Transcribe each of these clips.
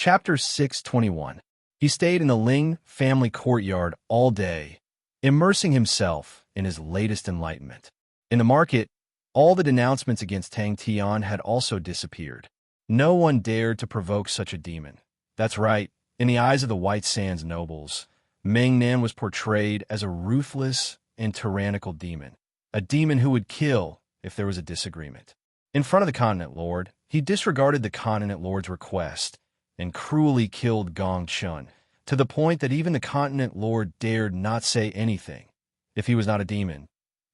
Chapter 621. He stayed in the Ling family courtyard all day, immersing himself in his latest enlightenment. In the market, all the denouncements against Tang Tian had also disappeared. No one dared to provoke such a demon. That's right, in the eyes of the White Sands nobles, Meng Nan was portrayed as a ruthless and tyrannical demon, a demon who would kill if there was a disagreement. In front of the Continent Lord, he disregarded the Continent Lord's request and cruelly killed Gong Chun, to the point that even the Continent Lord dared not say anything. If he was not a demon,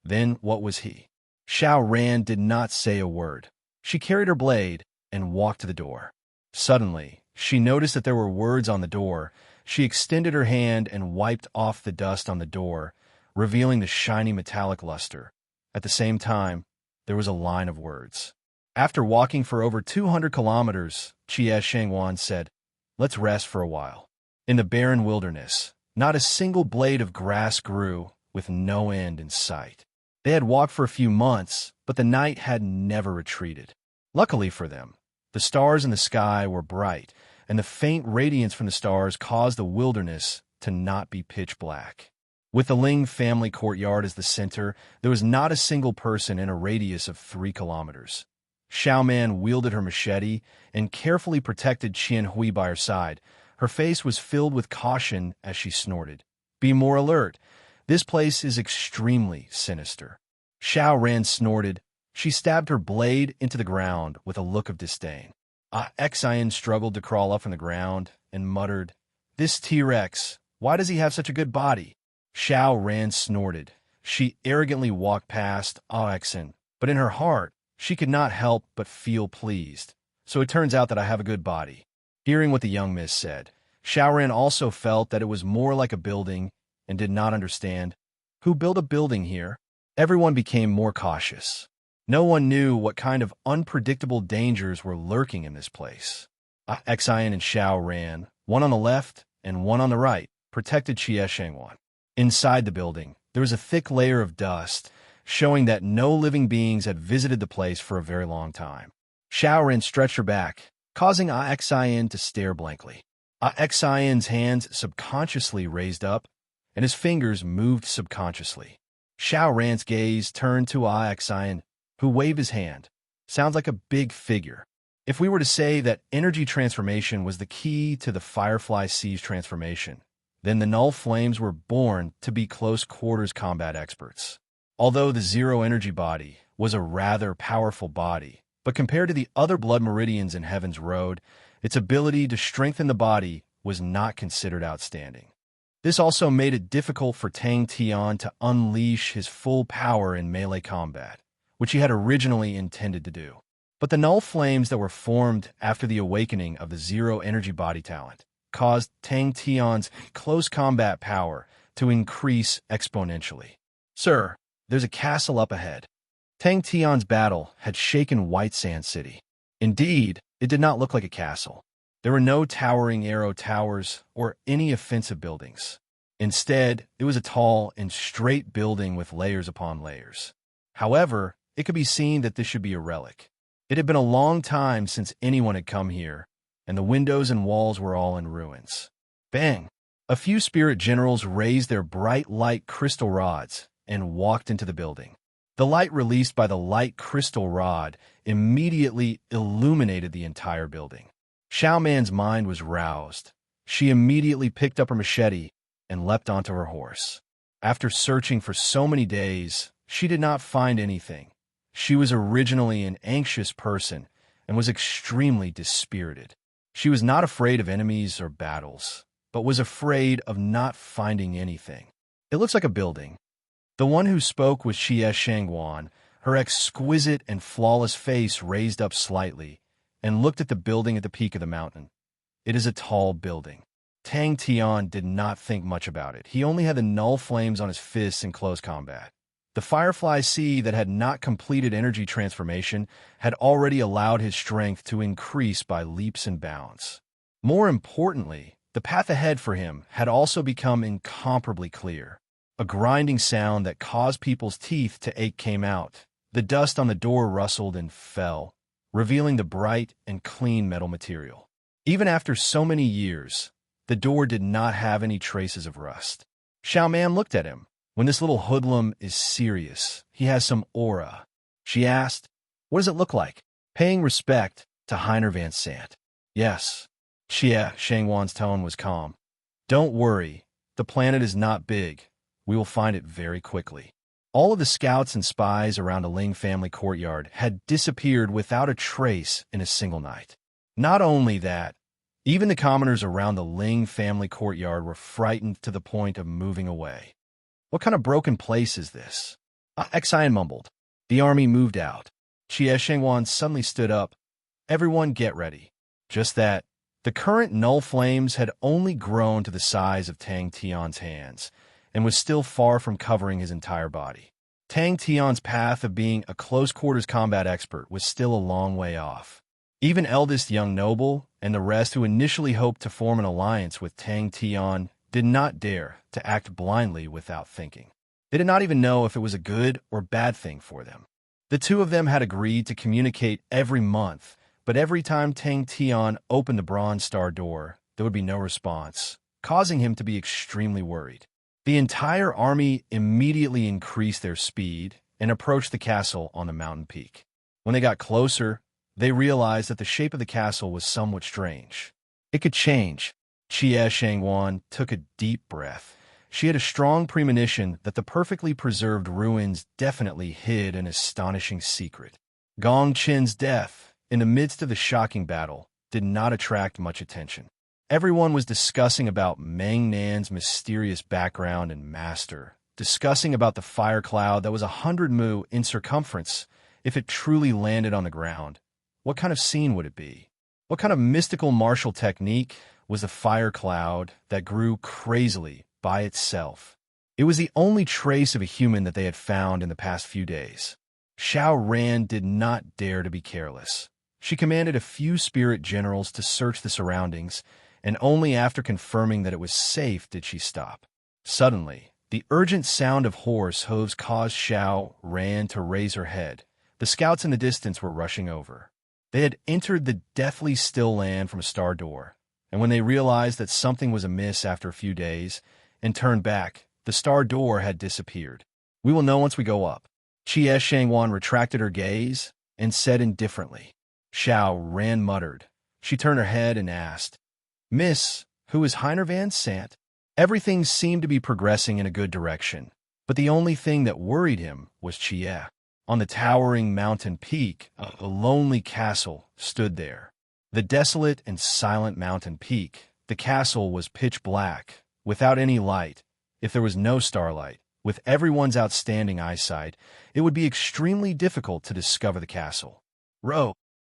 then what was he? Xiao Ran did not say a word. She carried her blade and walked to the door. Suddenly, she noticed that there were words on the door. She extended her hand and wiped off the dust on the door, revealing the shiny metallic luster. At the same time, there was a line of words. After walking for over 200 kilometers, Jie Shangwan said, "Let's rest for a while." In the barren wilderness, not a single blade of grass grew, with no end in sight. They had walked for a few months, but the night had never retreated. Luckily for them, the stars in the sky were bright, and the faint radiance from the stars caused the wilderness to not be pitch black. With the Ling family courtyard as the center, there was not a single person in a radius of 3 kilometers. Xiaoman wielded her machete and carefully protected Qian Hui by her side. Her face was filled with caution as she snorted. "Be more alert. This place is extremely sinister." Xiao Ran snorted. She stabbed her blade into the ground with a look of disdain. Xian struggled to crawl up from the ground and muttered, "This T-Rex, why does he have such a good body?" Xiao Ran snorted. She arrogantly walked past Xian, but in her heart, she could not help but feel pleased. "So it turns out that I have a good body." Hearing what the young miss said, Xiaoran also felt that it was more like a building and did not understand. Who built a building here? Everyone became more cautious. No one knew what kind of unpredictable dangers were lurking in this place. Xian and Xiaoran, one on the left and one on the right, protected Jie Shangwan. Inside the building, there was a thick layer of dust, showing that no living beings had visited the place for a very long time. Xiaoran stretched her back, causing Xian to stare blankly. Xian's hands subconsciously raised up, and his fingers moved subconsciously. Xiaoran's gaze turned to Xian, who waved his hand. "Sounds like a big figure." If we were to say that energy transformation was the key to the Firefly Siege transformation, then the Null Flames were born to be close-quarters combat experts. Although the Zero Energy body was a rather powerful body, but compared to the other Blood Meridians in Heaven's Road, its ability to strengthen the body was not considered outstanding. This also made it difficult for Tang Tian to unleash his full power in melee combat, which he had originally intended to do. But the Null Flames that were formed after the awakening of the Zero Energy body talent caused Tang Tian's close combat power to increase exponentially. "Sir, there's a castle up ahead." Tang Tian's battle had shaken White Sand City. Indeed, it did not look like a castle. There were no towering arrow towers or any offensive buildings. Instead, it was a tall and straight building with layers upon layers. However, it could be seen that this should be a relic. It had been a long time since anyone had come here, and the windows and walls were all in ruins. Bang! A few spirit generals raised their bright light crystal rods and walked into the building. The light released by the light crystal rod immediately illuminated the entire building. Xiaoman's mind was roused. She immediately picked up her machete and leapt onto her horse. After searching for so many days, she did not find anything. She was originally an anxious person and was extremely dispirited. She was not afraid of enemies or battles, but was afraid of not finding anything. "It looks like a building." The one who spoke was Jie Shangwan. Her exquisite and flawless face raised up slightly and looked at the building at the peak of the mountain. "It is a tall building." Tang Tian did not think much about it. He only had the Null Flames on his fists in close combat. The Firefly Sea that had not completed energy transformation had already allowed his strength to increase by leaps and bounds. More importantly, the path ahead for him had also become incomparably clear. A grinding sound that caused people's teeth to ache came out. The dust on the door rustled and fell, revealing the bright and clean metal material. Even after so many years, the door did not have any traces of rust. Xiao Man looked at him. When this little hoodlum is serious, he has some aura. She asked, "What does it look like?" Paying respect to Heiner Van Sant. "Yes." Xie Shangwan's tone was calm. "Don't worry. The planet is not big. We will find it very quickly." All of the scouts and spies around a Ling family courtyard had disappeared without a trace in a single night. Not only that, even the commoners around the Ling family courtyard were frightened to the point of moving away. "What kind of broken place is this?" Xian mumbled. The army moved out. Xie Shengwan suddenly stood up. "Everyone get ready." Just that, the current null flames had only grown to the size of Tang Tian's hands, and was still far from covering his entire body. Tang Tian's path of being a close-quarters combat expert was still a long way off. Even eldest young noble and the rest who initially hoped to form an alliance with Tang Tian did not dare to act blindly without thinking. They did not even know if it was a good or bad thing for them. The two of them had agreed to communicate every month, but every time Tang Tian opened the Bronze Star door, there would be no response, causing him to be extremely worried. The entire army immediately increased their speed and approached the castle on the mountain peak. When they got closer, they realized that the shape of the castle was somewhat strange. It could change. Xie Shangwan took a deep breath. She had a strong premonition that the perfectly preserved ruins definitely hid an astonishing secret. Gong Qin's death, in the midst of the shocking battle, did not attract much attention. Everyone was discussing about Meng Nan's mysterious background and master, discussing about the fire cloud that was 100 mu in circumference. If it truly landed on the ground, what kind of scene would it be? What kind of mystical martial technique was the fire cloud that grew crazily by itself? It was the only trace of a human that they had found in the past few days. Xiao Ran did not dare to be careless. She commanded a few spirit generals to search the surroundings, and only after confirming that it was safe did she stop. Suddenly, the urgent sound of horse hooves caused Xiao Ran to raise her head. The scouts in the distance were rushing over. They had entered the deathly still land from a star door, and when they realized that something was amiss after a few days and turned back, the star door had disappeared. "We will know once we go up." Xie Shangwan retracted her gaze and said indifferently. Xiao Ran muttered. She turned her head and asked, "Miss, who is Heiner Van Sant?" Everything seemed to be progressing in a good direction, but the only thing that worried him was Xie. On the towering mountain peak, a lonely castle stood there. The desolate and silent mountain peak, the castle was pitch black, without any light. If there was no starlight, with everyone's outstanding eyesight, it would be extremely difficult to discover the castle.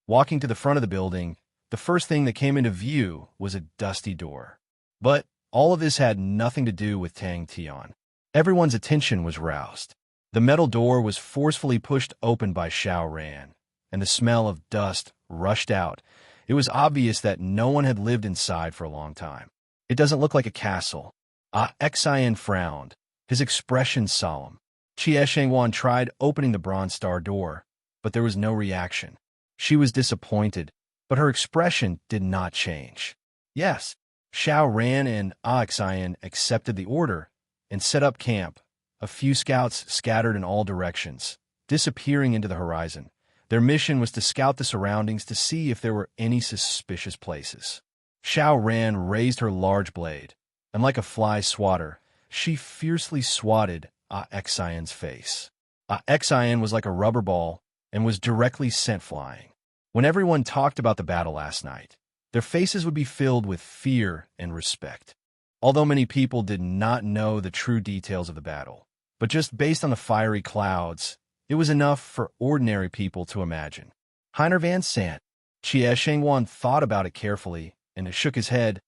Walking to the front of the building, the first thing that came into view was a dusty door. But all of this had nothing to do with Tang Tian. Everyone's attention was roused. The metal door was forcefully pushed open by Xiao Ran, and the smell of dust rushed out. It was obvious that no one had lived inside for a long time. "It doesn't look like a castle." Xian frowned, his expression solemn. Xie Shangwan tried opening the Bronze Star door, but there was no reaction. She was disappointed, but her expression did not change. Yes, Xiao Ran and Xian accepted the order and set up camp. A few scouts scattered in all directions, disappearing into the horizon. Their mission was to scout the surroundings to see if there were any suspicious places. Xiao Ran raised her large blade, and like a fly swatter, she fiercely swatted Xian's face. Xian was like a rubber ball and was directly sent flying. When everyone talked about the battle last night, their faces would be filled with fear and respect. Although many people did not know the true details of the battle, but just based on the fiery clouds, it was enough for ordinary people to imagine. Heiner Van Sant. Xie Shangwan thought about it carefully and shook his head.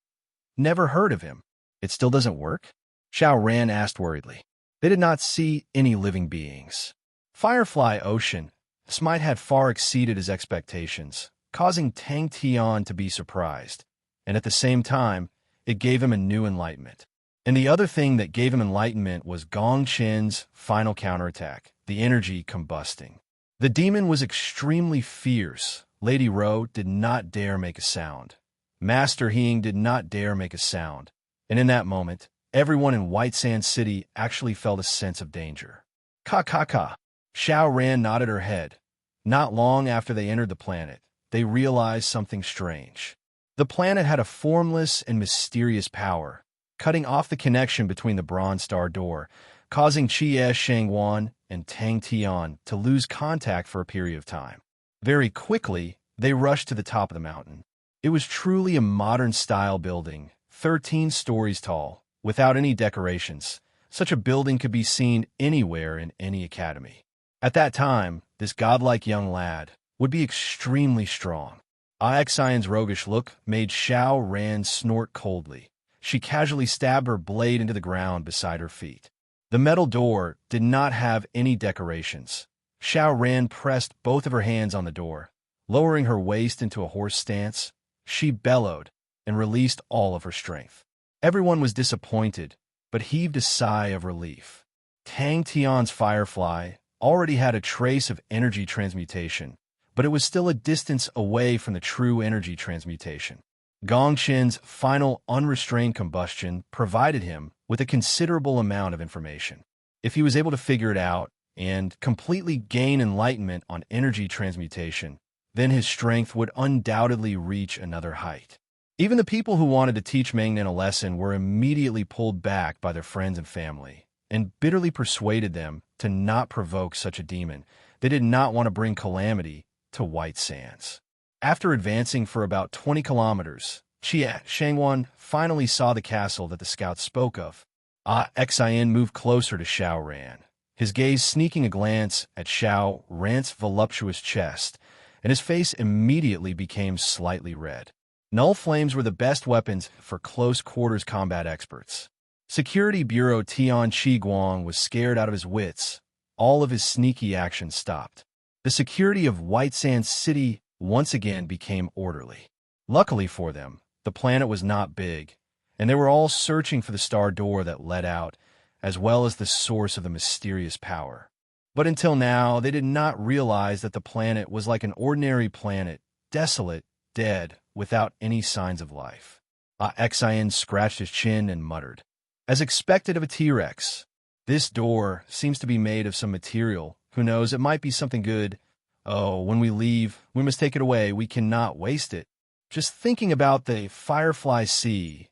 "Never heard of him. It still doesn't work?" Xiao Ran asked worriedly. They did not see any living beings. Firefly Ocean, Smite had far exceeded his expectations, causing Tang Tian to be surprised, and at the same time, it gave him a new enlightenment. And the other thing that gave him enlightenment was Gong Qin's final counterattack, the energy combusting. The demon was extremely fierce. Lady Ro did not dare make a sound. Master Hing did not dare make a sound, and in that moment, everyone in White Sand City actually felt a sense of danger. Ka ka ka. Xiao Ran nodded her head. Not long after they entered the planet, they realized something strange. The planet had a formless and mysterious power, cutting off the connection between the Bronze Star Door, causing Qie Shangwan and Tang Tian to lose contact for a period of time. Very quickly, they rushed to the top of the mountain. It was truly a modern-style building, 13 stories tall, without any decorations. Such a building could be seen anywhere in any academy. At that time, this godlike young lad would be extremely strong. Xian's roguish look made Xiao Ran snort coldly. She casually stabbed her blade into the ground beside her feet. The metal door did not have any decorations. Xiao Ran pressed both of her hands on the door. Lowering her waist into a horse stance, she bellowed and released all of her strength. Everyone was disappointed, but heaved a sigh of relief. Tang Tian's firefly already had a trace of energy transmutation, but it was still a distance away from the true energy transmutation. Gongqin's final unrestrained combustion provided him with a considerable amount of information. If he was able to figure it out and completely gain enlightenment on energy transmutation, then his strength would undoubtedly reach another height. Even the people who wanted to teach Mengnan a lesson were immediately pulled back by their friends and family, and bitterly persuaded them to not provoke such a demon. They did not want to bring calamity to White Sands. After advancing for about 20 kilometers, Qie Shangwan finally saw the castle that the scouts spoke of. Xian moved closer to Xiao Ran, his gaze sneaking a glance at Xiao Ran's voluptuous chest, and his face immediately became slightly red. Null flames were the best weapons for close-quarters combat experts. Security Bureau Tian Qiguang was scared out of his wits. All of his sneaky actions stopped. The security of White Sands City once again became orderly. Luckily for them, the planet was not big, and they were all searching for the star door that led out, as well as the source of the mysterious power. But until now, they did not realize that the planet was like an ordinary planet, desolate, dead, without any signs of life. Xian scratched his chin and muttered, "As expected of a T-Rex, this door seems to be made of some material. Who knows, it might be something good. Oh, when we leave, we must take it away. We cannot waste it." Just thinking about the Firefly Sea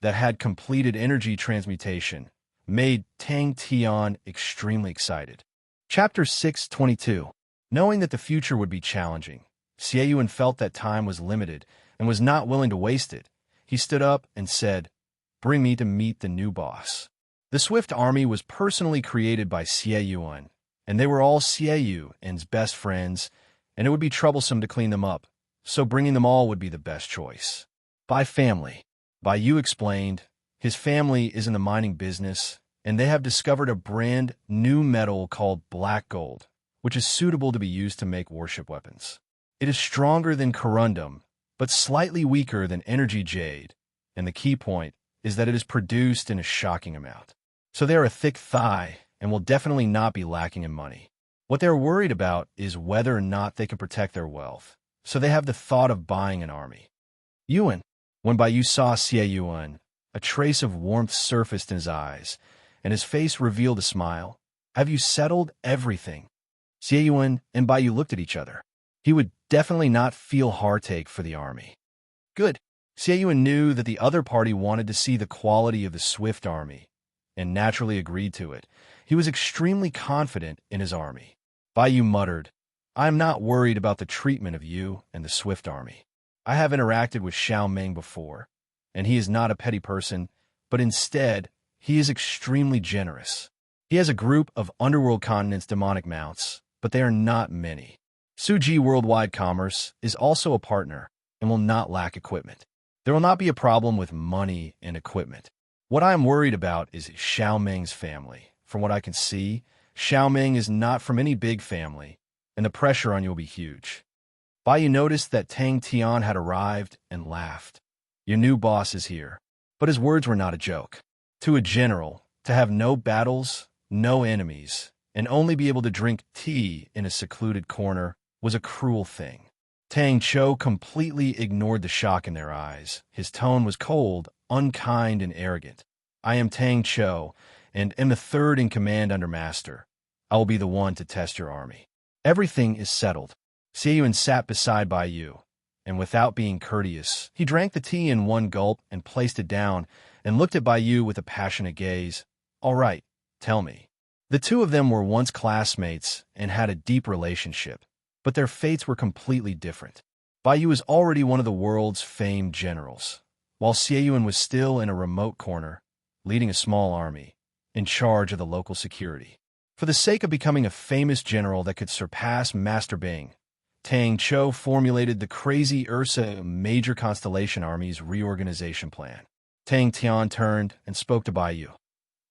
that had completed energy transmutation made Tang Tian extremely excited. Chapter 622. Knowing that the future would be challenging, Xie Yuan felt that time was limited and was not willing to waste it. He stood up and said, "Bring me to meet the new boss." The Swift Army was personally created by Xie Yuan, and they were all Xie Yuan's best friends, and it would be troublesome to clean them up, so bringing them all would be the best choice. By family. Bai Yu explained, his family is in the mining business, and they have discovered a brand new metal called black gold, which is suitable to be used to make warship weapons. It is stronger than corundum, but slightly weaker than energy jade, and the key point is that it is produced in a shocking amount. So they are a thick thigh and will definitely not be lacking in money. What they are worried about is whether or not they can protect their wealth, so they have the thought of buying an army. Yuan. When Bai Yu saw Xie Yuan, a trace of warmth surfaced in his eyes, and his face revealed a smile. "Have you settled everything?" Xie Yuan and Bai Yu looked at each other. He would definitely not feel heartache for the army. Good. Xie Yuan knew that the other party wanted to see the quality of the Swift Army, and naturally agreed to it. He was extremely confident in his army. Bai Yu muttered, "I am not worried about the treatment of you and the Swift Army. I have interacted with Xiao Meng before, and he is not a petty person, but instead, he is extremely generous. He has a group of Underworld Continent's demonic mounts, but they are not many. Suji Worldwide Commerce is also a partner and will not lack equipment. There will not be a problem with money and equipment. What I am worried about is Xiao Meng's family. From what I can see, Xiao Meng is not from any big family, and the pressure on you will be huge." Bai Yu noticed that Tang Tian had arrived and laughed. "Your new boss is here." But his words were not a joke. To a general, to have no battles, no enemies, and only be able to drink tea in a secluded corner was a cruel thing. Tang Cho completely ignored the shock in their eyes. His tone was cold, unkind, and arrogant. I am Tang Cho, and am the third in command under Master. I will be the one to test your army. Everything is settled. Xie sat beside Bai Yu, and without being courteous, he drank the tea in one gulp and placed it down, and looked at Bai Yu with a passionate gaze. All right, tell me. The two of them were once classmates and had a deep relationship, but their fates were completely different. Bai Yu was already one of the world's famed generals, while Xie Yuan was still in a remote corner, leading a small army, in charge of the local security. For the sake of becoming a famous general that could surpass Master Bing, Tang Cho formulated the crazy Ursa Major Constellation Army's reorganization plan. Tang Tian turned and spoke to Bai Yu.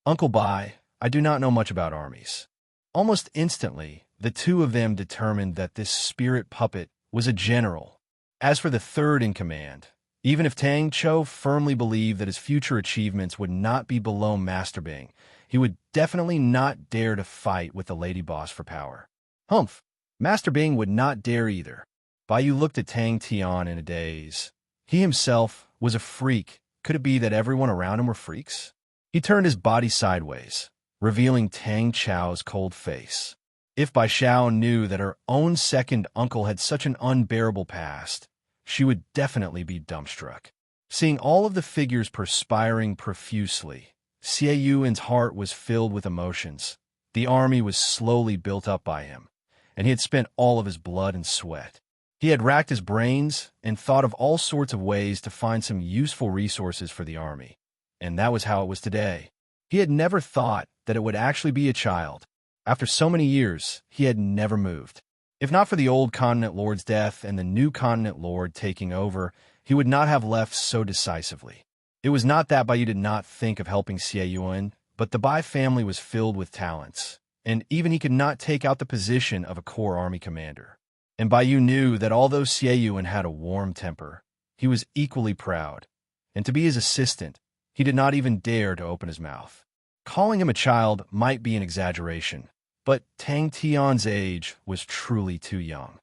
Uncle Bai, I do not know much about armies. Almost instantly, the two of them determined that this spirit puppet was a general. As for the third in command, even if Tang Cho firmly believed that his future achievements would not be below Master Bing, he would definitely not dare to fight with the lady boss for power. Humph! Master Bing would not dare either. Bai Yu looked at Tang Tian in a daze. He himself was a freak. Could it be that everyone around him were freaks? He turned his body sideways, revealing Tang Chao's cold face. If Bai Xiao knew that her own second uncle had such an unbearable past, she would definitely be dumbstruck. Seeing all of the figures perspiring profusely, Xie Yuan's heart was filled with emotions. The army was slowly built up by him, and he had spent all of his blood and sweat. He had racked his brains and thought of all sorts of ways to find some useful resources for the army, and that was how it was today. He had never thought that it would actually be a child. After so many years, he had never moved. If not for the old continent lord's death and the new continent lord taking over, he would not have left so decisively. It was not that Bai Yu did not think of helping Xie Yuan, but the Bai family was filled with talents, and even he could not take out the position of a core army commander. And Bai Yu knew that although Xie Yuan had a warm temper, he was equally proud, and to be his assistant, he did not even dare to open his mouth. Calling him a child might be an exaggeration, but Tang Tian's age was truly too young.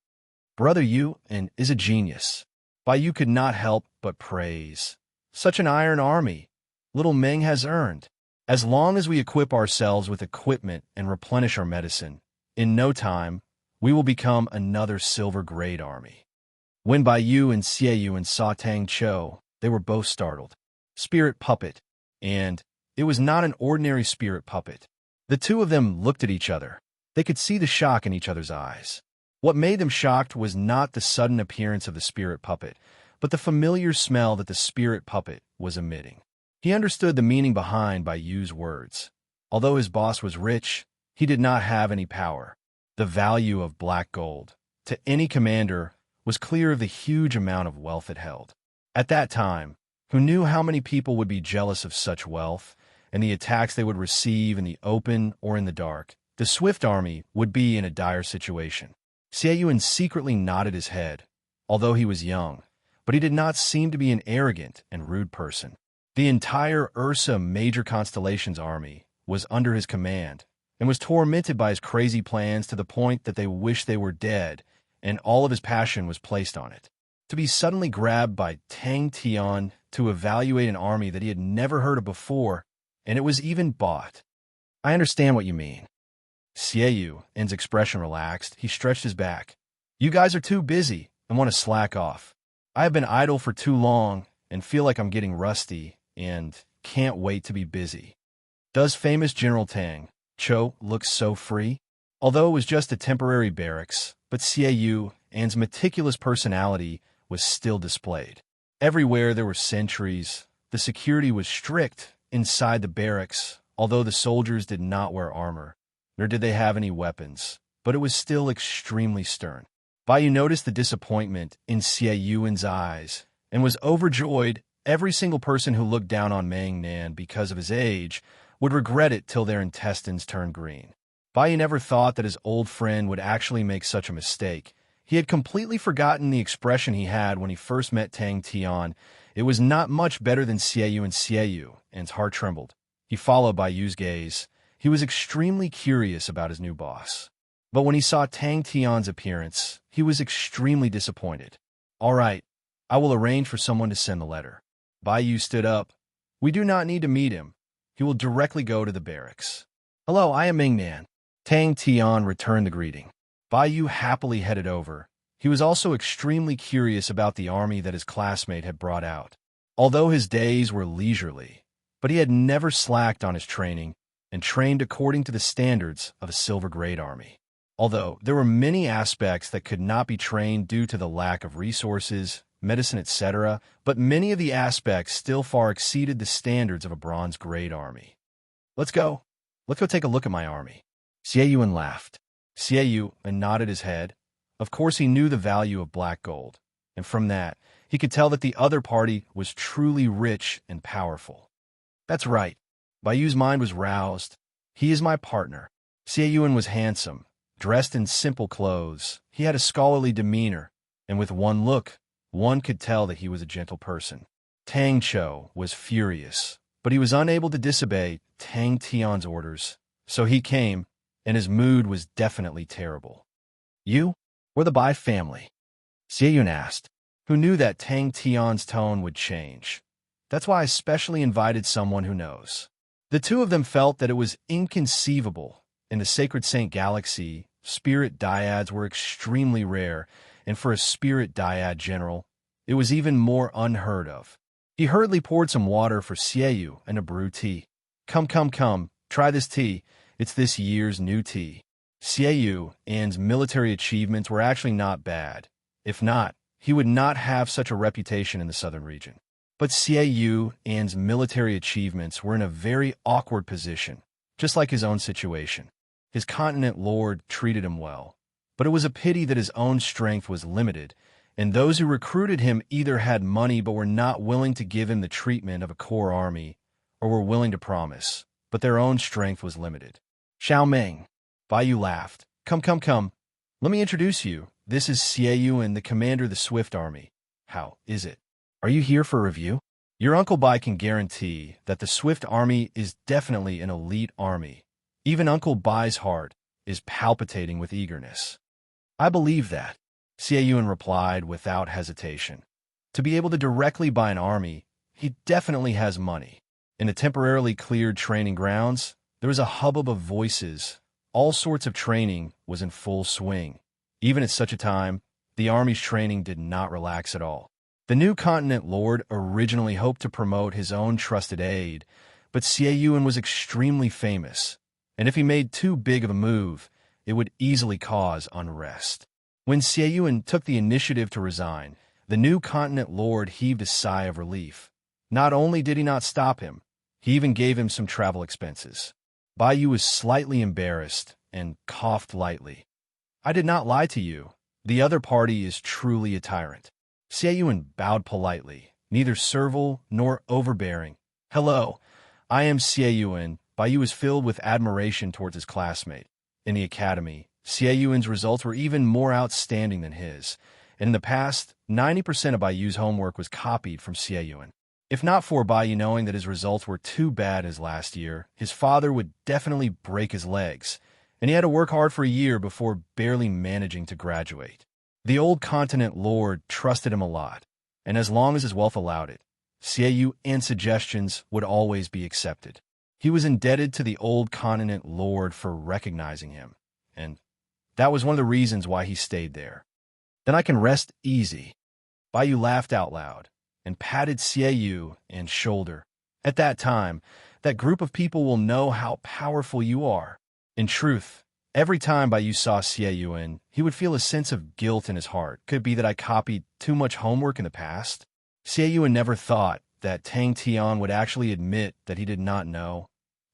Brother Yu is a genius. Bai Yu could not help but praise. Such an iron army, little Ming has earned. As long as we equip ourselves with equipment and replenish our medicine, in no time, we will become another silver-grade army. When Bai Yu and Xie Yuan saw Tang Cho, they were both startled. Spirit puppet, and it was not an ordinary spirit puppet. The two of them looked at each other. They could see the shock in each other's eyes. What made them shocked was not the sudden appearance of the spirit puppet, but the familiar smell that the spirit puppet was emitting. He understood the meaning behind Bai Yu's words. Although his boss was rich, he did not have any power. The value of black gold, to any commander, was clear of the huge amount of wealth it held. At that time, who knew how many people would be jealous of such wealth, and the attacks they would receive in the open or in the dark, the Swift army would be in a dire situation. Xie Yuan secretly nodded his head, although he was young, but he did not seem to be an arrogant and rude person. The entire Ursa Major Constellation's army was under his command and was tormented by his crazy plans to the point that they wished they were dead, and all of his passion was placed on it. To be suddenly grabbed by Tang Tian to evaluate an army that he had never heard of before, and it was even bought. I understand what you mean. Xie Yuan's expression relaxed. He stretched his back. You guys are too busy and want to slack off. I have been idle for too long and feel like I'm getting rusty and can't wait to be busy. Does famous General Tang Cho look so free? Although it was just a temporary barracks, but Xie Yuan's meticulous personality was still displayed. Everywhere there were sentries. The security was strict inside the barracks, although the soldiers did not wear armor, nor did they have any weapons, but it was still extremely stern. Bai Yu noticed the disappointment in Xie Yuan's eyes and was overjoyed. Every single person who looked down on Mang Nan because of his age would regret it till their intestines turned green. Bai Yu never thought that his old friend would actually make such a mistake. He had completely forgotten the expression he had when he first met Tang Tian. It was not much better than Xie Yuan's heart trembled. He followed Bai Yu's gaze. He was extremely curious about his new boss. But when he saw Tang Tian's appearance, he was extremely disappointed. "All right, I will arrange for someone to send the letter." Bai Yu stood up. "We do not need to meet him. He will directly go to the barracks." "Hello, I am Mingnan." Tang Tian returned the greeting. Bai Yu happily headed over. He was also extremely curious about the army that his classmate had brought out. Although his days were leisurely, but he had never slacked on his training and trained according to the standards of a silver grade army. Although there were many aspects that could not be trained due to the lack of resources, medicine, etc., but many of the aspects still far exceeded the standards of a bronze grade army. Let's go take a look at my army." Xie Yuan laughed. Xie Yuan nodded his head. Of course he knew the value of black gold, and from that, he could tell that the other party was truly rich and powerful. "That's right." Bai Yu's mind was roused. "He is my partner." Xie Yuan was handsome, dressed in simple clothes. He had a scholarly demeanor, and with one look, one could tell that he was a gentle person. Tang Chou was furious, but he was unable to disobey Tang Tian's orders, so he came, and his mood was definitely terrible. "You? We're the Bai family?" Xie Yuan asked, who knew that Tang Tian's tone would change. "That's why I specially invited someone who knows." The two of them felt that it was inconceivable. In the Sacred Saint Galaxy, spirit dyads were extremely rare, and for a spirit dyad general, it was even more unheard of. He hurriedly poured some water for Xie Yu and a brew tea. Come, try this tea. It's this year's new tea." Xie Yuan's military achievements were actually not bad. If not, he would not have such a reputation in the southern region. But Xie Yuan's military achievements were in a very awkward position, just like his own situation. His continent lord treated him well, but it was a pity that his own strength was limited, and those who recruited him either had money but were not willing to give him the treatment of a core army, or were willing to promise, but their own strength was limited. "Xiao Meng." Bai Yu laughed. Come. Let me introduce you. This is Xie Yuan, the commander of the Swift Army." "How is it? Are you here for a review?" "Your Uncle Bai can guarantee that the Swift Army is definitely an elite army. Even Uncle Bai's heart is palpitating with eagerness." "I believe that," Xie Yuan replied without hesitation. To be able to directly buy an army, he definitely has money. In the temporarily cleared training grounds, there was a hubbub of voices. All sorts of training was in full swing. Even at such a time, the army's training did not relax at all. The new continent lord originally hoped to promote his own trusted aide, but Xie Yuan was extremely famous, and if he made too big of a move, it would easily cause unrest. When Xie Yuan took the initiative to resign, the new continent lord heaved a sigh of relief. Not only did he not stop him, he even gave him some travel expenses. Bai Yu was slightly embarrassed and coughed lightly. "I did not lie to you. The other party is truly a tyrant." Xie Yuan bowed politely, neither servile nor overbearing. "Hello, I am Xie Yuan." Bai Yu was filled with admiration towards his classmate. In the academy, Xie Yuan's results were even more outstanding than his, and in the past, 90% of Bai Yu's homework was copied from Xie Yuan. If not for Bai Yu knowing that his results were too bad as last year, his father would definitely break his legs, and he had to work hard for a year before barely managing to graduate. The old continent lord trusted him a lot, and as long as his wealth allowed it, Xie Yuan's suggestions would always be accepted. He was indebted to the old continent lord for recognizing him, and that was one of the reasons why he stayed there. "Then I can rest easy." Bai Yu laughed out loud and patted Xie Yuan's shoulder. "At that time, that group of people will know how powerful you are." In truth, every time Bai Yu saw Xie Yuan, he would feel a sense of guilt in his heart. Could it be that I copied too much homework in the past? Xie Yuan never thought that Tang Tian would actually admit that he did not know.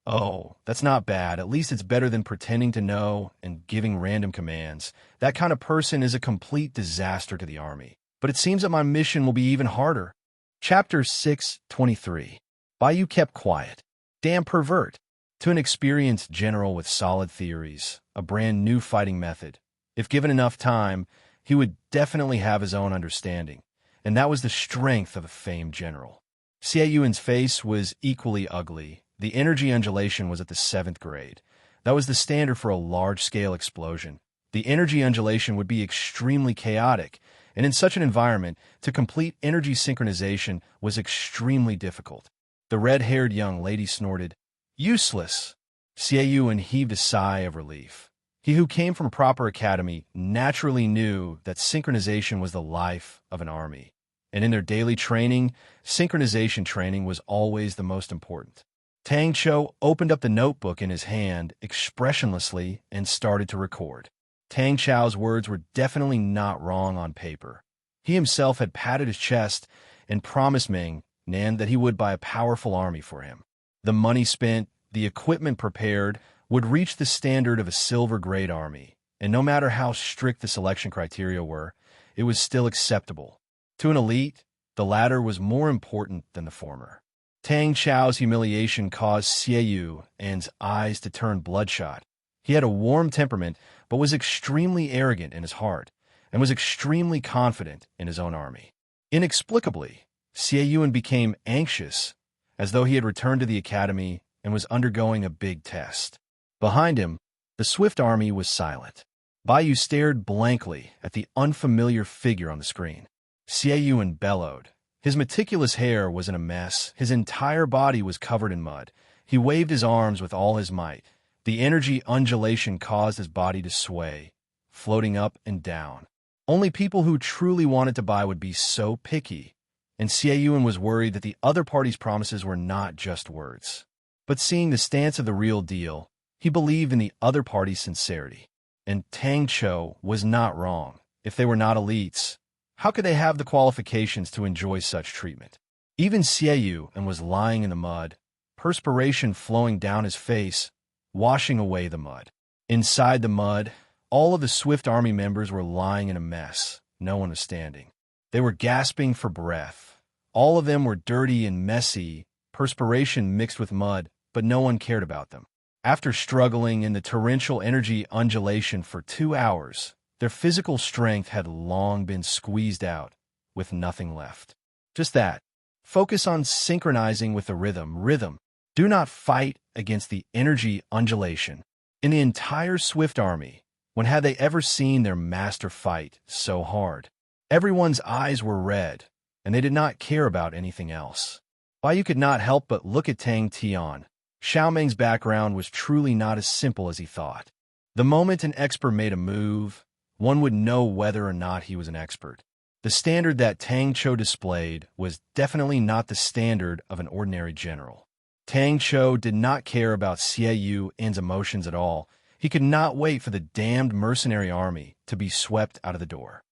"Oh, that's not bad. At least it's better than pretending to know and giving random commands. That kind of person is a complete disaster to the army. But it seems that my mission will be even harder." Chapter 623. Bai Yu kept quiet. Damn pervert. To an experienced general with solid theories, a brand new fighting method, if given enough time, he would definitely have his own understanding, and that was the strength of a famed general. Xie Yuan's face was equally ugly. The energy undulation was at the 7th grade. That was the standard for a large-scale explosion. The energy undulation would be extremely chaotic, and in such an environment, to complete energy synchronization was extremely difficult. The red-haired young lady snorted, "Useless!" Xieyuan heaved a sigh of relief. He who came from a proper academy naturally knew that synchronization was the life of an army. And in their daily training, synchronization training was always the most important. Tang Cho opened up the notebook in his hand expressionlessly and started to record. Tang Chao's words were definitely not wrong on paper. He himself had patted his chest and promised Ming Nan that he would buy a powerful army for him. The money spent, the equipment prepared, would reach the standard of a silver-grade army, and no matter how strict the selection criteria were, it was still acceptable. To an elite, the latter was more important than the former. Tang Chao's humiliation caused Xieyuan's eyes to turn bloodshot. He had a warm temperament, but was extremely arrogant in his heart, and was extremely confident in his own army. Inexplicably, Xieyuan became anxious, as though he had returned to the academy and was undergoing a big test. Behind him, the swift army was silent. Baiyu stared blankly at the unfamiliar figure on the screen. Xieyuan bellowed. His meticulous hair was in a mess. His entire body was covered in mud. He waved his arms with all his might. The energy undulation caused his body to sway, floating up and down. Only people who truly wanted to buy would be so picky, and Xieyuan was worried that the other party's promises were not just words. But seeing the stance of the real deal, he believed in the other party's sincerity. And Tang Cho was not wrong. If they were not elites, how could they have the qualifications to enjoy such treatment? Even Xieyuan was lying in the mud, perspiration flowing down his face, washing away the mud. Inside the mud, all of the Swift Army members were lying in a mess. No one was standing. They were gasping for breath. All of them were dirty and messy, perspiration mixed with mud, but no one cared about them. After struggling in the torrential energy undulation for 2 hours, their physical strength had long been squeezed out, with nothing left. Just that. Focus on synchronizing with the rhythm. Do not fight against the energy undulation. In the entire Swift Army, when had they ever seen their master fight so hard? Everyone's eyes were red, and they did not care about anything else. Baiyu could not help but look at Tang Tian. Xiaoming's background was truly not as simple as he thought. The moment an expert made a move, one would know whether or not he was an expert. The standard that Tang Cho displayed was definitely not the standard of an ordinary general. Tang Cho did not care about Xieyuan's emotions at all. He could not wait for the damned mercenary army to be swept out of the door.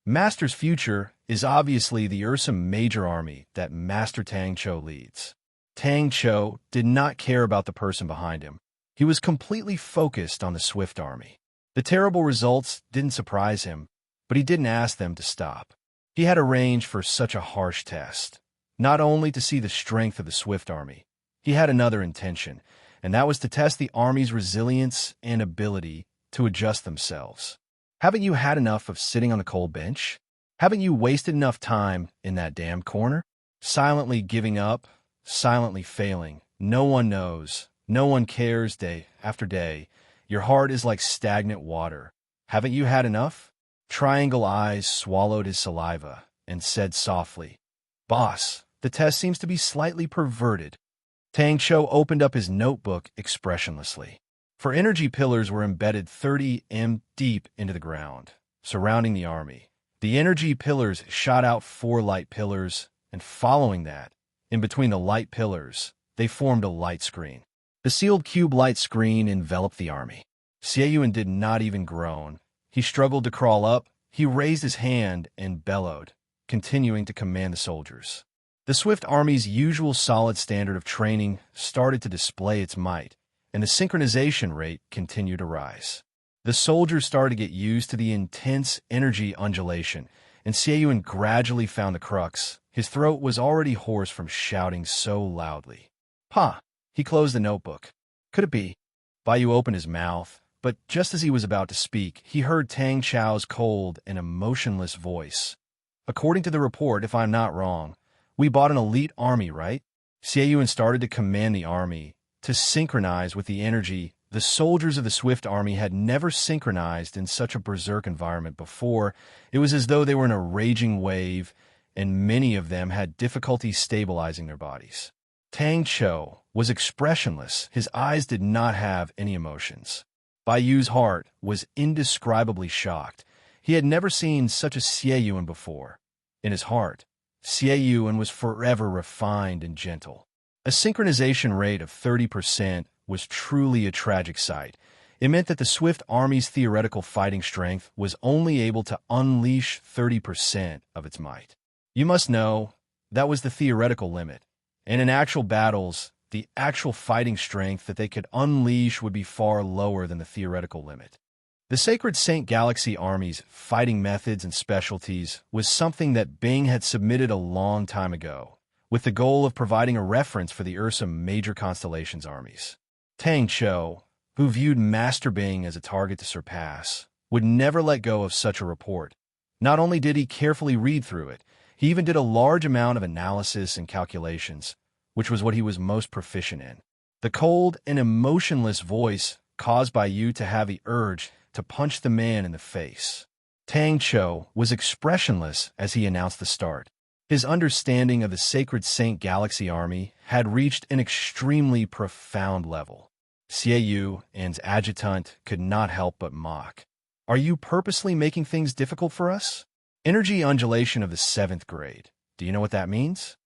Master's future is obviously the Ursa Major Army that Master Tang Cho leads. Tang Cho did not care about the person behind him. He was completely focused on the Swift Army. The terrible results didn't surprise him, but he didn't ask them to stop. He had arranged for such a harsh test, not only to see the strength of the Swift Army. He had another intention, and that was to test the Army's resilience and ability to adjust themselves. Haven't you had enough of sitting on the cold bench? Haven't you wasted enough time in that damn corner? Silently giving up, silently failing. No one knows. No one cares day after day. Your heart is like stagnant water. Haven't you had enough? Triangle Eyes swallowed his saliva and said softly, "Boss, the test seems to be slightly perverted." Tang Cho opened up his notebook expressionlessly. For energy pillars were embedded 30 m deep into the ground, surrounding the army. The energy pillars shot out 4 light pillars, and following that, in between the light pillars, they formed a light screen. The sealed cube light screen enveloped the army. Xieyuan did not even groan. He struggled to crawl up. He raised his hand and bellowed, continuing to command the soldiers. The Swift Army's usual solid standard of training started to display its might, and the synchronization rate continued to rise. The soldiers started to get used to the intense energy undulation, and Xieyuan gradually found the crux. His throat was already hoarse from shouting so loudly. "Pa!" He closed the notebook. Could it be? Baiyu opened his mouth, but just as he was about to speak, he heard Tang Chao's cold and emotionless voice. "According to the report, if I'm not wrong, we bought an elite army, right?" Xieyuan started to command the army to synchronize with the energy The soldiers of the Swift army had never synchronized in such a berserk environment before. It was as though they were in a raging wave, and many of them had difficulty stabilizing their bodies. Tang Cho was expressionless. His eyes did not have any emotions. Bai Yu's heart was indescribably shocked. He had never seen such a Xie Yuan before. In his heart, Xie Yuan was forever refined and gentle. A synchronization rate of 30% was truly a tragic sight. It meant that the Swift army's theoretical fighting strength was only able to unleash 30% of its might. You must know, that was the theoretical limit. And in actual battles, the actual fighting strength that they could unleash would be far lower than the theoretical limit. The Sacred Saint Galaxy Army's fighting methods and specialties was something that Bing had submitted a long time ago, with the goal of providing a reference for the Ursa Major Constellation's armies. Tang Cho, who viewed Master Bing as a target to surpass, would never let go of such a report. Not only did he carefully read through it, he even did a large amount of analysis and calculations, which was what he was most proficient in. The cold and emotionless voice caused Bai Yu to have the urge to punch the man in the face. Tang Cho was expressionless as he announced the start. His understanding of the Sacred Saint Galaxy Army had reached an extremely profound level. Xie Yu and's adjutant could not help but mock. "Are you purposely making things difficult for us?" Energy undulation of the 7th grade. Do you know what that means?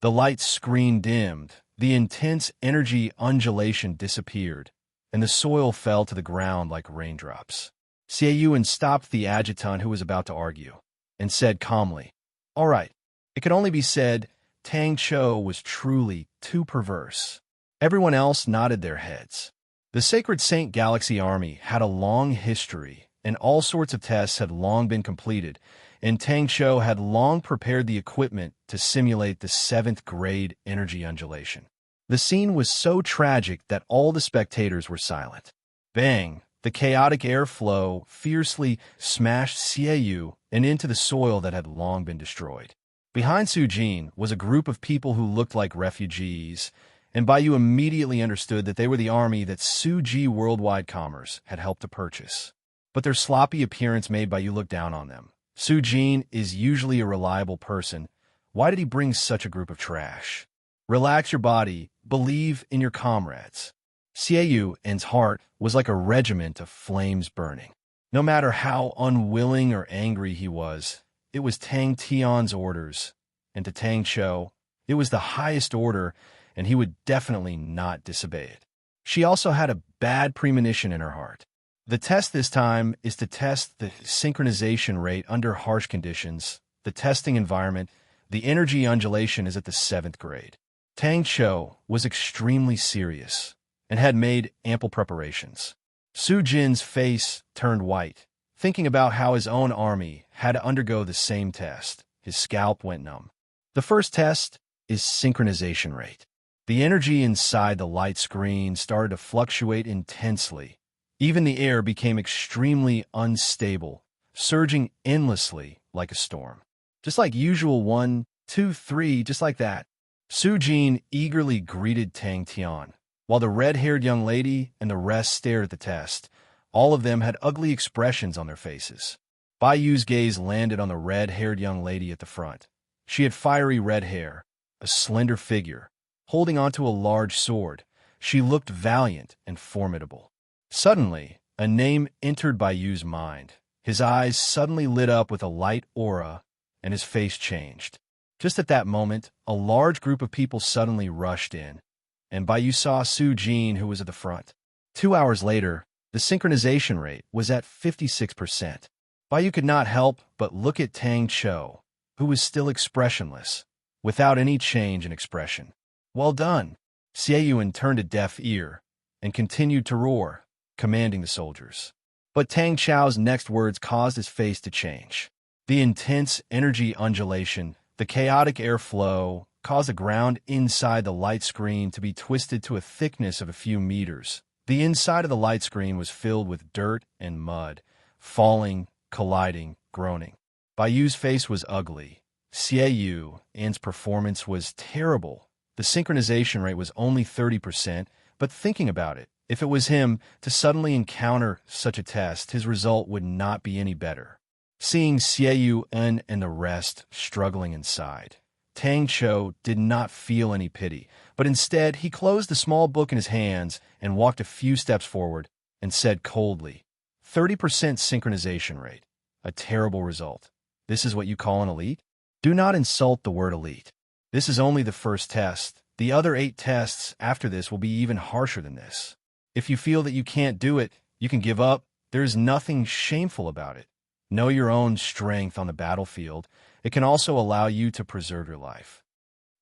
The light screen dimmed, the intense energy undulation disappeared, and the soil fell to the ground like raindrops. Xie Yuan stopped the adjutant who was about to argue, and said calmly, "All right, it can only be said Tang Cho was truly too perverse." Everyone else nodded their heads. The Sacred Saint Galaxy Army had a long history, and all sorts of tests had long been completed, and Tang Cho had long prepared the equipment to simulate the 7th grade energy undulation. The scene was so tragic that all the spectators were silent. Bang! The chaotic airflow fiercely smashed Xie Yu and into the soil that had long been destroyed. Behind Su Jin was a group of people who looked like refugees, and Bai Yu immediately understood that they were the army that Su Ji Worldwide Commerce had helped to purchase. But their sloppy appearance made Bai Yu look down on them. Su Jin is usually a reliable person. Why did he bring such a group of trash? Relax your body, believe in your comrades. Xie Yuan's heart was like a regiment of flames burning. No matter how unwilling or angry he was, it was Tang Tian's orders, and to Tang Cho, it was the highest order, and he would definitely not disobey it. She also had a bad premonition in her heart. The test this time is to test the synchronization rate under harsh conditions, the testing environment. The energy undulation is at the 7th grade. Tang Cho was extremely serious and had made ample preparations. Su Jin's face turned white, thinking about how his own army had to undergo the same test. His scalp went numb. The first test is synchronization rate. The energy inside the light screen started to fluctuate intensely. Even the air became extremely unstable, surging endlessly like a storm. Just like usual, 1, 2, 3, just like that. Su Jin eagerly greeted Tang Tian, while the red-haired young lady and the rest stared at the test. All of them had ugly expressions on their faces. Bai Yu's gaze landed on the red-haired young lady at the front. She had fiery red hair, a slender figure, holding onto a large sword. She looked valiant and formidable. Suddenly, a name entered Bai Yu's mind. His eyes suddenly lit up with a light aura, and his face changed. Just at that moment, a large group of people suddenly rushed in, and Bai Yu saw Su Jin, who was at the front. 2 hours later, the synchronization rate was at 56%. Bai Yu could not help but look at Tang Cho, who was still expressionless, without any change in expression. "Well done." Xie Yuan turned a deaf ear and continued to roar, commanding the soldiers. But Tang Chao's next words caused his face to change. The intense energy undulation, the chaotic airflow, caused the ground inside the light screen to be twisted to a thickness of a few meters. The inside of the light screen was filled with dirt and mud, falling, colliding, groaning. Bai Yu's face was ugly. Xie Yuan's performance was terrible. The synchronization rate was only 30%, but thinking about it, If it was him to suddenly encounter such a test, his result would not be any better. Seeing Xie Yun and the rest struggling inside, Tang Chou did not feel any pity, but instead he closed the small book in his hands and walked a few steps forward and said coldly, 30% synchronization rate. A terrible result. This is what you call an elite? Do not insult the word elite. This is only the first test. The other 8 tests after this will be even harsher than this. If you feel that you can't do it, you can give up. There is nothing shameful about it. Know your own strength on the battlefield. It can also allow you to preserve your life.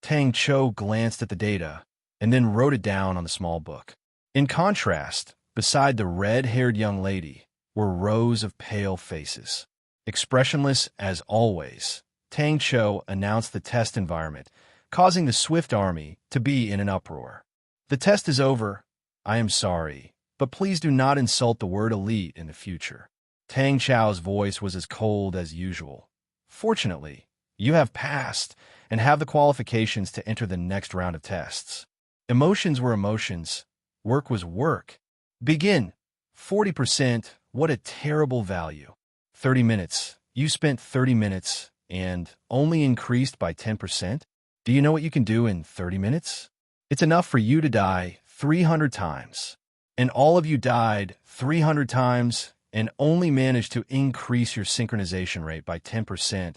Tang Chou glanced at the data and then wrote it down on the small book. In contrast, beside the red-haired young lady were rows of pale faces. Expressionless as always, Tang Chou announced the test environment, causing the Swift Army to be in an uproar. The test is over. I am sorry, but please do not insult the word elite in the future. Tang Chou's voice was as cold as usual. Fortunately, you have passed and have the qualifications to enter the next round of tests. Emotions were emotions. Work was work. Begin. 40%. What a terrible value. 30 minutes. You spent 30 minutes and only increased by 10%? Do you know what you can do in 30 minutes? It's enough for you to die 300 times. And all of you died 300 times and only managed to increase your synchronization rate by 10%.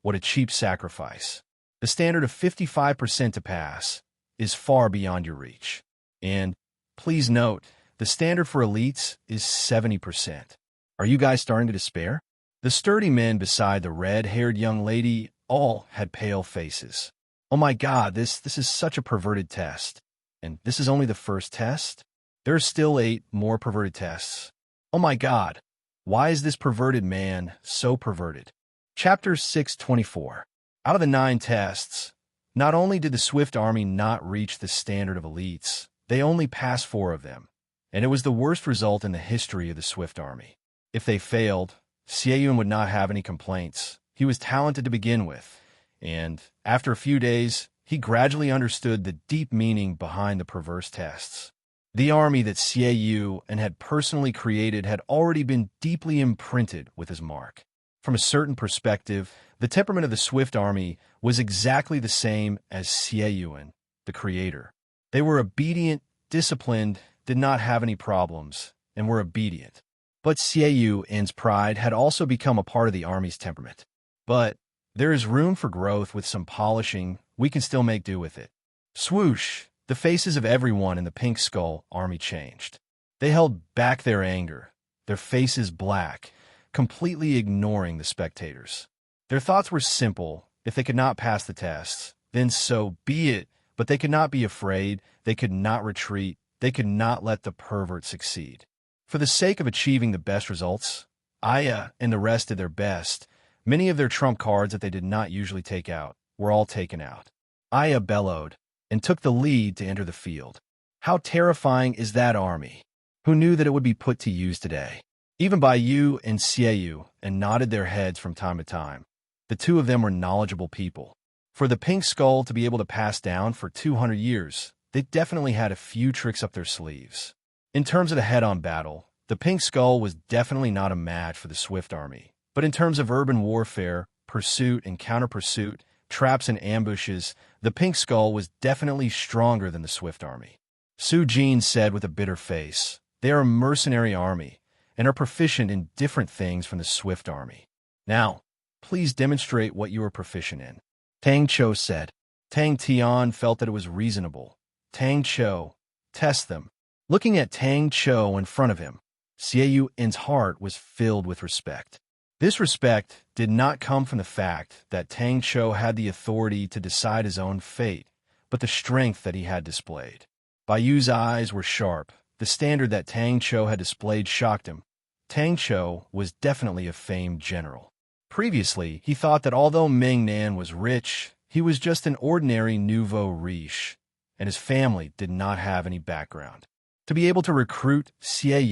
What a cheap sacrifice. The standard of 55% to pass is far beyond your reach. And please note, the standard for elites is 70%. Are you guys starting to despair? The sturdy men beside the red-haired young lady all had pale faces. Oh my God, this is such a perverted test. And this is only the first test? There are still 8 more perverted tests. Oh my God, why is this perverted man so perverted? Chapter 624. Out of the 9 tests, not only did the Swift Army not reach the standard of elites, they only passed 4 of them. And it was the worst result in the history of the Swift Army. If they failed, Xie Yun would not have any complaints. He was talented to begin with, and after a few days, he gradually understood the deep meaning behind the perverse tests. The army that Xie Yun had personally created had already been deeply imprinted with his mark. From a certain perspective, the temperament of the Swift Army was exactly the same as Xie Yun, the creator. They were obedient, disciplined, did not have any problems, and were obedient. But Xie Yun's pride had also become a part of the army's temperament. But there is room for growth with some polishing. We can still make do with it. Swoosh! The faces of everyone in the Pink Skull army changed. They held back their anger, their faces black, completely ignoring the spectators. Their thoughts were simple. If they could not pass the tests, then so be it. But they could not be afraid. They could not retreat. They could not let the pervert succeed. For the sake of achieving the best results, Aya and the rest did their best. Many of their trump cards that they did not usually take out were all taken out. Aya bellowed and took the lead to enter the field. How terrifying is that army? Who knew that it would be put to use today? Even by Yu and Xie Yun, and nodded their heads from time to time. The two of them were knowledgeable people. For the Pink Skull to be able to pass down for 200 years, they definitely had a few tricks up their sleeves. In terms of the head-on battle, the Pink Skull was definitely not a match for the Swift Army. But in terms of urban warfare, pursuit and counter-pursuit, traps and ambushes, the Pink Skull was definitely stronger than the Swift Army. Su Jin said with a bitter face, "They are a mercenary army and are proficient in different things from the Swift Army. Now, please demonstrate what you are proficient in." Tang Chou said. Tang Tian felt that it was reasonable. Tang Chou, test them. Looking at Tang Chou in front of him, Xie Yun's heart was filled with respect. This respect did not come from the fact that Tang Chou had the authority to decide his own fate, but the strength that he had displayed. Bai Yu's eyes were sharp. The standard that Tang Chou had displayed shocked him. Tang Chou was definitely a famed general. Previously, he thought that although Ming Nan was rich, he was just an ordinary nouveau riche, and his family did not have any background. To be able to recruit Xie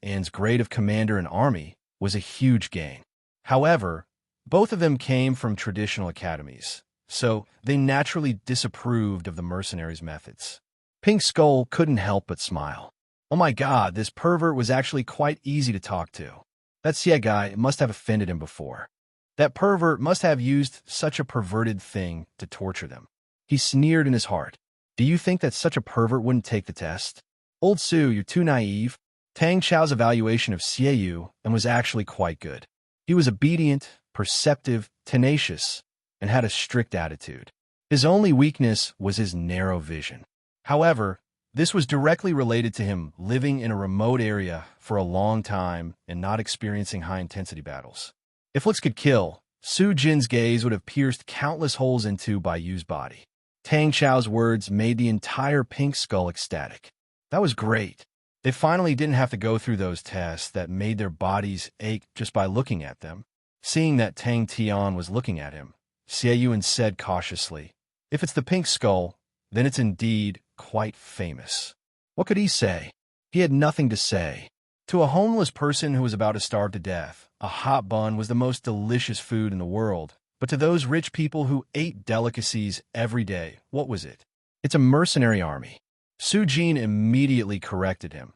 Yun's grade of commander in army was a huge gain. However, both of them came from traditional academies, so they naturally disapproved of the mercenaries' methods. Pink Skull couldn't help but smile. Oh my god, this pervert was actually quite easy to talk to. That Xie guy must have offended him before. That pervert must have used such a perverted thing to torture them. He sneered in his heart. Do you think that such a pervert wouldn't take the test? Old Su, you're too naive. Tang Qiao's evaluation of Xie Yu and was actually quite good. He was obedient, perceptive, tenacious, and had a strict attitude. His only weakness was his narrow vision. However, this was directly related to him living in a remote area for a long time and not experiencing high-intensity battles. If looks could kill, Su Jin's gaze would have pierced countless holes into Bai Yu's body. Tang Qiao's words made the entire pink skull ecstatic. That was great. They finally didn't have to go through those tests that made their bodies ache just by looking at them. Seeing that Tang Tian was looking at him, Xie Yuan said cautiously, "If it's the pink skull, then it's indeed quite famous." What could he say? He had nothing to say. To a homeless person who was about to starve to death, a hot bun was the most delicious food in the world. But to those rich people who ate delicacies every day, what was it? It's a mercenary army. Su Jin immediately corrected him.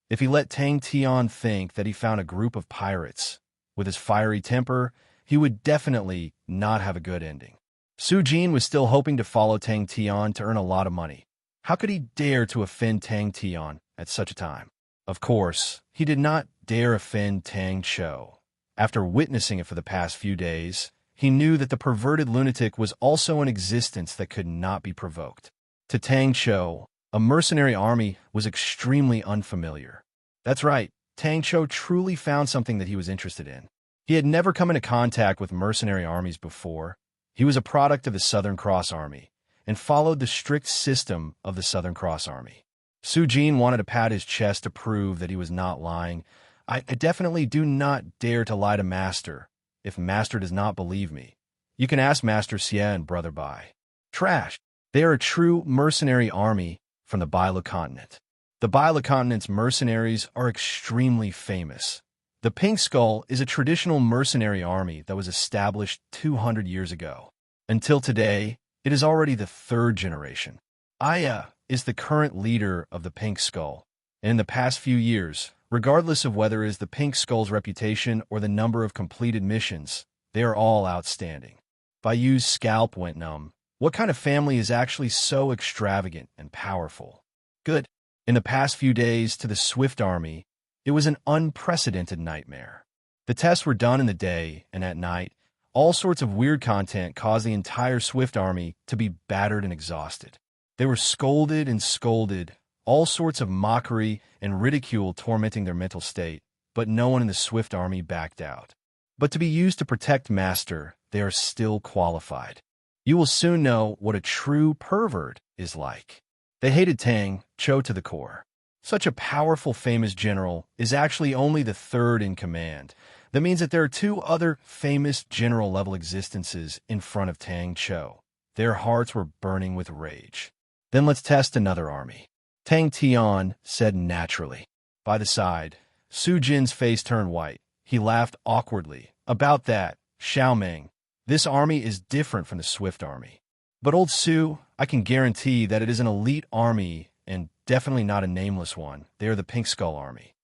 If he let Tang Tian think that he found a group of pirates, with his fiery temper, he would definitely not have a good ending. Su Jin was still hoping to follow Tang Tian to earn a lot of money. How could he dare to offend Tang Tian at such a time? Of course, he did not dare offend Tang Chou. After witnessing it for the past few days, he knew that the perverted lunatic was also an existence that could not be provoked. To Tang Chou, a mercenary army was extremely unfamiliar. That's right, Tang Chou truly found something that he was interested in. He had never come into contact with mercenary armies before. He was a product of the Southern Cross Army and followed the strict system of the Southern Cross Army. Su Jin wanted to pat his chest to prove that he was not lying. I definitely do not dare to lie to Master. If Master does not believe me, you can ask Master Xie and Brother Bai. Trash. They are a true mercenary army from the Bailu continent. The Bailu continent's mercenaries are extremely famous. The Pink Skull is a traditional mercenary army that was established 200 years ago. Until today, it is already the third generation. Aya is the current leader of the Pink Skull, and in the past few years, regardless of whether it is the Pink Skull's reputation or the number of completed missions, they are all outstanding. Bai Yu's scalp went numb. What kind of family is actually so extravagant and powerful? Good. In the past few days to the Swift Army, it was an unprecedented nightmare. The tests were done in the day, and at night, all sorts of weird content caused the entire Swift Army to be battered and exhausted. They were scolded and scolded, all sorts of mockery and ridicule tormenting their mental state, but no one in the Swift Army backed out. But to be used to protect Master, they are still qualified. You will soon know what a true pervert is like. They hated Tang Chou to the core. Such a powerful, famous general is actually only the third in command. That means that there are two other famous general-level existences in front of Tang Chou. Their hearts were burning with rage. Then let's test another army. Tang Tian said naturally. By the side, Su Jin's face turned white. He laughed awkwardly. About that, Xiaoming, this army is different from the Swift Army. But old Su, I can guarantee that it is an elite army and definitely not a nameless one. They are the Pink Skull Army.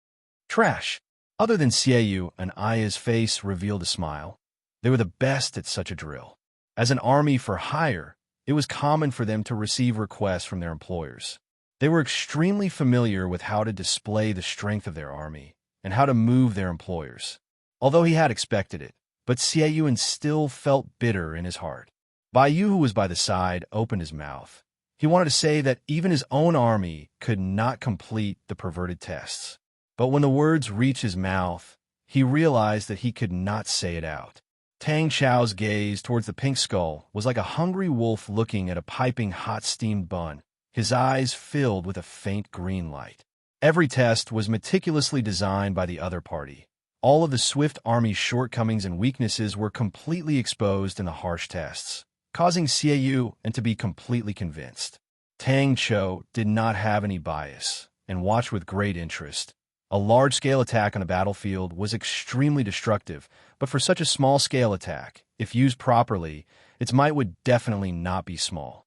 Trash. Other than Xie Yu and Aya's face revealed a smile. They were the best at such a drill. As an army for hire, it was common for them to receive requests from their employers. They were extremely familiar with how to display the strength of their army and how to move their employers. Although he had expected it, but Xie Yuan still felt bitter in his heart. Bai Yu, who was by the side, opened his mouth. He wanted to say that even his own army could not complete the perverted tests. But when the words reached his mouth, he realized that he could not say it out. Tang Qiao's gaze towards the Pink Skull was like a hungry wolf looking at a piping hot steamed bun, his eyes filled with a faint green light. Every test was meticulously designed by the other party. All of the Swift Army's shortcomings and weaknesses were completely exposed in the harsh tests, causing Xie Yu to be completely convinced. Tang Chou did not have any bias and watched with great interest. A large-scale attack on a battlefield was extremely destructive, but for such a small-scale attack, if used properly, its might would definitely not be small.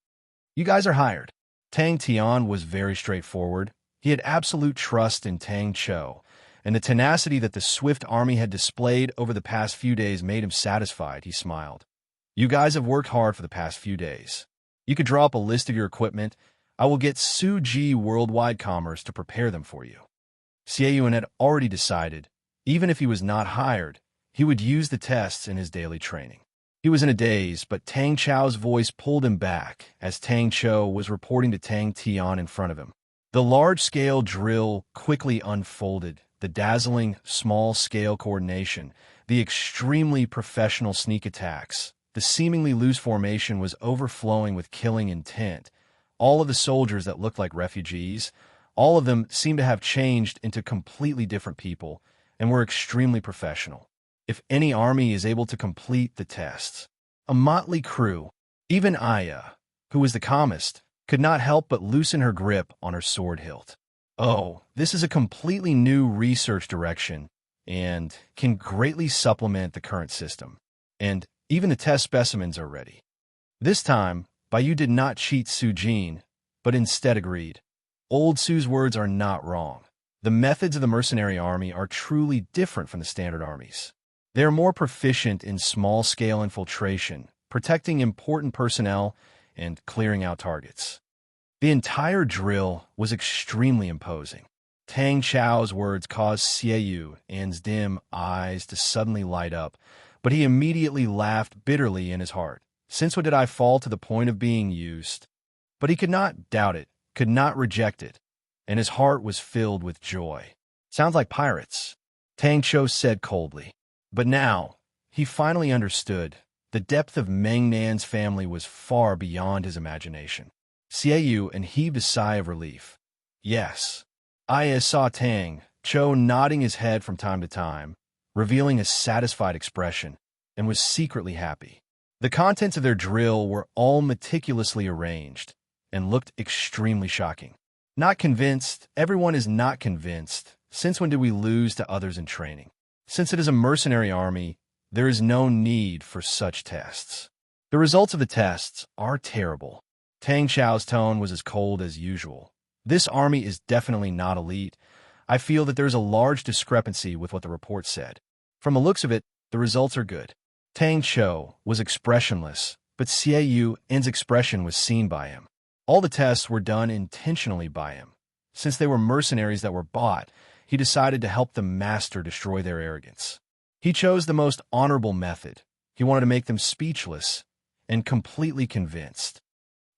You guys are hired. Tang Tian was very straightforward. He had absolute trust in Tang Cho, and the tenacity that the swift army had displayed over the past few days made him satisfied. He smiled. You guys have worked hard for the past few days. You could draw up a list of your equipment. I will get Suji Worldwide Commerce to prepare them for you. Xieyuan had already decided, even if he was not hired, he would use the tests in his daily training. He was in a daze, but Tang Chao's voice pulled him back as Tang Cho was reporting to Tang Tian in front of him. The large-scale drill quickly unfolded, the dazzling small-scale coordination, the extremely professional sneak attacks. The seemingly loose formation was overflowing with killing intent. All of the soldiers that looked like refugees, all of them seemed to have changed into completely different people and were extremely professional. If any army is able to complete the tests, a motley crew, even Aya, who was the calmest, could not help but loosen her grip on her sword hilt. Oh, this is a completely new research direction and can greatly supplement the current system. And even the test specimens are ready. This time, Baiyu did not cheat Su Jin, but instead agreed. Old Su's words are not wrong. The methods of the mercenary army are truly different from the standard armies. They are more proficient in small-scale infiltration, protecting important personnel, and clearing out targets. The entire drill was extremely imposing. Tang Chao's words caused Xieyuan's and dim eyes to suddenly light up, but he immediately laughed bitterly in his heart. Since when did I fall to the point of being used? But he could not doubt it, could not reject it, and his heart was filled with joy. Sounds like pirates, Tang Cho said coldly. But now, he finally understood. The depth of Meng Nan's family was far beyond his imagination. Xieyuan heaved a sigh of relief. Yes. Aya saw Tang Cho nodding his head from time to time, revealing a satisfied expression, and was secretly happy. The contents of their drill were all meticulously arranged and looked extremely shocking. Not convinced, everyone is not convinced. Since when did we lose to others in training? Since it is a mercenary army, there is no need for such tests. The results of the tests are terrible. Tang Chao's tone was as cold as usual. This army is definitely not elite. I feel that there is a large discrepancy with what the report said. From the looks of it, the results are good. Tang Cho was expressionless, but Xieyuan's expression was seen by him. All the tests were done intentionally by him. Since they were mercenaries that were bought, he decided to help the master destroy their arrogance. He chose the most honorable method. He wanted to make them speechless and completely convinced.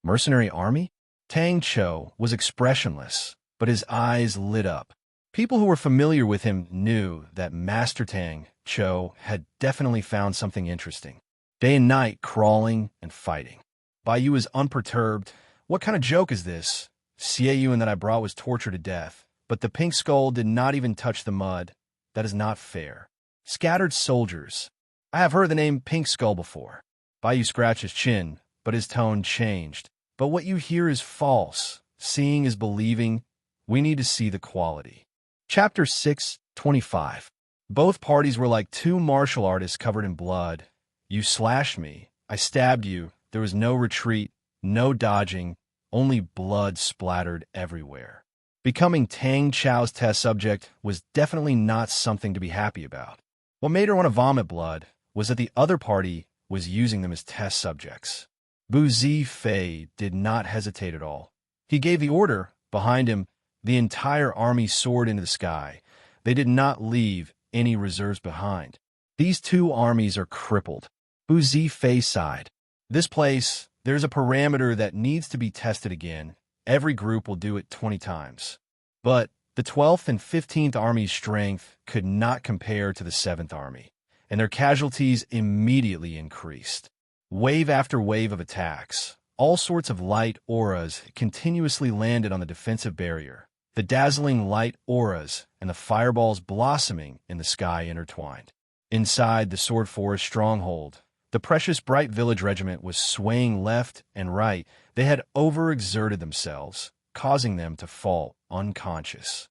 Mercenary army? Tang Cho was expressionless, but his eyes lit up. People who were familiar with him knew that Master Tang Cho had definitely found something interesting. Day and night crawling and fighting. Baiyu was unperturbed. What kind of joke is this? Xieyuan that I brought was tortured to death, but the pink skull did not even touch the mud. That is not fair. Scattered soldiers. I have heard the name Pink Skull before. Baiyu scratched his chin, but his tone changed. But what you hear is false. Seeing is believing. We need to see the quality. Chapter 6:25. Both parties were like two martial artists covered in blood. You slashed me. I stabbed you. There was no retreat, no dodging, only blood splattered everywhere. Becoming Tang Chao's test subject was definitely not something to be happy about. What made her want to vomit blood was that the other party was using them as test subjects. Bu Zifei did not hesitate at all. He gave the order. Behind him, the entire army soared into the sky. They did not leave any reserves behind. These two armies are crippled. Bu Zifei sighed. This place, there's a parameter that needs to be tested again. Every group will do it 20 times. But the 12th and 15th Army's strength could not compare to the 7th Army, and their casualties immediately increased. Wave after wave of attacks, all sorts of light auras continuously landed on the defensive barrier. The dazzling light auras and the fireballs blossoming in the sky intertwined. Inside the Sword Forest stronghold, the precious Bright Village Regiment was swaying left and right. They had overexerted themselves, causing them to fall unconscious.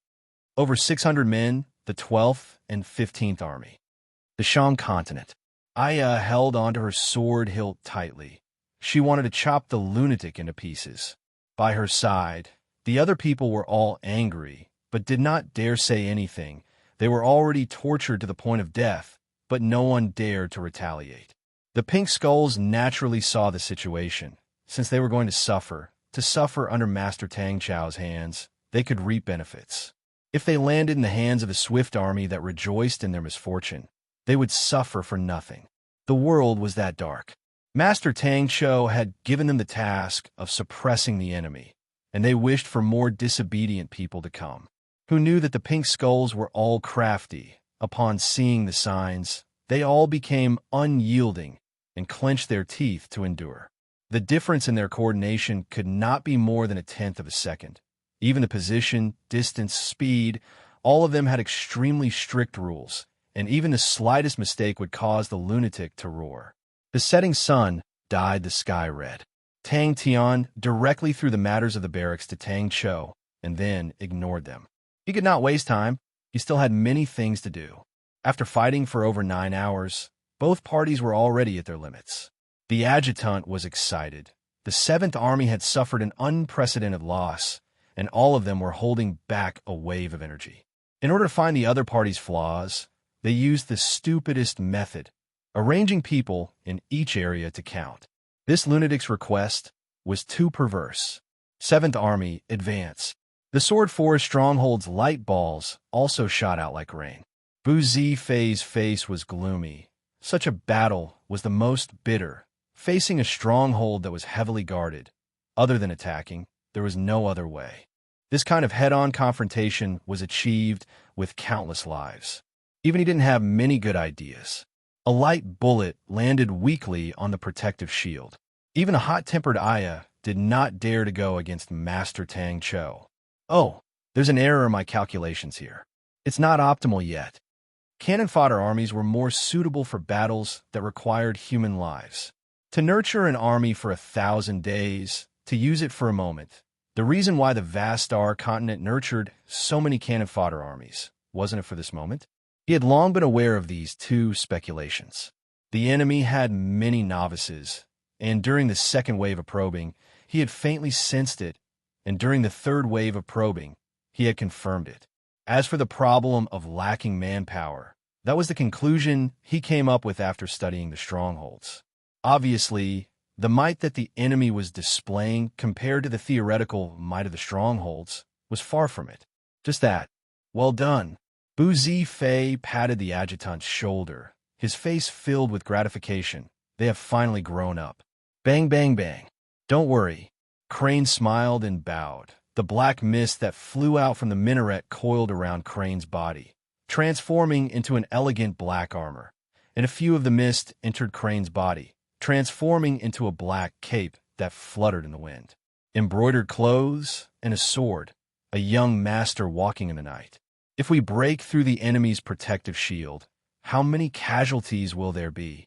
Over 600 men, the 12th and 15th Army. The Shang continent. Aya held onto her sword hilt tightly. She wanted to chop the lunatic into pieces. By her side, The other people were all angry, but did not dare say anything. They were already tortured to the point of death, but no one dared to retaliate. The pink skulls naturally saw the situation. Since they were going to suffer under Master Tang Chao's hands, they could reap benefits. If they landed in the hands of a swift army that rejoiced in their misfortune, they would suffer for nothing. The world was that dark. Master Tang Chou had given them the task of suppressing the enemy, and they wished for more disobedient people to come, who knew that the pink skulls were all crafty. Upon seeing the signs, they all became unyielding and clenched their teeth to endure. The difference in their coordination could not be more than 1/10 of a second. Even the position, distance, speed, all of them had extremely strict rules, and even the slightest mistake would cause the lunatic to roar. The setting sun dyed the sky red. Tang Tian directly threw the matters of the barracks to Tang Chou, and then ignored them. He could not waste time. He still had many things to do. After fighting for over 9 hours, both parties were already at their limits. The adjutant was excited. The 7th Army had suffered an unprecedented loss, and all of them were holding back a wave of energy. In order to find the other party's flaws, they used the stupidest method, arranging people in each area to count. This lunatic's request was too perverse. 7th Army, advance. The Sword Forest Stronghold's light balls also shot out like rain. Bu Zifei's face was gloomy. Such a battle was the most bitter. Facing a stronghold that was heavily guarded, other than attacking, there was no other way. This kind of head-on confrontation was achieved with countless lives. Even he didn't have many good ideas. A light bullet landed weakly on the protective shield. Even a hot-tempered Aya did not dare to go against Master Tang Chou. Oh, there's an error in my calculations here. It's not optimal yet. Cannon fodder armies were more suitable for battles that required human lives. To nurture an army for 1,000 days, to use it for a moment. The reason why the vast star continent nurtured so many cannon fodder armies, wasn't it for this moment? He had long been aware of these two speculations. The enemy had many novices, and during the second wave of probing, he had faintly sensed it, and during the third wave of probing, he had confirmed it. As for the problem of lacking manpower, that was the conclusion he came up with after studying the strongholds. Obviously, the might that the enemy was displaying compared to the theoretical might of the strongholds was far from it. Just that. Well done. Bu Zifei patted the adjutant's shoulder, his face filled with gratification. They have finally grown up. Bang, bang, bang. Don't worry. Crane smiled and bowed. The black mist that flew out from the minaret coiled around Crane's body, transforming into an elegant black armor, and a few of the mist entered Crane's body, transforming into a black cape that fluttered in the wind. Embroidered clothes and a sword, a young master walking in the night. If we break through the enemy's protective shield, how many casualties will there be?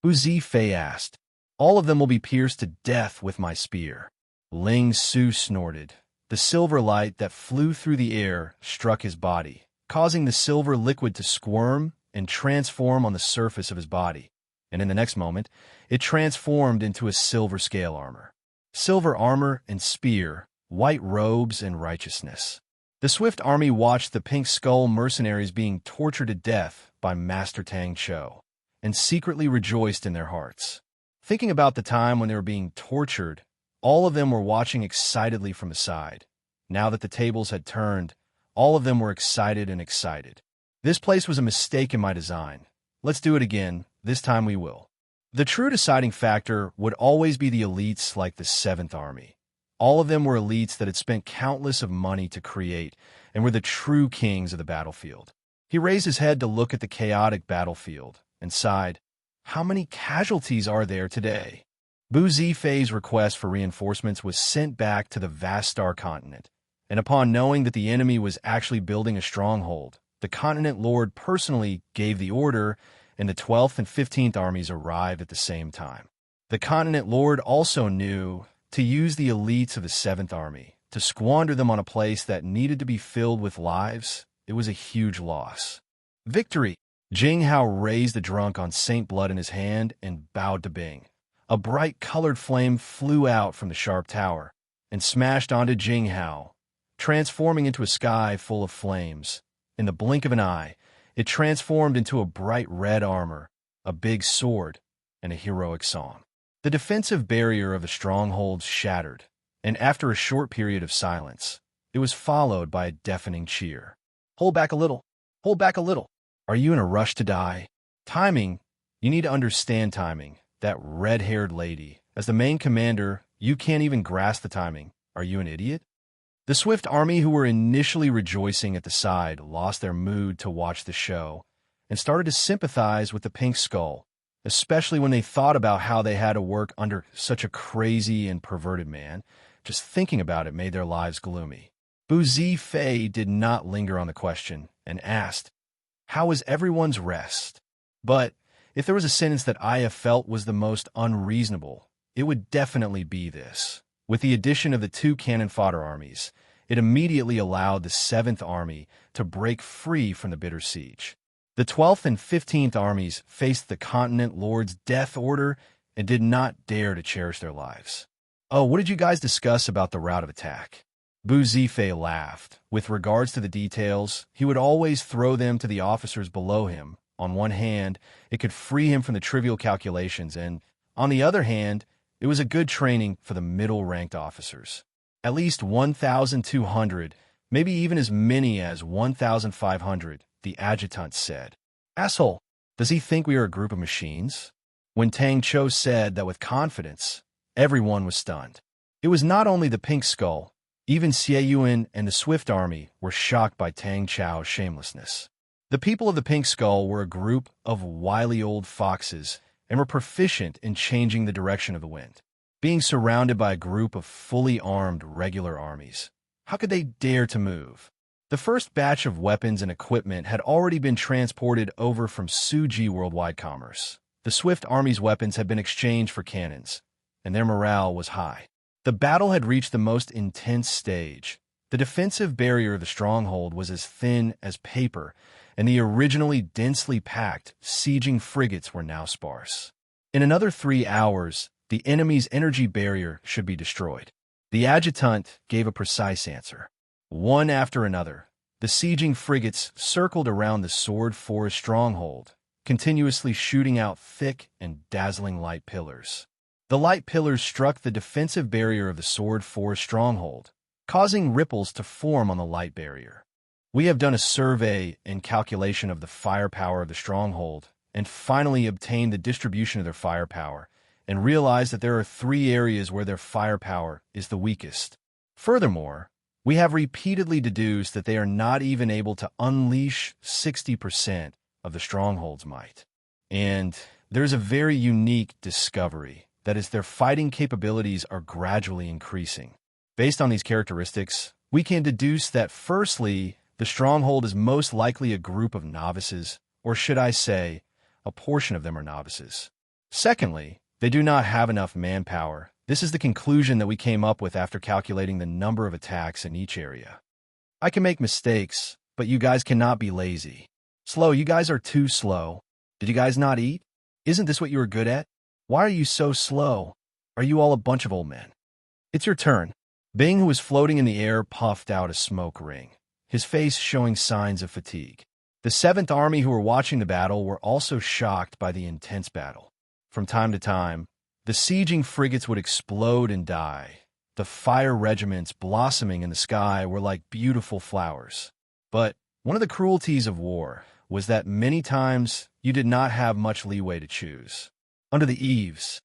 Bu Zifei asked. All of them will be pierced to death with my spear. Ling Su snorted. The silver light that flew through the air struck his body, causing the silver liquid to squirm and transform on the surface of his body, and in the next moment, it transformed into a silver scale armor. Silver armor and spear, white robes and righteousness. The swift army watched the pink skull mercenaries being tortured to death by Master Tang Chou, and secretly rejoiced in their hearts. Thinking about the time when they were being tortured, all of them were watching excitedly from the side. Now that the tables had turned, all of them were excited and excited. This place was a mistake in my design. Let's do it again. This time we will. The true deciding factor would always be the elites like the 7th Army. All of them were elites that had spent countless of money to create and were the true kings of the battlefield. He raised his head to look at the chaotic battlefield and sighed, how many casualties are there today? Bu Zifei's request for reinforcements was sent back to the vast star continent, and upon knowing that the enemy was actually building a stronghold, the continent lord personally gave the order, and the 12th and 15th armies arrived at the same time. The continent lord also knew to use the elites of the 7th Army, to squander them on a place that needed to be filled with lives. It was a huge loss. Victory! Jing Hao raised the drunk on Saint Blood in his hand and bowed to Bing. A bright colored flame flew out from the sharp tower, and smashed onto Jinghao, transforming into a sky full of flames. In the blink of an eye, it transformed into a bright red armor, a big sword, and a heroic song. The defensive barrier of the strongholds shattered, and after a short period of silence, it was followed by a deafening cheer. Hold back a little. Hold back a little. Are you in a rush to die? Timing. You need to understand timing. That red-haired lady. As the main commander, you can't even grasp the timing. Are you an idiot? The Swift army, who were initially rejoicing at the side, lost their mood to watch the show and started to sympathize with the Pink Skull, especially when they thought about how they had to work under such a crazy and perverted man. Just thinking about it made their lives gloomy. Bu Zifei did not linger on the question and asked, "How was everyone's rest?" But if there was a sentence that Aya felt was the most unreasonable, it would definitely be this. With the addition of the two cannon fodder armies, it immediately allowed the 7th Army to break free from the bitter siege. The 12th and 15th Armies faced the Continent Lord's death order and did not dare to cherish their lives. "Oh, what did you guys discuss about the route of attack?" Bu Zifei laughed. With regards to the details, he would always throw them to the officers below him. On one hand, it could free him from the trivial calculations, and on the other hand, it was a good training for the middle-ranked officers. At least 1,200, maybe even as many as 1,500, the adjutant said. "Asshole, does he think we are a group of machines?" When Tang Cho said that with confidence, everyone was stunned. It was not only the Pink Skull. Even Xie Yuan and the Swift Army were shocked by Tang Chao's shamelessness. The people of the Pink Skull were a group of wily old foxes and were proficient in changing the direction of the wind. Being surrounded by a group of fully armed regular armies, how could they dare to move? The first batch of weapons and equipment had already been transported over from Suji Worldwide Commerce. The Swift Army's weapons had been exchanged for cannons, and their morale was high. The battle had reached the most intense stage. The defensive barrier of the stronghold was as thin as paper, and the originally densely packed, sieging frigates were now sparse. In another 3 hours, the enemy's energy barrier should be destroyed. The adjutant gave a precise answer. One after another, the sieging frigates circled around the Sword Forest stronghold, continuously shooting out thick and dazzling light pillars. The light pillars struck the defensive barrier of the Sword Forest stronghold, causing ripples to form on the light barrier. We have done a survey and calculation of the firepower of the stronghold and finally obtained the distribution of their firepower and realized that there are 3 areas where their firepower is the weakest. Furthermore, we have repeatedly deduced that they are not even able to unleash 60% of the stronghold's might. And there's a very unique discovery. That is, their fighting capabilities are gradually increasing. Based on these characteristics, we can deduce that firstly, the stronghold is most likely a group of novices, or should I say, a portion of them are novices. Secondly, they do not have enough manpower. This is the conclusion that we came up with after calculating the number of attacks in each area. I can make mistakes, but you guys cannot be lazy. Slow, you guys are too slow. Did you guys not eat? Isn't this what you were good at? Why are you so slow? Are you all a bunch of old men? It's your turn. Bing, who was floating in the air, puffed out a smoke ring, his face showing signs of fatigue. The 7th Army, who were watching the battle, were also shocked by the intense battle. From time to time, the sieging frigates would explode and die. The fire regiments blossoming in the sky were like beautiful flowers. But one of the cruelties of war was that many times you did not have much leeway to choose. Under the eaves,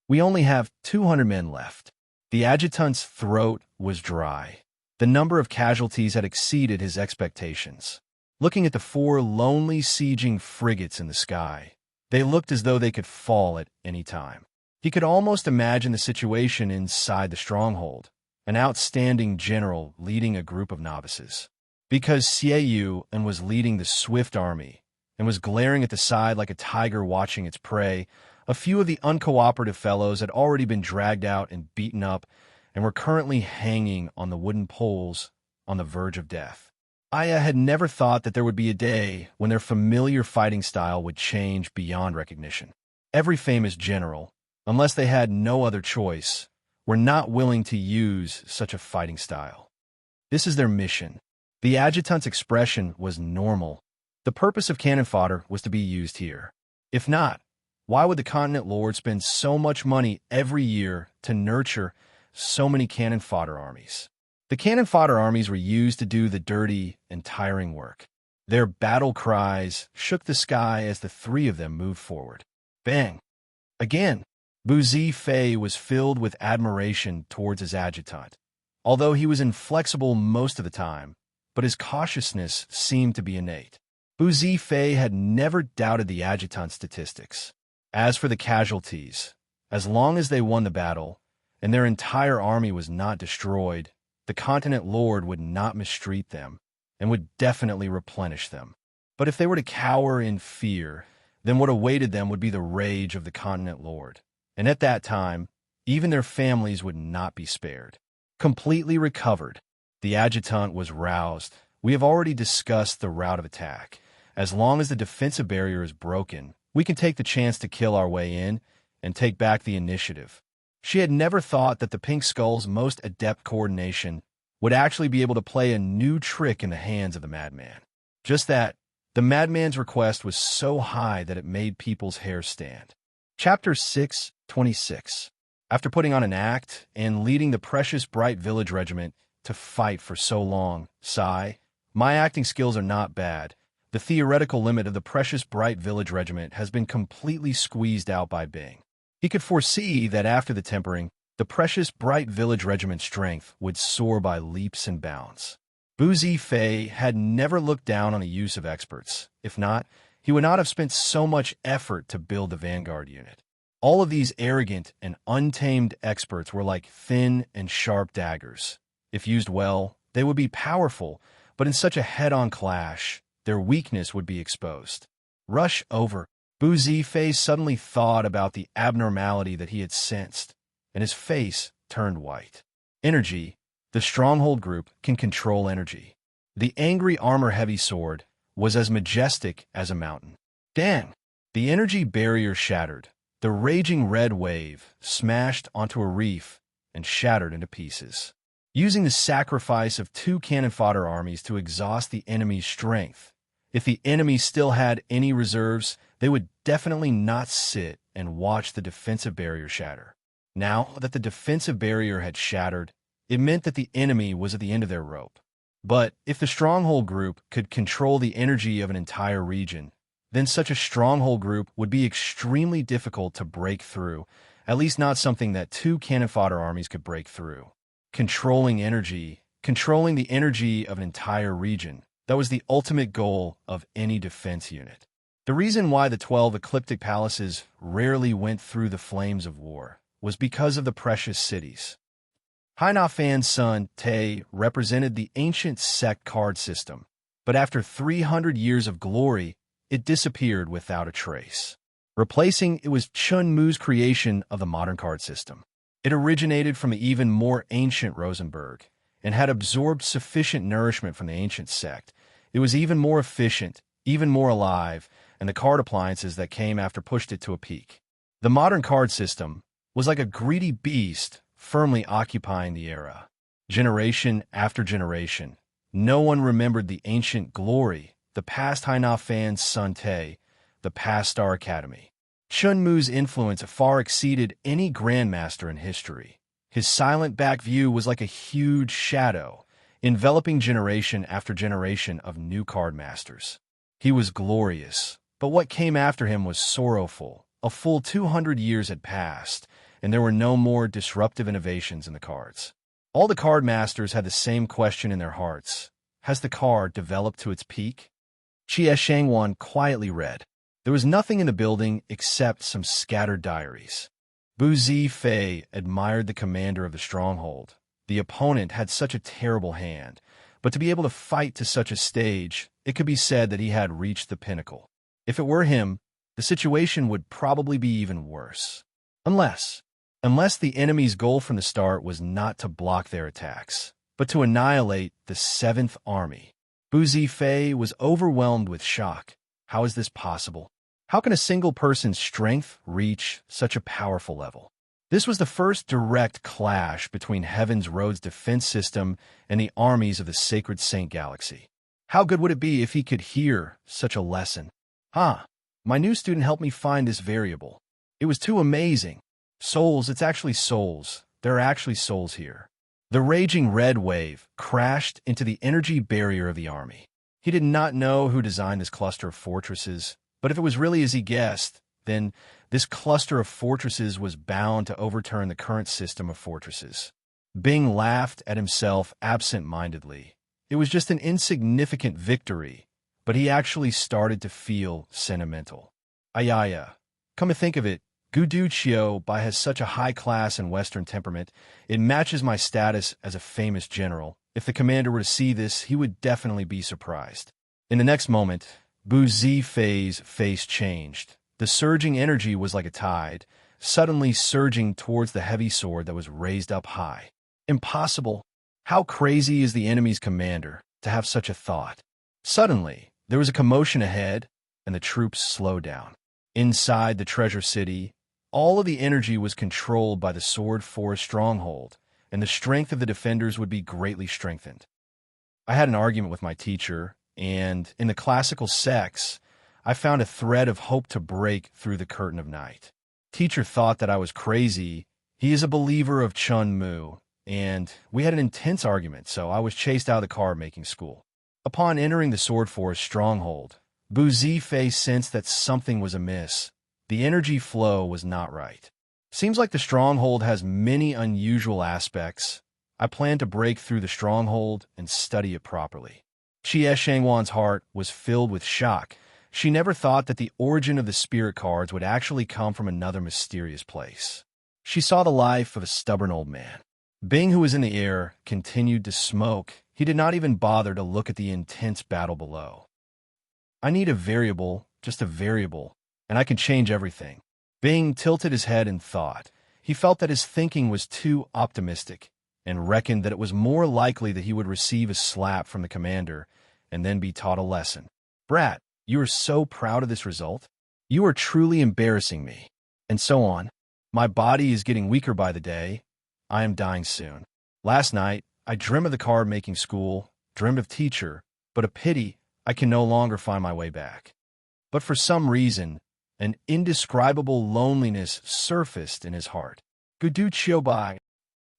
we only have 200 men left. The adjutant's throat was dry. The number of casualties had exceeded his expectations. Looking at the 4 lonely sieging frigates in the sky, they looked as though they could fall at any time. He could almost imagine the situation inside the stronghold, an outstanding general leading a group of novices. Because Xie Yuan was leading the Swift Army and was glaring at the side like a tiger watching its prey, a few of the uncooperative fellows had already been dragged out and beaten up and were currently hanging on the wooden poles on the verge of death. Aya had never thought that there would be a day when their familiar fighting style would change beyond recognition. Every famous general, unless they had no other choice, were were not willing to use such a fighting style. This is their mission. The adjutant's expression was normal. The purpose of cannon fodder was to be used here. If not, why would the continent lord spend so much money every year to nurture so many cannon fodder armies? The cannon fodder armies were used to do the dirty and tiring work. Their battle cries shook the sky as the three of them moved forward. Bang! Again, Buzi Fei was filled with admiration towards his adjutant, although he was inflexible most of the time, but his cautiousness seemed to be innate. Buzi Fei had never doubted the adjutant's statistics. As for the casualties, as long as they won the battle, and their entire army was not destroyed, the continent lord would not mistreat them, and would definitely replenish them. But if they were to cower in fear, then what awaited them would be the rage of the continent lord. And at that time, even their families would not be spared. Completely recovered, the adjutant was roused. We have already discussed the route of attack. As long as the defensive barrier is broken, we can take the chance to kill our way in and take back the initiative. She had never thought that the Pink Skull's most adept coordination would actually be able to play a new trick in the hands of the madman. Just that, the madman's request was so high that it made people's hair stand. Chapter 6:26. After putting on an act and leading the precious Bright Village Regiment to fight for so long, sigh, my acting skills are not bad. The theoretical limit of the precious Bright Village Regiment has been completely squeezed out by Bing. He could foresee that after the tempering, the precious Bright Village Regiment's strength would soar by leaps and bounds. Buzi Fei had never looked down on the use of experts. If not, he would not have spent so much effort to build the vanguard unit. All of these arrogant and untamed experts were like thin and sharp daggers. If used well, they would be powerful, but in such a head-on clash, their weakness would be exposed. Rush over. Buzi Fei suddenly thought about the abnormality that he had sensed, and his face turned white. Energy. The stronghold group can control energy. The angry armor-heavy sword was as majestic as a mountain. Dang! The energy barrier shattered. The raging red wave smashed onto a reef and shattered into pieces. Using the sacrifice of 2 cannon fodder armies to exhaust the enemy's strength, if the enemy still had any reserves, they would definitely not sit and watch the defensive barrier shatter. Now that the defensive barrier had shattered, it meant that the enemy was at the end of their rope. But if the stronghold group could control the energy of an entire region, then such a stronghold group would be extremely difficult to break through, at least not something that 2 cannon fodder armies could break through. Controlling the energy of an entire region, that was the ultimate goal of any defense unit. The reason why the 12 ecliptic palaces rarely went through the flames of war was because of the precious cities. Haina Fan's son, Te, represented the ancient sect card system, but after 300 years of glory, it disappeared without a trace. Replacing it was Chun Mu's creation of the modern card system. It originated from the even more ancient Rosenberg and had absorbed sufficient nourishment from the ancient sect. It was even more efficient, even more alive, and the card appliances that came after pushed it to a peak. The modern card system was like a greedy beast firmly occupying the era. Generation after generation, no one remembered the ancient glory, the past Haina Fan's son Te, the past Star Academy. Chun Mu's influence far exceeded any grandmaster in history. His silent back view was like a huge shadow, enveloping generation after generation of new card masters. He was glorious, but what came after him was sorrowful. A full 200 years had passed, and there were no more disruptive innovations in the cards. All the card masters had the same question in their hearts. Has the card developed to its peak? Jie Shangwan quietly read. There was nothing in the building except some scattered diaries. Buzi Fei admired the commander of the stronghold. The opponent had such a terrible hand, but to be able to fight to such a stage, it could be said that he had reached the pinnacle. If it were him, the situation would probably be even worse. Unless the enemy's goal from the start was not to block their attacks, but to annihilate the 7th Army. Buzi Fei was overwhelmed with shock. How is this possible? How can a single person's strength reach such a powerful level? This was the first direct clash between Heaven's Road's defense system and the armies of the Sacred Saint Galaxy. How good would it be if he could hear such a lesson? My new student helped me find this variable. It was too amazing. Souls, it's actually souls. There are actually souls here. The raging red wave crashed into the energy barrier of the army. He did not know who designed this cluster of fortresses, but if it was really as he guessed, then this cluster of fortresses was bound to overturn the current system of fortresses. Bing laughed at himself absent-mindedly. It was just an insignificant victory, but he actually started to feel sentimental. Ayaya. Come to think of it, Guduccio Bai has such a high class and Western temperament. It matches my status as a famous general. If the commander were to see this, he would definitely be surprised. In the next moment, Bu Zifei's face changed. The surging energy was like a tide, suddenly surging towards the heavy sword that was raised up high. Impossible! How crazy is the enemy's commander to have such a thought? Suddenly, there was a commotion ahead, and the troops slowed down. Inside the treasure city, all of the energy was controlled by the Sword Forest stronghold, and the strength of the defenders would be greatly strengthened. I had an argument with my teacher, and in the classical sex, I found a thread of hope to break through the curtain of night. Teacher thought that I was crazy. He is a believer of Chun Mu, and we had an intense argument, so I was chased out of the card-making school. Upon entering the Sword Forest stronghold, Bu Zifei sensed that something was amiss. The energy flow was not right. Seems like the stronghold has many unusual aspects. I plan to break through the stronghold and study it properly. Xie Shangwan's heart was filled with shock. She never thought that the origin of the spirit cards would actually come from another mysterious place. She saw the life of a stubborn old man. Bing, who was in the air, continued to smoke. He did not even bother to look at the intense battle below. I need a variable, just a variable, and I can change everything. Bing tilted his head in thought. He felt that his thinking was too optimistic and reckoned that it was more likely that he would receive a slap from the commander and then be taught a lesson. Brat, you are so proud of this result. You are truly embarrassing me. And so on. My body is getting weaker by the day. I am dying soon. Last night, I dreamed of the card-making school, dreamed of teacher, but a pity I can no longer find my way back. But for some reason, an indescribable loneliness surfaced in his heart. Guduccio Bai.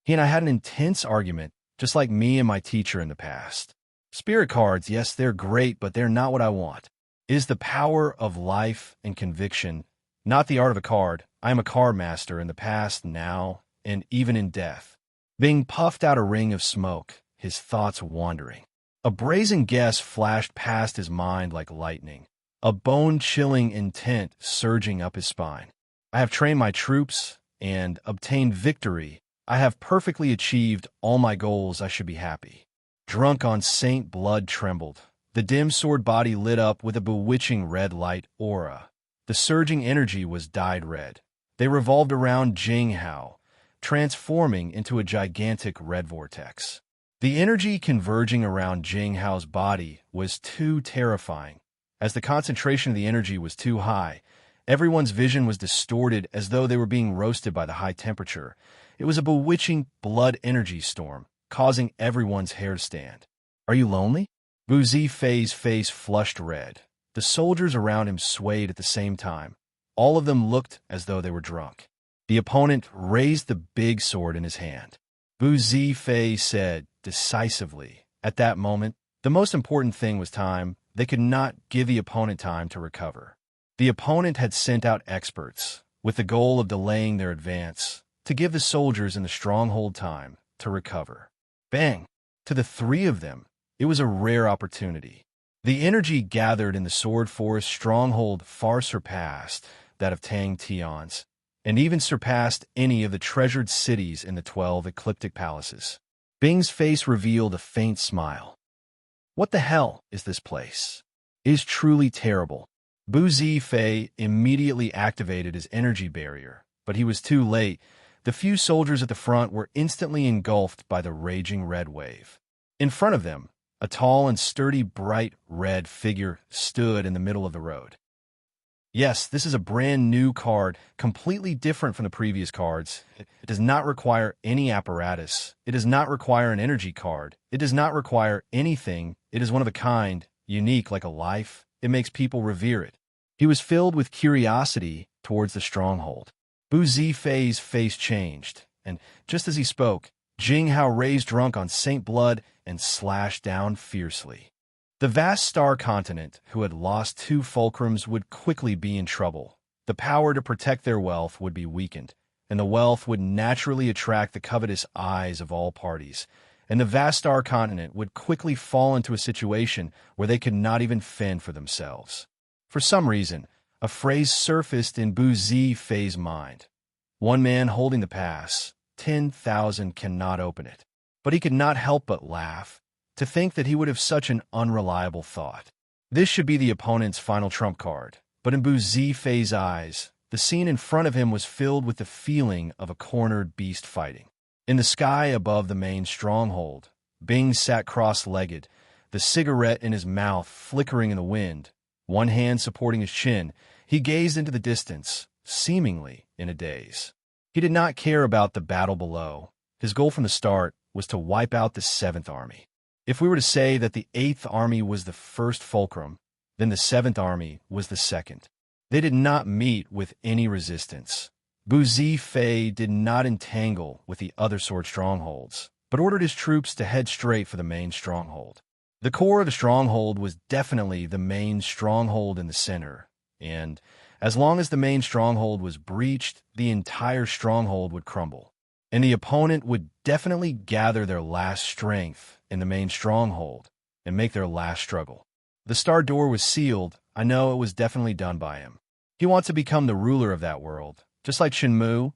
He and I had an intense argument, just like me and my teacher in the past. Spirit cards, yes, they're great, but they're not what I want. It is the power of life and conviction, not the art of a card. I am a card master in the past, now, and even in death. Bing puffed out a ring of smoke, his thoughts wandering. A brazen guess flashed past his mind like lightning, a bone-chilling intent surging up his spine. I have trained my troops and obtained victory. I have perfectly achieved all my goals. I should be happy. Drunk on Saint blood trembled. The dim sword body lit up with a bewitching red light aura. The surging energy was dyed red. They revolved around Jing Hao, transforming into a gigantic red vortex. The energy converging around Jing Hao's body was too terrifying. As the concentration of the energy was too high, everyone's vision was distorted as though they were being roasted by the high temperature. It was a bewitching blood energy storm, causing everyone's hair to stand. Are you lonely? Bu Zifei's face flushed red. The soldiers around him swayed at the same time. All of them looked as though they were drunk. The opponent raised the big sword in his hand. Bu Zifei said decisively, at that moment, the most important thing was time. They could not give the opponent time to recover. The opponent had sent out experts, with the goal of delaying their advance, to give the soldiers in the stronghold time to recover. Bang! To the three of them, it was a rare opportunity. The energy gathered in the Sword Forest stronghold far surpassed that of Tang Tian's, and even surpassed any of the treasured cities in the 12 ecliptic palaces. Bing's face revealed a faint smile. What the hell is this place? It is truly terrible. Bu Zifei immediately activated his energy barrier, but he was too late. The few soldiers at the front were instantly engulfed by the raging red wave. In front of them, a tall and sturdy bright red figure stood in the middle of the road. Yes, this is a brand new card, completely different from the previous cards. It does not require any apparatus. It does not require an energy card. It does not require anything. It is one of a kind, unique like a life. It makes people revere it. He was filled with curiosity towards the stronghold. Bu Zifei's face changed, and just as he spoke, Jing Hao raised drunk on Saint Blood and slashed down fiercely. The vast star continent, who had lost 2 fulcrums, would quickly be in trouble. The power to protect their wealth would be weakened, and the wealth would naturally attract the covetous eyes of all parties, and the vast star continent would quickly fall into a situation where they could not even fend for themselves. For some reason, a phrase surfaced in Bu Zifei's mind. One man holding the pass, 10,000 cannot open it. But he could not help but laugh, to think that he would have such an unreliable thought. This should be the opponent's final trump card, but in Bu Zifei's eyes, the scene in front of him was filled with the feeling of a cornered beast fighting. In the sky above the main stronghold, Bing sat cross-legged, the cigarette in his mouth flickering in the wind, one hand supporting his chin. He gazed into the distance, seemingly in a daze. He did not care about the battle below. His goal from the start was to wipe out the 7th Army. If we were to say that the 8th Army was the first fulcrum, then the 7th Army was the second. They did not meet with any resistance. Bu Zifei did not entangle with the other sword strongholds, but ordered his troops to head straight for the main stronghold. The core of the stronghold was definitely the main stronghold in the center, and as long as the main stronghold was breached, the entire stronghold would crumble, and the opponent would definitely gather their last strength in the main stronghold and make their last struggle. The star door was sealed. I know it was definitely done by him. He wants to become the ruler of that world, just like Shenmue,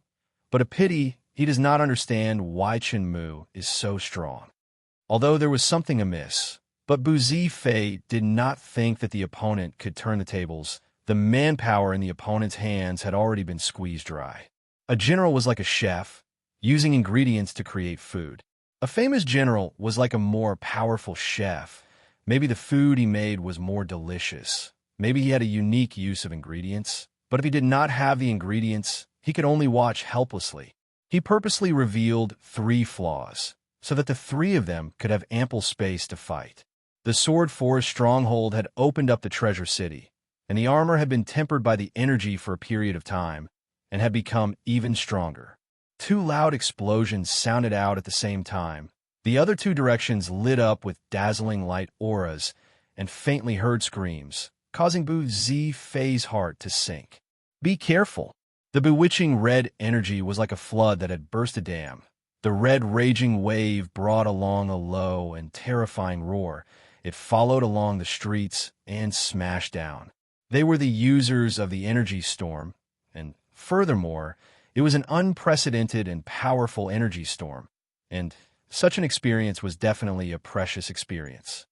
but a pity he does not understand why Shenmue is so strong. Although there was something amiss, but Bu Zifei did not think that the opponent could turn the tables. The manpower in the opponent's hands had already been squeezed dry. A general was like a chef, using ingredients to create food. A famous general was like a more powerful chef. Maybe the food he made was more delicious. Maybe he had a unique use of ingredients. But if he did not have the ingredients, he could only watch helplessly. He purposely revealed 3 flaws, so that the 3 of them could have ample space to fight. The Sword Forest stronghold had opened up the treasure city, and the armor had been tempered by the energy for a period of time, and had become even stronger. 2 loud explosions sounded out at the same time. The other 2 directions lit up with dazzling light auras and faintly heard screams, causing Bu Zifei's heart to sink. Be careful! The bewitching red energy was like a flood that had burst a dam. The red raging wave brought along a low and terrifying roar. It followed along the streets and smashed down. They were the users of the energy storm, and furthermore, it was an unprecedented and powerful energy storm, and such an experience was definitely a precious experience.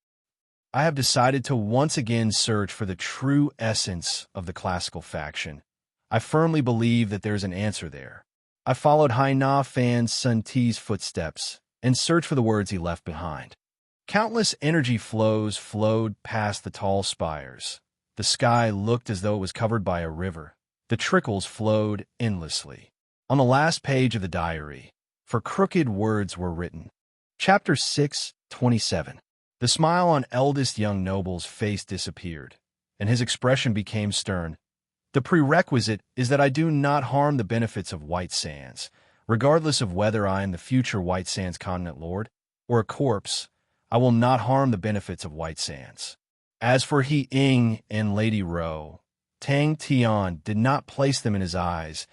I have decided to once again search for the true essence of the classical faction. I firmly believe that there's an answer there. I followed Haina Fan Sun Ti's footsteps and searched for the words he left behind. Countless energy flows flowed past the tall spires. The sky looked as though it was covered by a river. The trickles flowed endlessly. On the last page of the diary, for crooked words were written. Chapter 6:27. The smile on eldest young noble's face disappeared, and his expression became stern. The prerequisite is that I do not harm the benefits of White Sands, regardless of whether I am the future White Sands Continent Lord or a corpse. I will not harm the benefits of White Sands. As for He Ying and Lady Ro, Tang Tian did not place them in his eyes,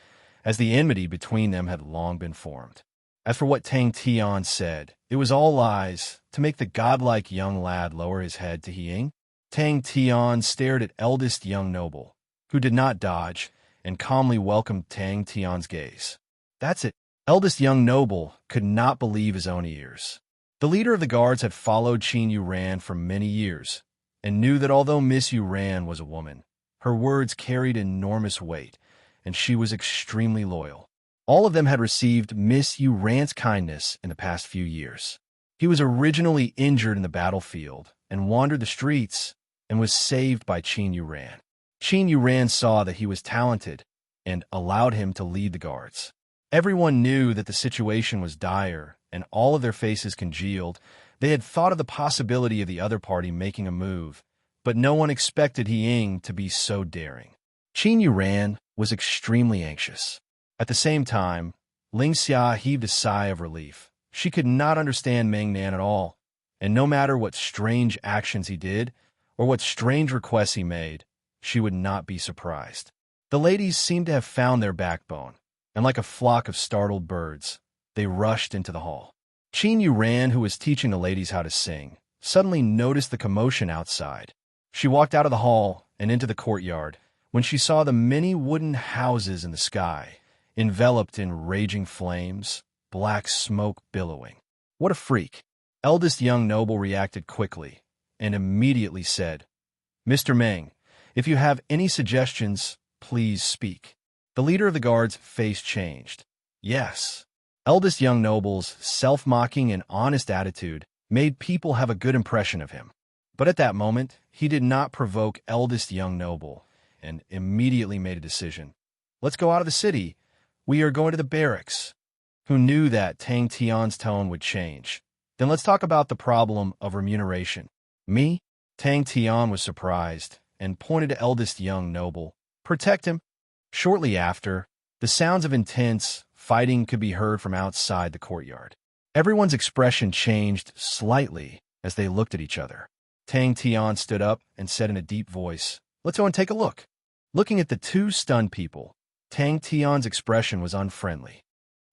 as the enmity between them had long been formed. As for what Tang Tian said, it was all lies to make the godlike young lad lower his head to He Ying. Tang Tian stared at eldest young noble, who did not dodge, and calmly welcomed Tang Tian's gaze. That's it. Eldest young noble could not believe his own ears. The leader of the guards had followed Qin Yuran for many years, and knew that although Miss Yuran was a woman, her words carried enormous weight, and she was extremely loyal. All of them had received Miss Yuran's kindness in the past few years. He was originally injured in the battlefield and wandered the streets and was saved by Qin Yuran. Qin Yuran saw that he was talented and allowed him to lead the guards. Everyone knew that the situation was dire, and all of their faces congealed. They had thought of the possibility of the other party making a move, but no one expected He Ying to be so daring. Qin Yuran was extremely anxious. At the same time, Ling Xia heaved a sigh of relief. She could not understand Meng Nan at all, and no matter what strange actions he did or what strange requests he made, she would not be surprised. The ladies seemed to have found their backbone, and like a flock of startled birds, they rushed into the hall. Qin Yuran, who was teaching the ladies how to sing, suddenly noticed the commotion outside. She walked out of the hall and into the courtyard when she saw the many wooden houses in the sky, enveloped in raging flames, black smoke billowing. What a freak! Eldest young noble reacted quickly and immediately said, "Mr. Meng, if you have any suggestions, please speak." The leader of the guard's face changed. Yes. Eldest young noble's self-mocking and honest attitude made people have a good impression of him. But at that moment, he did not provoke eldest young noble and immediately made a decision. "Let's go out of the city. We are going to the barracks." Who knew that Tang Tian's tone would change? "Then let's talk about the problem of remuneration." "Me?" Tang Tian was surprised and pointed to eldest young noble. "Protect him." Shortly after, the sounds of intense fighting could be heard from outside the courtyard. Everyone's expression changed slightly as they looked at each other. Tang Tian stood up and said in a deep voice, "Let's go and take a look." Looking at the two stunned people, Tang Tian's expression was unfriendly.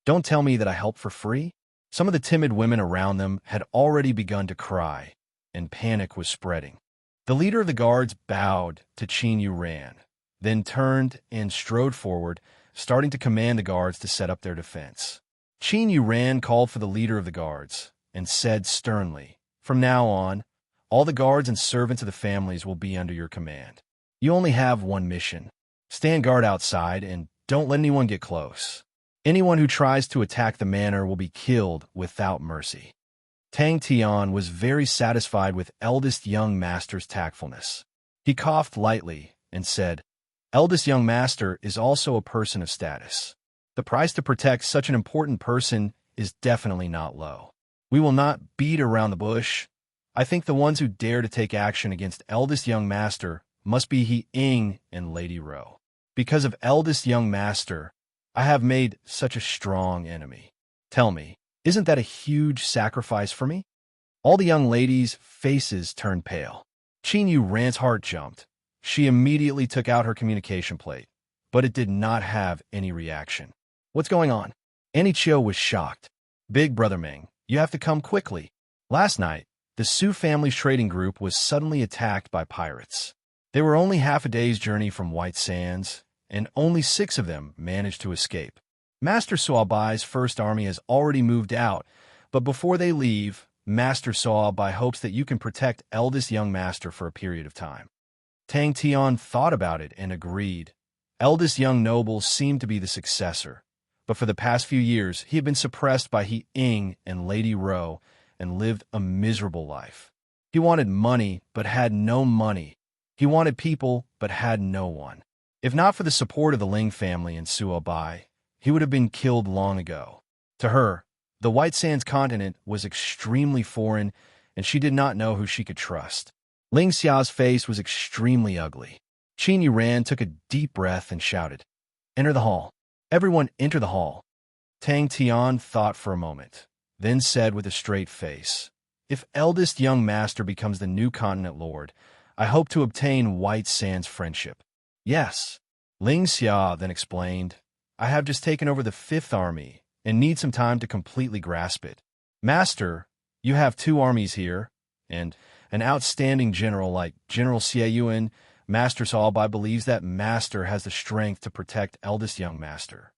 "Don't tell me that I help for free?" Some of the timid women around them had already begun to cry, and panic was spreading. The leader of the guards bowed to Qin Yuran, then turned and strode forward, starting to command the guards to set up their defense. Qin Yuran called for the leader of the guards and said sternly, "From now on, all the guards and servants of the families will be under your command. You only have one mission. Stand guard outside and don't let anyone get close. Anyone who tries to attack the manor will be killed without mercy." Tang Tian was very satisfied with eldest young master's tactfulness. He coughed lightly and said, "Eldest young master is also a person of status. The price to protect such an important person is definitely not low. We will not beat around the bush. I think the ones who dare to take action against eldest young master must be He Ying and Lady Ro. Because of eldest young master, I have made such a strong enemy. Tell me, isn't that a huge sacrifice for me?" All the young ladies' faces turned pale. Qin Yuran's heart jumped. She immediately took out her communication plate, but it did not have any reaction. "What's going on?" Annie Chiu was shocked. "Big Brother Ming, you have to come quickly. Last night, the Su family's trading group was suddenly attacked by pirates. They were only half a day's journey from White Sands, and only 6 of them managed to escape. Master Suabai's first army has already moved out, but before they leave, Master Suabai hopes that you can protect eldest young master for a period of time." Tang Tian thought about it and agreed. Eldest young noble seemed to be the successor, but for the past few years he had been suppressed by He Ying and Lady Ro and lived a miserable life. He wanted money but had no money. He wanted people but had no one. If not for the support of the Ling family and Suabai, he would have been killed long ago. To her, the White Sands continent was extremely foreign, and she did not know who she could trust. Ling Xia's face was extremely ugly. Qin Yuran took a deep breath and shouted, "Enter the hall. Everyone enter the hall." Tang Tian thought for a moment, then said with a straight face, "If eldest young master becomes the new continent lord, I hope to obtain White Sands friendship." "Yes." Ling Xia then explained, "I have just taken over the 5th army and need some time to completely grasp it. Master, you have 2 armies here, and an outstanding general like General Xie Yuan. Master Suabai believes that Master has the strength to protect eldest young master.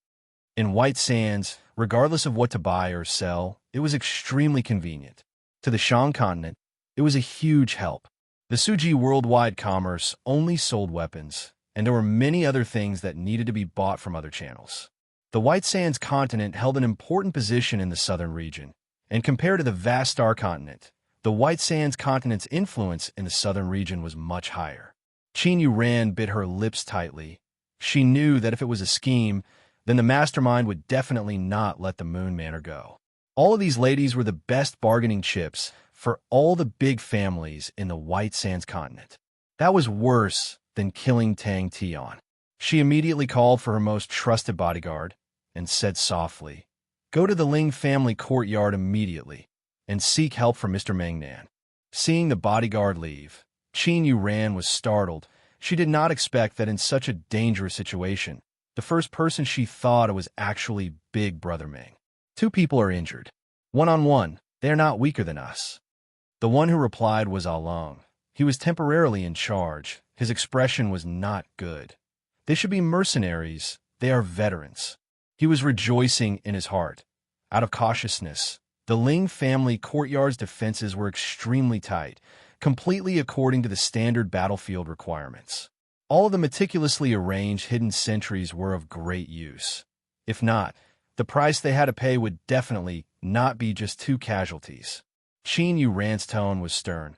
In White Sands, regardless of what to buy or sell, it was extremely convenient. To the Shang continent, it was a huge help. The Suji worldwide commerce only sold weapons, and there were many other things that needed to be bought from other channels. The White Sands continent held an important position in the southern region, and compared to the vast Star continent, the White Sands continent's influence in the southern region was much higher. Qin Yuran bit her lips tightly. She knew that if it was a scheme, then the mastermind would definitely not let the Moon Manor go. All of these ladies were the best bargaining chips for all the big families in the White Sands continent. That was worse than killing Tang Tian. She immediately called for her most trusted bodyguard and said softly, "Go to the Ling family courtyard immediately and seek help from Mr. Mengnan." Seeing the bodyguard leave, Qin Yuran was startled. She did not expect that in such a dangerous situation, the first person she thought of was actually Big Brother Ming. "Two people are injured. One-on-one, they are not weaker than us." The one who replied was Along. He was temporarily in charge. His expression was not good. "They should be mercenaries. They are veterans." He was rejoicing in his heart. Out of cautiousness, the Ling family courtyard's defenses were extremely tight, completely according to the standard battlefield requirements. All of the meticulously arranged hidden sentries were of great use. If not, the price they had to pay would definitely not be just 2 casualties. Qin Yuran's tone was stern.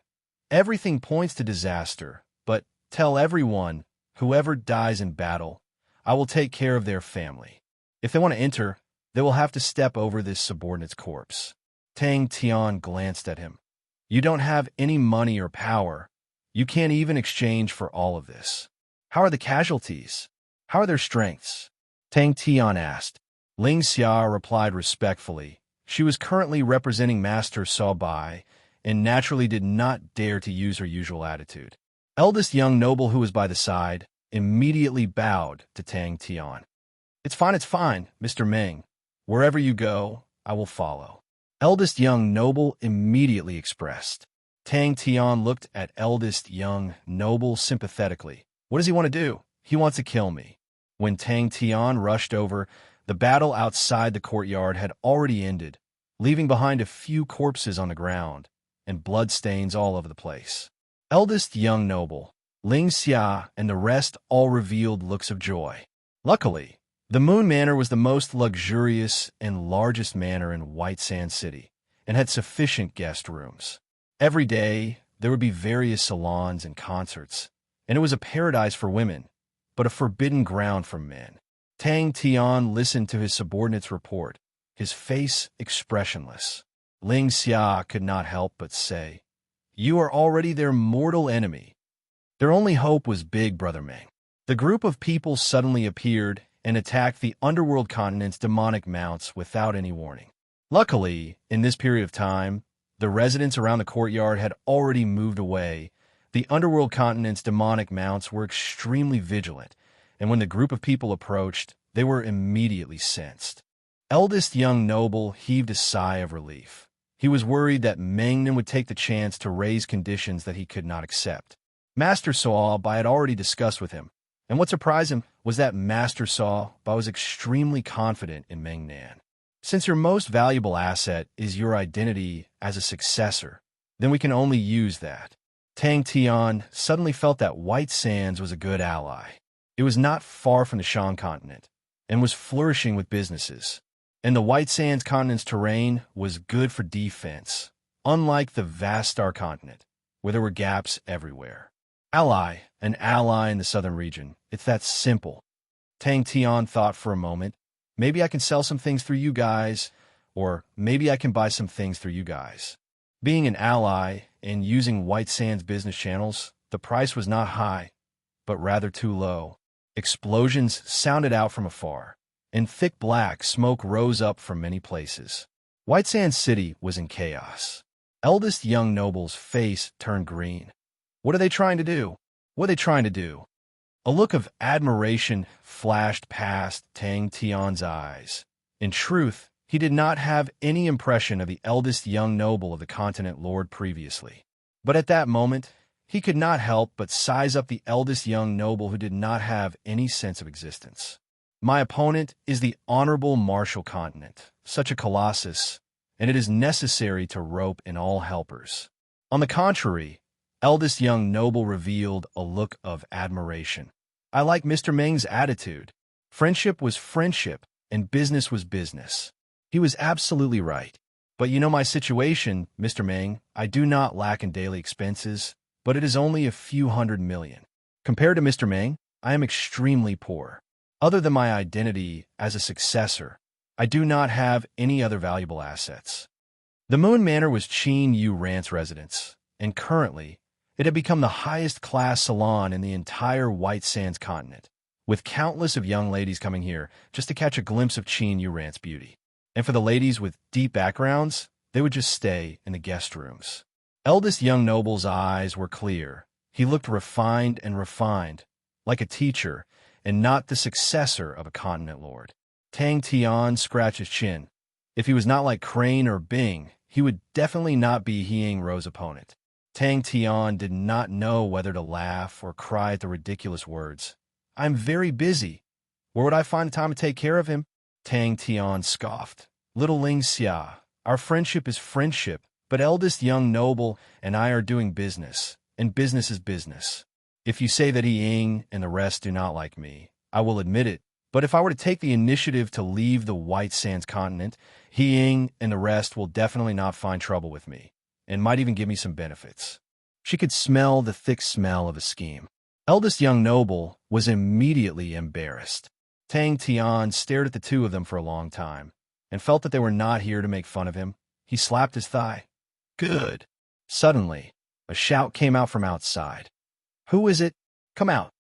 "Everything points to disaster, but tell everyone, whoever dies in battle, I will take care of their family. If they want to enter, they will have to step over this subordinate's corpse." Tang Tian glanced at him. "You don't have any money or power. You can't even exchange for all of this. How are the casualties? How are their strengths?" Tang Tian asked. Ling Xia replied respectfully. She was currently representing Master Sao Bai and naturally did not dare to use her usual attitude. Eldest young noble who was by the side immediately bowed to Tang Tian. It's fine, Mr. Ming. Wherever you go, I will follow." Eldest young noble immediately expressed. Tang Tian looked at eldest young noble sympathetically. "What does he want to do?" "He wants to kill me." When Tang Tian rushed over, the battle outside the courtyard had already ended, leaving behind a few corpses on the ground and bloodstains all over the place. Eldest young noble, Ling Xia, and the rest all revealed looks of joy. Luckily, the Moon Manor was the most luxurious and largest manor in White Sand City and had sufficient guest rooms. Every day, there would be various salons and concerts, and it was a paradise for women, but a forbidden ground for men. Tang Tian listened to his subordinate's report, his face expressionless. Ling Xia could not help but say, "You are already their mortal enemy." Their only hope was Big Brother Ming. The group of people suddenly appeared and attacked the underworld continent's demonic mounts without any warning. Luckily, in this period of time, the residents around the courtyard had already moved away. The underworld continent's demonic mounts were extremely vigilant, and when the group of people approached, they were immediately sensed. Eldest young noble heaved a sigh of relief. He was worried that Mengnan would take the chance to raise conditions that he could not accept. Master Sao Bai had already discussed with him, and what surprised him was that Master Sao Bai was extremely confident in Mengnan. "Since your most valuable asset is your identity as a successor, then we can only use that." Tang Tian suddenly felt that White Sands was a good ally. It was not far from the Shan continent, and was flourishing with businesses. And the White Sands continent's terrain was good for defense, unlike the vast Star continent, where there were gaps everywhere. An ally in the southern region. It's that simple. Tang Tian thought for a moment. Maybe I can sell some things through you guys, or maybe I can buy some things through you guys. Being an ally and using White Sands business channels, the price was not high, but rather too low. Explosions sounded out from afar, and thick black smoke rose up from many places. White Sands City was in chaos. Eldest young noble's face turned green. What are they trying to do? What are they trying to do? A look of admiration flashed past Tang Tian's eyes. In truth, he did not have any impression of the eldest young noble of the continent lord previously. But at that moment, he could not help but size up the eldest young noble who did not have any sense of existence. My opponent is the honorable Martial continent, such a colossus, and it is necessary to rope in all helpers. On the contrary, eldest young noble revealed a look of admiration. I like Mr. Meng's attitude. Friendship was friendship, and business was business. He was absolutely right. But you know my situation, Mr. Meng. I do not lack in daily expenses, but it is only a few $100 million. Compared to Mr. Ming, I am extremely poor. Other than my identity as a successor, I do not have any other valuable assets. The Moon Manor was Qin Yu Rant's residence, and currently, it had become the highest-class salon in the entire White Sands continent, with countless of young ladies coming here just to catch a glimpse of Qin Yu Rant's beauty. And for the ladies with deep backgrounds, they would just stay in the guest rooms. Eldest young noble's eyes were clear. He looked refined, like a teacher, and not the successor of a continent lord. Tang Tian scratched his chin. If he was not like Crane or Bing, he would definitely not be He Ying Ro's opponent. Tang Tian did not know whether to laugh or cry at the ridiculous words. "I'm very busy. Where would I find the time to take care of him?" Tang Tian scoffed. "Little Ling Xia, our friendship is friendship, but eldest young noble and I are doing business, and business is business. If you say that He Ying and the rest do not like me, I will admit it. But if I were to take the initiative to leave the White Sands continent, He Ying and the rest will definitely not find trouble with me, and might even give me some benefits." She could smell the thick smell of a scheme. Eldest young noble was immediately embarrassed. Tang Tian stared at the two of them for a long time, and felt that they were not here to make fun of him. He slapped his thigh. "Good." Suddenly, a shout came out from outside. "Who is it? Come out."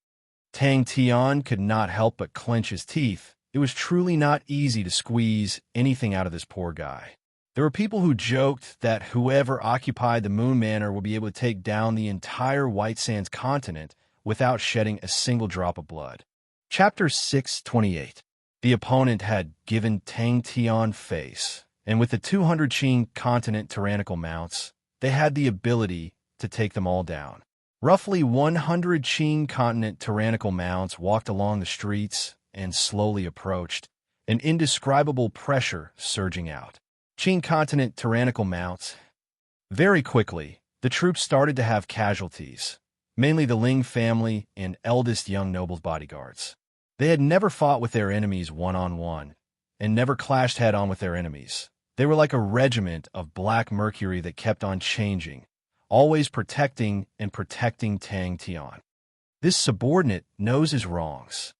Tang Tian could not help but clench his teeth. It was truly not easy to squeeze anything out of this poor guy. There were people who joked that whoever occupied the Moon Manor would be able to take down the entire White Sands continent without shedding a single drop of blood. Chapter 628. The opponent had given Tang Tian face, and with the 200 Qin continent tyrannical mounts, they had the ability to take them all down. Roughly 100 Qin continent tyrannical mounts walked along the streets and slowly approached, an indescribable pressure surging out. Qin continent tyrannical mounts. Very quickly, the troops started to have casualties, mainly the Ling family and eldest young noble's bodyguards. They had never fought with their enemies one-on-one, and never clashed head-on with their enemies. They were like a regiment of black mercury that kept on changing, always protecting Tang Tian. This subordinate knows his wrongs.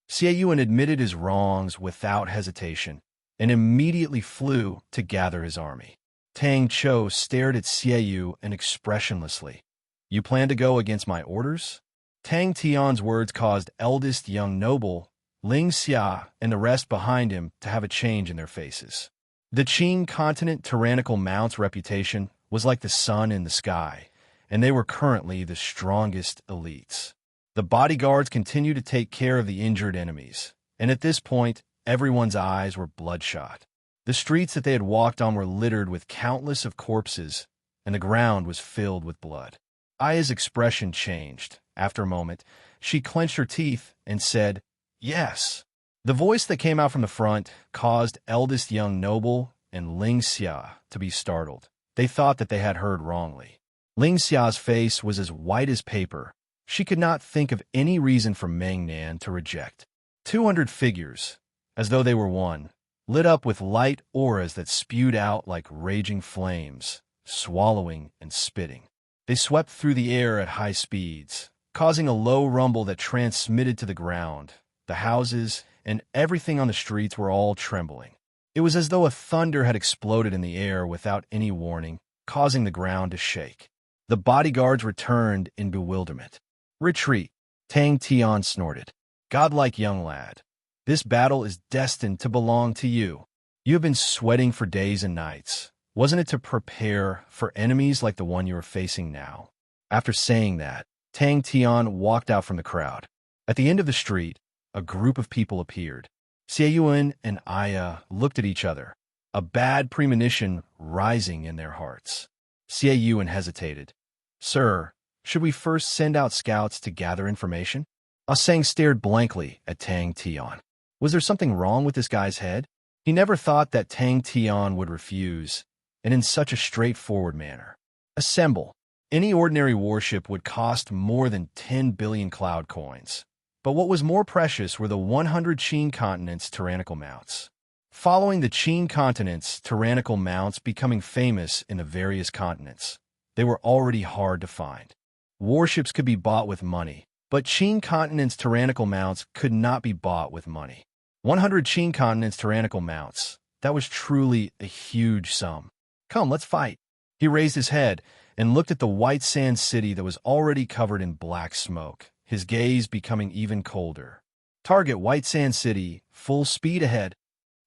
Xie Yuan admitted his wrongs without hesitation, and immediately flew to gather his army. Tang Chou stared at Xie Yu and expressionlessly. "You plan to go against my orders?" Tang Tian's words caused eldest young noble, Ling Xia, and the rest behind him to have a change in their faces. The Qin continent tyrannical mount's reputation was like the sun in the sky, and they were currently the strongest elites. The bodyguards continued to take care of the injured enemies, and at this point, everyone's eyes were bloodshot. The streets that they had walked on were littered with countless of corpses, and the ground was filled with blood. Aya's expression changed. After a moment, she clenched her teeth and said, "Yes." The voice that came out from the front caused eldest young noble and Ling Xia to be startled. They thought that they had heard wrongly. Ling Xia's face was as white as paper. She could not think of any reason for Meng Nan to reject. 200 figures, as though they were one, lit up with light auras that spewed out like raging flames, swallowing and spitting. They swept through the air at high speeds, causing a low rumble that transmitted to the ground. The houses and everything on the streets were all trembling. It was as though a thunder had exploded in the air without any warning, causing the ground to shake. The bodyguards returned in bewilderment. "Retreat," Tang Tian snorted. "Godlike young lad, this battle is destined to belong to you. You have been sweating for days and nights. Wasn't it to prepare for enemies like the one you are facing now?" After saying that, Tang Tian walked out from the crowd. At the end of the street, a group of people appeared. Xie Yuan and Aya looked at each other, a bad premonition rising in their hearts. Xie Yuan hesitated. "Sir, should we first send out scouts to gather information?" Ah Sang stared blankly at Tang Tian. Was there something wrong with this guy's head? He never thought that Tang Tian would refuse, and in such a straightforward manner. Assemble. Any ordinary warship would cost more than 10 billion cloud coins. But what was more precious were the 100 Qin continents' tyrannical mounts. Following the Qin continents' tyrannical mounts becoming famous in the various continents, they were already hard to find. Warships could be bought with money, But Qing Continent's tyrannical mounts could not be bought with money. 100 Qing Continent's tyrannical mounts. That was truly a huge sum. Come, let's fight. He raised his head and looked at the white sand city that was already covered in black smoke, his gaze becoming even colder. Target White Sand City, full speed ahead.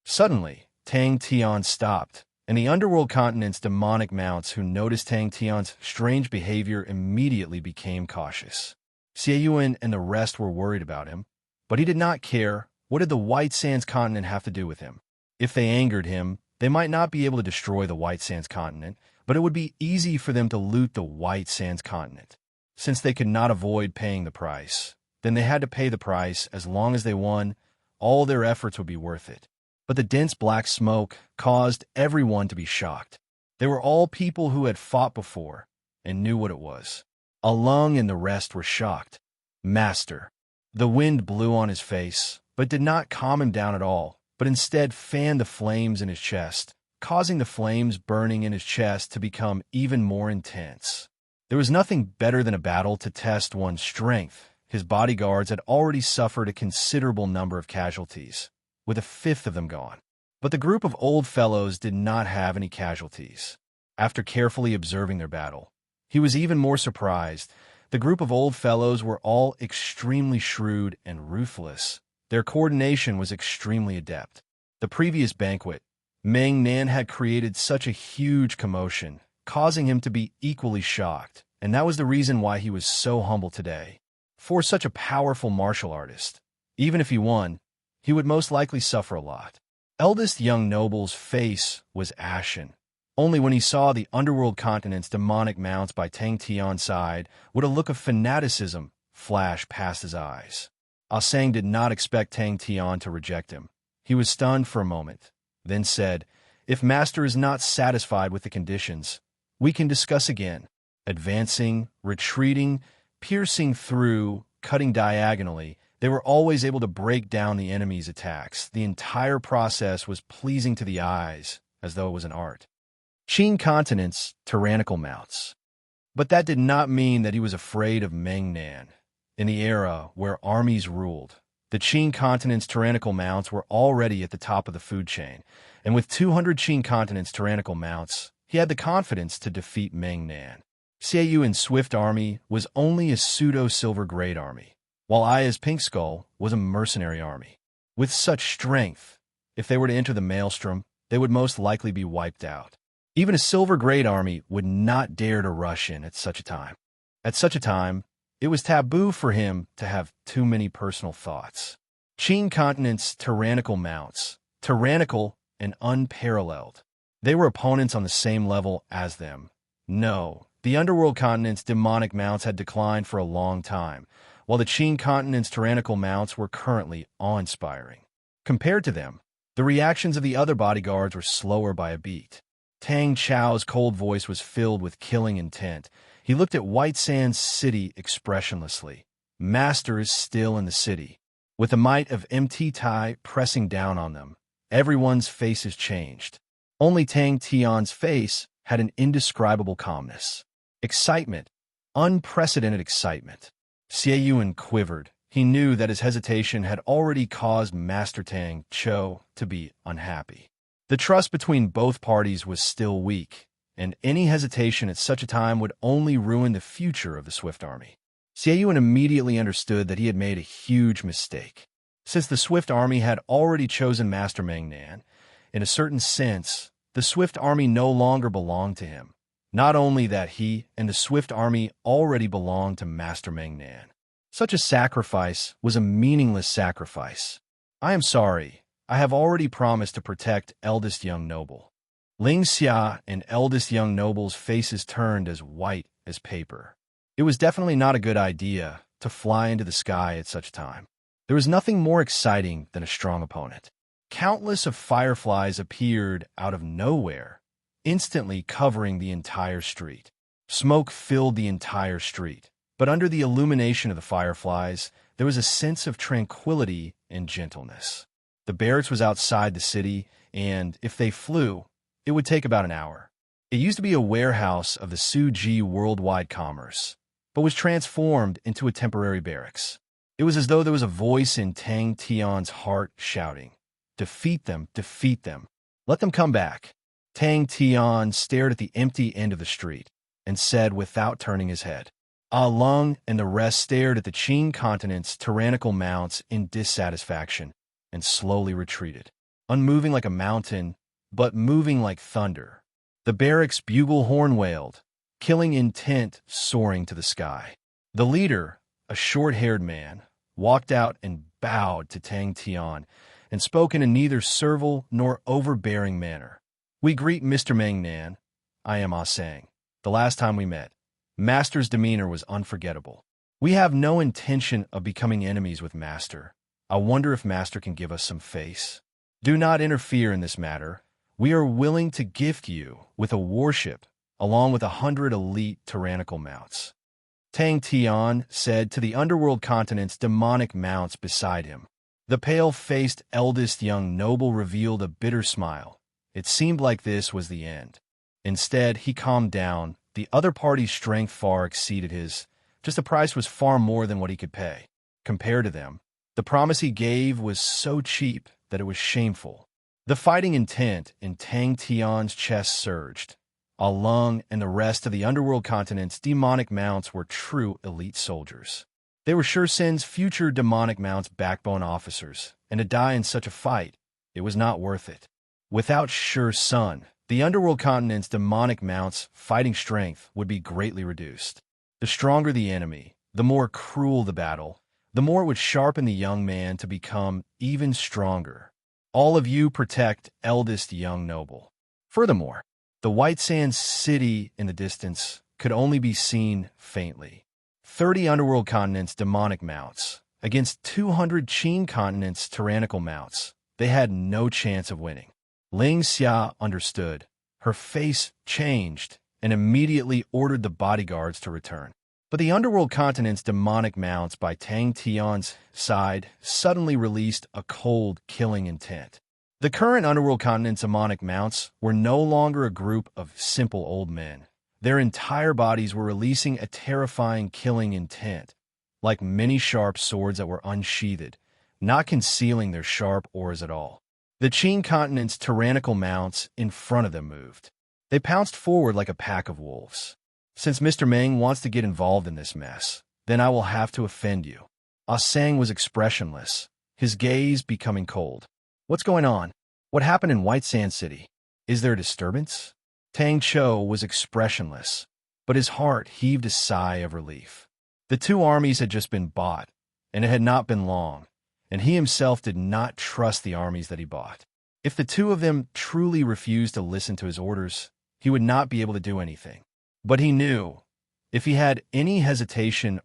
Suddenly, Tang Tian stopped, and the underworld continent's demonic mounts who noticed Tang Tian's strange behavior immediately became cautious. Xie Yuan and the rest were worried about him, but he did not care. What did the White Sands continent have to do with him? If they angered him, they might not be able to destroy the White Sands continent, but it would be easy for them to loot the White Sands continent. Since they could not avoid paying the price, then they had to pay the price. As long as they won, all their efforts would be worth it. But the dense black smoke caused everyone to be shocked. They were all people who had fought before and knew what it was. Alung and the rest were shocked. Master. The wind blew on his face, but did not calm him down at all, but instead fanned the flames in his chest, causing the flames burning in his chest to become even more intense. There was nothing better than a battle to test one's strength. His bodyguards had already suffered a considerable number of casualties, with a fifth of them gone. But the group of old fellows did not have any casualties. After carefully observing their battle, he was even more surprised. The group of old fellows were all extremely shrewd and ruthless. Their coordination was extremely adept. The previous banquet, Meng Nan had created such a huge commotion, causing him to be equally shocked, and that was the reason why he was so humble today. For such a powerful martial artist, even if he won, he would most likely suffer a lot. Eldest young noble's face was ashen. Only when he saw the underworld continent's demonic mounts by Tang Tian's side would a look of fanaticism flash past his eyes. Sang did not expect Tang Tian to reject him. He was stunned for a moment, then said, "If Master is not satisfied with the conditions, we can discuss again." Advancing, retreating, piercing through, cutting diagonally, they were always able to break down the enemy's attacks. The entire process was pleasing to the eyes, as though it was an art. Qing Continent's tyrannical mounts. But that did not mean that he was afraid of Meng Nan. In the era where armies ruled, the Qing Continent's tyrannical mounts were already at the top of the food chain, and with 200 Qing Continent's tyrannical mounts, he had the confidence to defeat Meng Nan. Xie Yuan's swift army was only a pseudo-silver grade army, while Aya's Pink Skull was a mercenary army. With such strength, if they were to enter the maelstrom, they would most likely be wiped out. Even a silver grade army would not dare to rush in at such a time. At such a time, it was taboo for him to have too many personal thoughts. Qing Continent's tyrannical mounts, tyrannical and unparalleled. They were opponents on the same level as them. No, the underworld continent's demonic mounts had declined for a long time, while the Qing Continent's tyrannical mounts were currently awe-inspiring. Compared to them, the reactions of the other bodyguards were slower by a beat. Tang Chao's cold voice was filled with killing intent. He looked at White Sands City expressionlessly. Master is still in the city. With the might of MT Tai pressing down on them, everyone's faces changed. Only Tang Tian's face had an indescribable calmness. Excitement. Unprecedented excitement. Xie Yuan quivered. He knew that his hesitation had already caused Master Tang Cho to be unhappy. The trust between both parties was still weak, and any hesitation at such a time would only ruin the future of the Swift Army. Xie Yuan immediately understood that he had made a huge mistake. Since the Swift Army had already chosen Master Meng Nan, in a certain sense, the Swift Army no longer belonged to him. Not only that, he and the Swift Army already belonged to Master Meng Nan. Such a sacrifice was a meaningless sacrifice. "I am sorry. I have already promised to protect eldest young noble." Ling Xia and eldest young noble's faces turned as white as paper. It was definitely not a good idea to fly into the sky at such a time. There was nothing more exciting than a strong opponent. Countless of fireflies appeared out of nowhere, instantly covering the entire street. Smoke filled the entire street, but under the illumination of the fireflies, there was a sense of tranquility and gentleness. The barracks was outside the city, and if they flew, it would take about an hour. It used to be a warehouse of the Suji Worldwide Commerce. but was transformed into a temporary barracks. It was as though there was a voice in Tang Tian's heart shouting, "Defeat them, defeat them. Let them come back." Tang Tian stared at the empty end of the street and said without turning his head. Ah Lung and the rest stared at the Qin continent's tyrannical mounts in dissatisfaction and slowly retreated, unmoving like a mountain, but moving like thunder. The barracks bugle horn wailed, killing intent soaring to the sky. The leader, a short-haired man, walked out and bowed to Tang Tian and spoke in a neither servile nor overbearing manner. "We greet Mr. Meng Nan. I am Ah Sang. The last time we met, Master's demeanor was unforgettable. We have no intention of becoming enemies with Master. I wonder if Master can give us some face. Do not interfere in this matter. We are willing to gift you with a warship along with 100 elite tyrannical mounts." Tang Tian said to the underworld continent's demonic mounts beside him. The pale-faced eldest young noble revealed a bitter smile. It seemed like this was the end. Instead, he calmed down. The other party's strength far exceeded his. Just the price was far more than what he could pay. Compared to them, the promise he gave was so cheap that it was shameful. The fighting intent in Tang Tian's chest surged. Ah Lung and the rest of the underworld continent's demonic mounts were true elite soldiers. They were Sure Sin's future demonic mounts' backbone officers, and to die in such a fight, it was not worth it. Without Sure Sun, the underworld continent's demonic mounts' fighting strength would be greatly reduced. The stronger the enemy, the more cruel the battle, the more it would sharpen the young man to become even stronger. All of you protect eldest young noble. Furthermore, the White Sands city in the distance could only be seen faintly. 30 underworld continents' demonic mounts against 200 Qin continents' tyrannical mounts. They had no chance of winning. Ling Xia understood. Her face changed and immediately ordered the bodyguards to return. But the underworld continent's demonic mounts by Tang Tian's side suddenly released a cold, killing intent. The current underworld continent's demonic mounts were no longer a group of simple old men. Their entire bodies were releasing a terrifying, killing intent, like many sharp swords that were unsheathed, not concealing their sharp oars at all. The Qin continent's tyrannical mounts in front of them moved. They pounced forward like a pack of wolves. "Since Mr. Meng wants to get involved in this mess, then I will have to offend you." Ah Sang was expressionless, his gaze becoming cold. "What's going on? What happened in White Sand City? Is there a disturbance?" Tang Cho was expressionless, but his heart heaved a sigh of relief. The two armies had just been bought, and it had not been long, and he himself did not trust the armies that he bought. If the two of them truly refused to listen to his orders, he would not be able to do anything. But he knew, if he had any hesitation,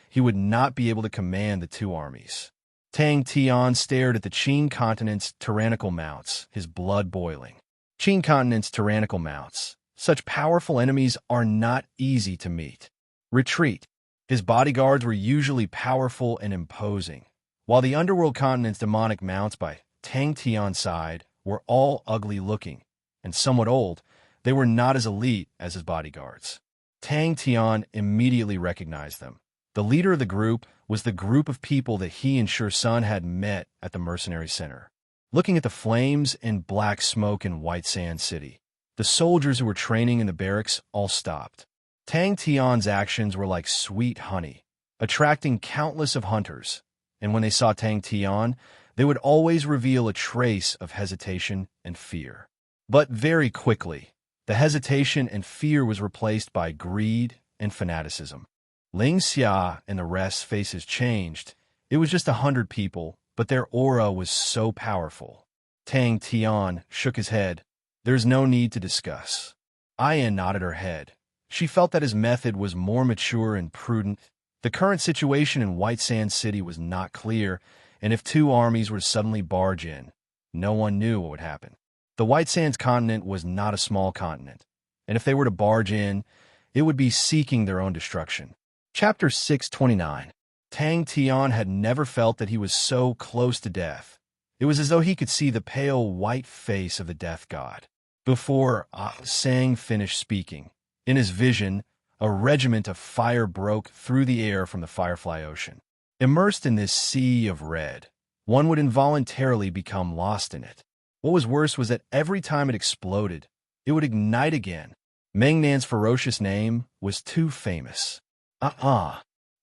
he would not be able to command the two armies. Tang Tian stared at the Qin continent's tyrannical mounts, his blood boiling. Qin continent's tyrannical mounts. Such powerful enemies are not easy to meet. Retreat. His bodyguards were usually powerful and imposing, while the underworld continent's demonic mounts by Tang Tian's side were all ugly-looking and somewhat old. They were not as elite as his bodyguards. Tang Tian immediately recognized them. The leader of the group was the group of people that he and Sure Sun had met at the mercenary center. Looking at the flames and black smoke in White Sand City, the soldiers who were training in the barracks all stopped. Tang Tian's actions were like sweet honey, attracting countless of hunters, and when they saw Tang Tian, they would always reveal a trace of hesitation and fear. But very quickly, the hesitation and fear was replaced by greed and fanaticism. Ling Xia and the rest's faces changed. It was just 100 people, but their aura was so powerful. Tang Tian shook his head. "There's no need to discuss." Ayan nodded her head. She felt that his method was more mature and prudent. The current situation in White Sand City was not clear, and if two armies were to suddenly barge in, no one knew what would happen. The White Sands continent was not a small continent, and if they were to barge in, it would be seeking their own destruction. Chapter 629. Tang Tian had never felt that he was so close to death. It was as though he could see the pale white face of the death god. Before Ah Sang finished speaking, in his vision, A regiment of fire broke through the air from the Firefly Ocean. Immersed in this sea of red, one would involuntarily become lost in it. What was worse was that every time it exploded, it would ignite again. Mangnan's ferocious name was too famous.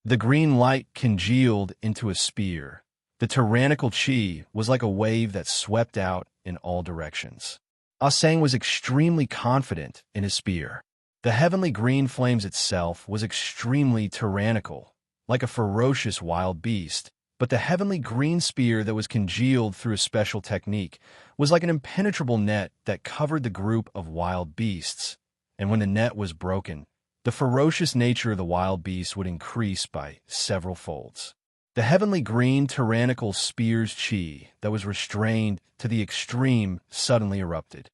The green light congealed into a spear. The tyrannical chi was like a wave that swept out in all directions. Ah Sang was extremely confident in his spear. The heavenly green flames itself was extremely tyrannical, like a ferocious wild beast, but the heavenly green spear that was congealed through a special technique was like an impenetrable net that covered the group of wild beasts, and when the net was broken, the ferocious nature of the wild beast would increase by several folds. The heavenly green tyrannical spear's chi that was restrained to the extreme suddenly erupted.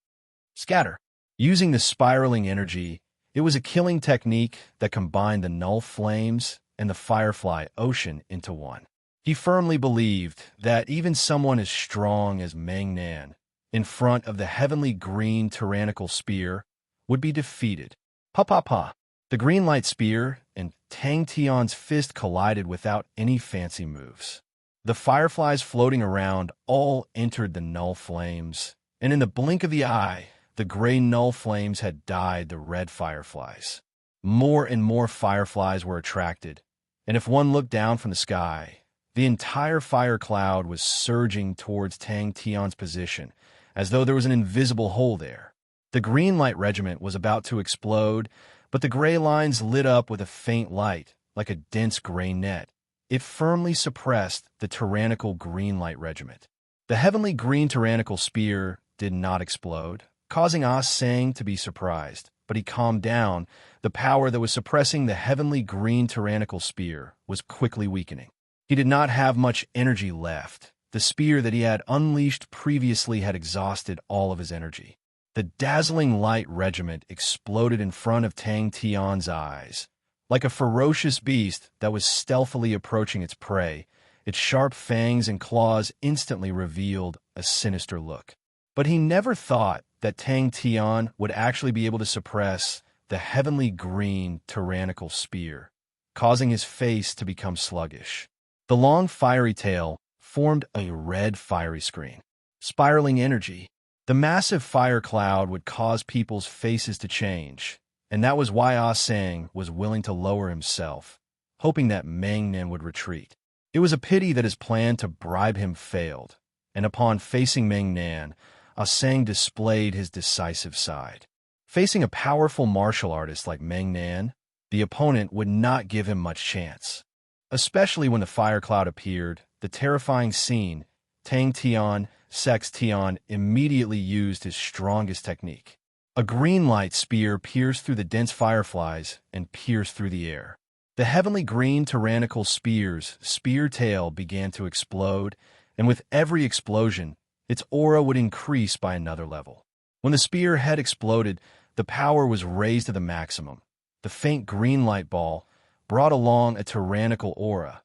Scatter. Using the spiraling energy, it was a killing technique that combined the null flames and the Firefly Ocean into one. He firmly believed that even someone as strong as Mangnan, in front of the heavenly green tyrannical spear, would be defeated. Pa. The green light spear and Tang Tian's fist collided without any fancy moves. The fireflies floating around all entered the null flames, and in the blink of the eye, the gray null flames had dyed the red fireflies. More and more fireflies were attracted, and if one looked down from the sky, the entire fire cloud was surging towards Tang Tian's position, as though there was an invisible hole there. The green light regiment was about to explode, but the gray lines lit up with a faint light, like a dense gray net. It firmly suppressed the tyrannical green light regiment. The heavenly green tyrannical spear did not explode, causing Ah Sang to be surprised, but he calmed down. The power that was suppressing the heavenly green tyrannical spear was quickly weakening. He did not have much energy left. The spear that he had unleashed previously had exhausted all of his energy. The dazzling light regiment exploded in front of Tang Tian's eyes. Like a ferocious beast that was stealthily approaching its prey, its sharp fangs and claws instantly revealed a sinister look. But he never thought that Tang Tian would actually be able to suppress the heavenly green tyrannical spear, causing his face to become sluggish. The long fiery tail formed a red fiery screen. Spiraling energy. The massive fire cloud would cause people's faces to change, and that was why Ah Sang was willing to lower himself, hoping that Mangnan would retreat. It was a pity that his plan to bribe him failed, and upon facing Mangnan, Ah Sang displayed his decisive side. Facing a powerful martial artist like Mangnan, the opponent would not give him much chance. Especially when the fire cloud appeared, the terrifying scene, Tang Tian, Sex Tian immediately used his strongest technique. A green light spear pierced through the dense fireflies and pierced through the air. The heavenly green tyrannical spear's spear tail began to explode, and with every explosion, its aura would increase by another level. When the spear had exploded, the power was raised to the maximum. The faint green light ball brought along a tyrannical aura,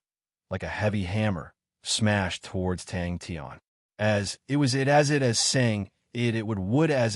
like a heavy hammer, smashed towards Tang Tian. As saying it would as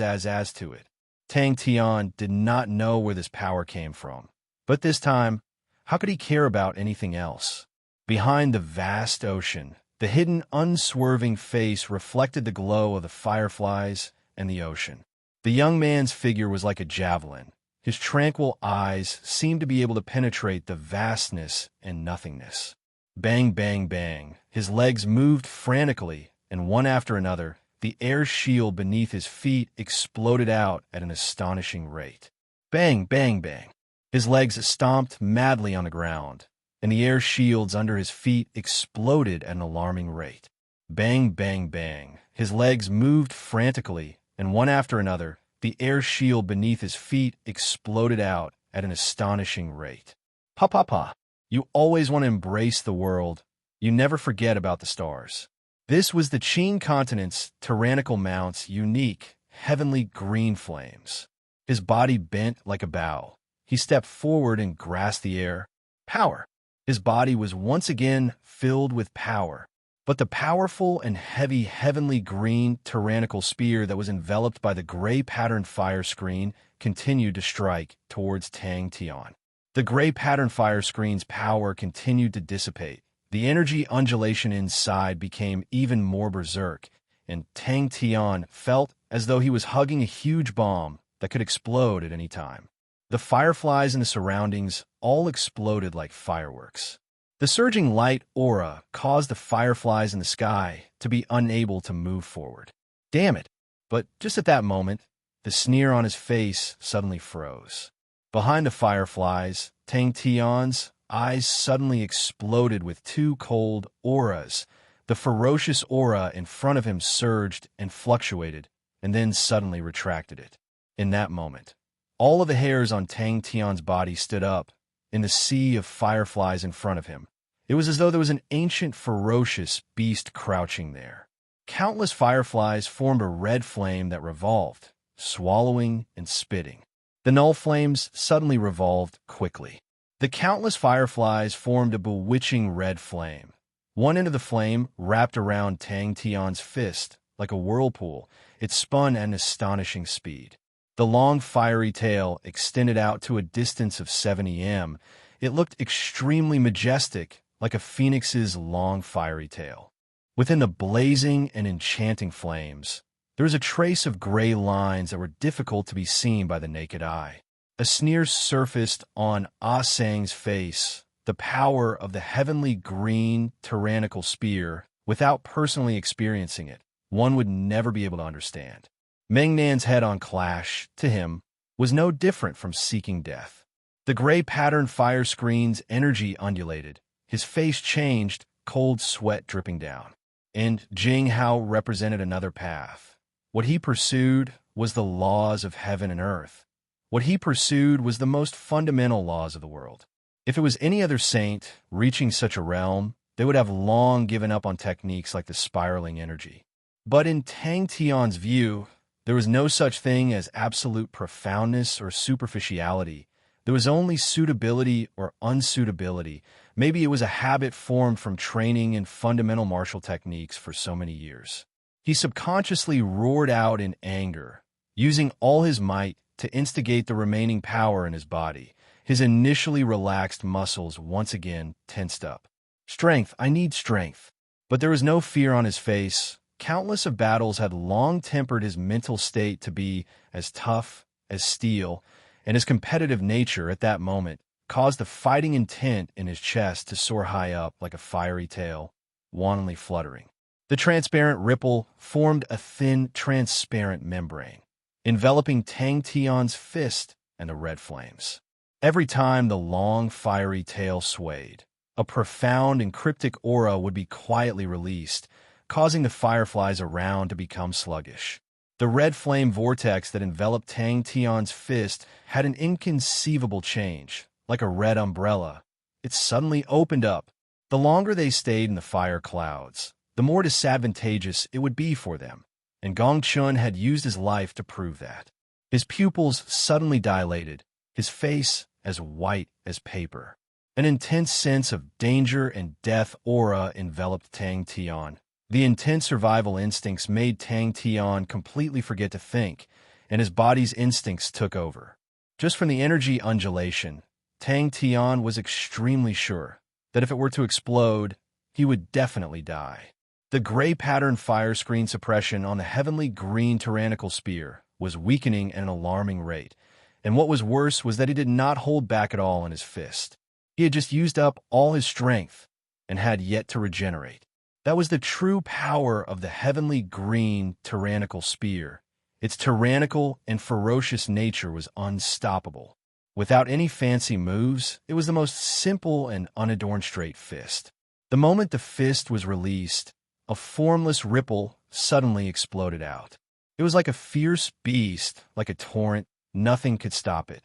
to it. Tang Tian did not know where this power came from. But this time, how could he care about anything else? Behind the vast ocean, the hidden, unswerving face reflected the glow of the fireflies and the ocean. The young man's figure was like a javelin. His tranquil eyes seemed to be able to penetrate the vastness and nothingness. Bang, bang, bang. His legs moved frantically, and one after another, the air shield beneath his feet exploded out at an astonishing rate. Bang, bang, bang. His legs stomped madly on the ground, and the air shields under his feet exploded at an alarming rate. Bang, bang, bang. His legs moved frantically, and one after another, the air shield beneath his feet exploded out at an astonishing rate. Pa. You always want to embrace the world. You never forget about the stars. This was the Qin continent's tyrannical mount's unique, heavenly green flames. His body bent like a bow. He stepped forward and grasped the air. Power. His body was once again filled with power. But the powerful and heavy heavenly green tyrannical spear that was enveloped by the gray patterned fire screen continued to strike towards Tang Tian. The gray pattern fire screen's power continued to dissipate. The energy undulation inside became even more berserk, and Tang Tian felt as though he was hugging a huge bomb that could explode at any time. The fireflies in the surroundings all exploded like fireworks. The surging light aura caused the fireflies in the sky to be unable to move forward. Damn it! But just at that moment, the sneer on his face suddenly froze. Behind the fireflies, Tang Tian's eyes suddenly exploded with two cold auras. The ferocious aura in front of him surged and fluctuated, and then suddenly retracted it. In that moment, all of the hairs on Tang Tian's body stood up in the sea of fireflies in front of him. It was as though there was an ancient, ferocious beast crouching there. Countless fireflies formed a red flame that revolved, swallowing and spitting. The null flames suddenly revolved quickly. The countless fireflies formed a bewitching red flame. One end of the flame wrapped around Tang Tian's fist like a whirlpool. It spun at an astonishing speed. The long fiery tail extended out to a distance of 70 m. It looked extremely majestic, like a phoenix's long fiery tail. Within the blazing and enchanting flames, there was a trace of gray lines that were difficult to be seen by the naked eye. A sneer surfaced on Ah Sang's face, the power of the heavenly green tyrannical spear. Without personally experiencing it, one would never be able to understand. Meng Nan's head-on clash, to him, was no different from seeking death. The gray pattern fire screen's energy undulated. His face changed, cold sweat dripping down. And Jing Hao represented another path. What he pursued was the laws of heaven and earth. What he pursued was the most fundamental laws of the world. If it was any other saint reaching such a realm, they would have long given up on techniques like the spiraling energy. But in Tang Tian's view, there was no such thing as absolute profoundness or superficiality. There was only suitability or unsuitability. Maybe it was a habit formed from training in fundamental martial techniques for so many years. He subconsciously roared out in anger, using all his might to instigate the remaining power in his body. His initially relaxed muscles once again tensed up. Strength, I need strength. But there was no fear on his face. Countless of battles had long tempered his mental state to be as tough as steel, and his competitive nature at that moment caused the fighting intent in his chest to soar high up like a fiery tail, wantonly fluttering. The transparent ripple formed a thin, transparent membrane, enveloping Tang Tian's fist and the red flames. Every time the long, fiery tail swayed, a profound and cryptic aura would be quietly released, causing the fireflies around to become sluggish. The red flame vortex that enveloped Tang Tian's fist had an inconceivable change, like a red umbrella. It suddenly opened up. The longer they stayed in the fire clouds, the more disadvantageous it would be for them, and Gong Chun had used his life to prove that. His pupils suddenly dilated, his face as white as paper. An intense sense of danger and death aura enveloped Tang Tian. The intense survival instincts made Tang Tian completely forget to think, and his body's instincts took over. Just from the energy undulation, Tang Tian was extremely sure that if it were to explode, he would definitely die. The gray pattern fire screen suppression on the heavenly green tyrannical spear was weakening at an alarming rate, and what was worse was that he did not hold back at all in his fist. He had just used up all his strength and had yet to regenerate. That was the true power of the heavenly green tyrannical spear. Its tyrannical and ferocious nature was unstoppable. Without any fancy moves, it was the most simple and unadorned straight fist. The moment the fist was released, a formless ripple suddenly exploded out. It was like a fierce beast, like a torrent. Nothing could stop it.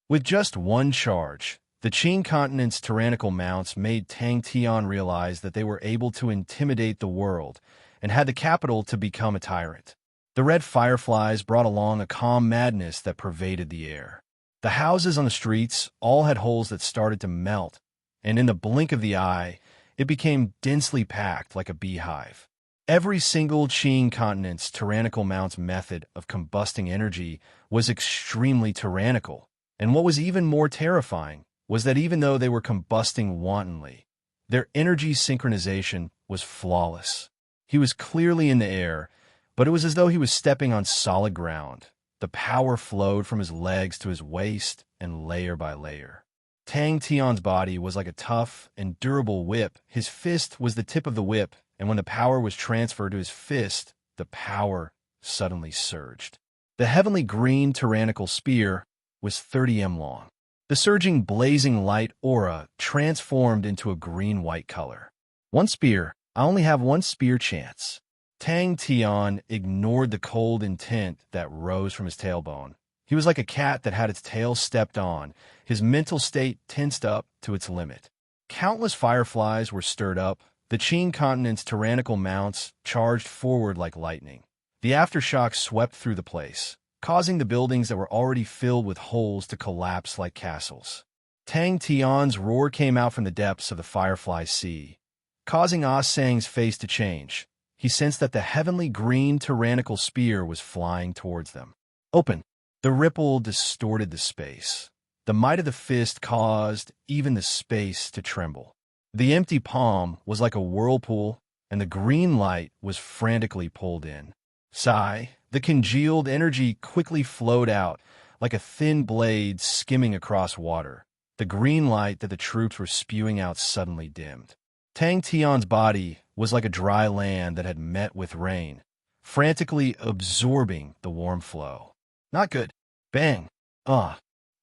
With just one charge, the Qing continent's tyrannical mounts made Tang Tian realize that they were able to intimidate the world and had the capital to become a tyrant. The red fireflies brought along a calm madness that pervaded the air. The houses on the streets all had holes that started to melt, and in the blink of the eye, it became densely packed like a beehive. Every single Qing continent's tyrannical mount's method of combusting energy was extremely tyrannical, and what was even more terrifying was that even though they were combusting wantonly, their energy synchronization was flawless. He was clearly in the air, but it was as though he was stepping on solid ground. The power flowed from his legs to his waist, and layer by layer. Tang Tian's body was like a tough and durable whip. His fist was the tip of the whip, and when the power was transferred to his fist, the power suddenly surged. The heavenly green tyrannical spear was 30 m long. The surging blazing light aura transformed into a green-white color. One spear. I only have one spear chance. Tang Tian ignored the cold intent that rose from his tailbone. He was like a cat that had its tail stepped on, his mental state tensed up to its limit. Countless fireflies were stirred up. The Qin continent's tyrannical mounts charged forward like lightning. The aftershock swept through the place, causing the buildings that were already filled with holes to collapse like castles. Tang Tian's roar came out from the depths of the firefly sea, causing Ah Sang's face to change. He sensed that the heavenly green tyrannical spear was flying towards them. Open! The ripple distorted the space. The might of the fist caused even the space to tremble. The empty palm was like a whirlpool, and the green light was frantically pulled in. Sigh, the congealed energy quickly flowed out, like a thin blade skimming across water. The green light that the troops were spewing out suddenly dimmed. Tang Tian's body was like a dry land that had met with rain, frantically absorbing the warm flow. Not good. Bang.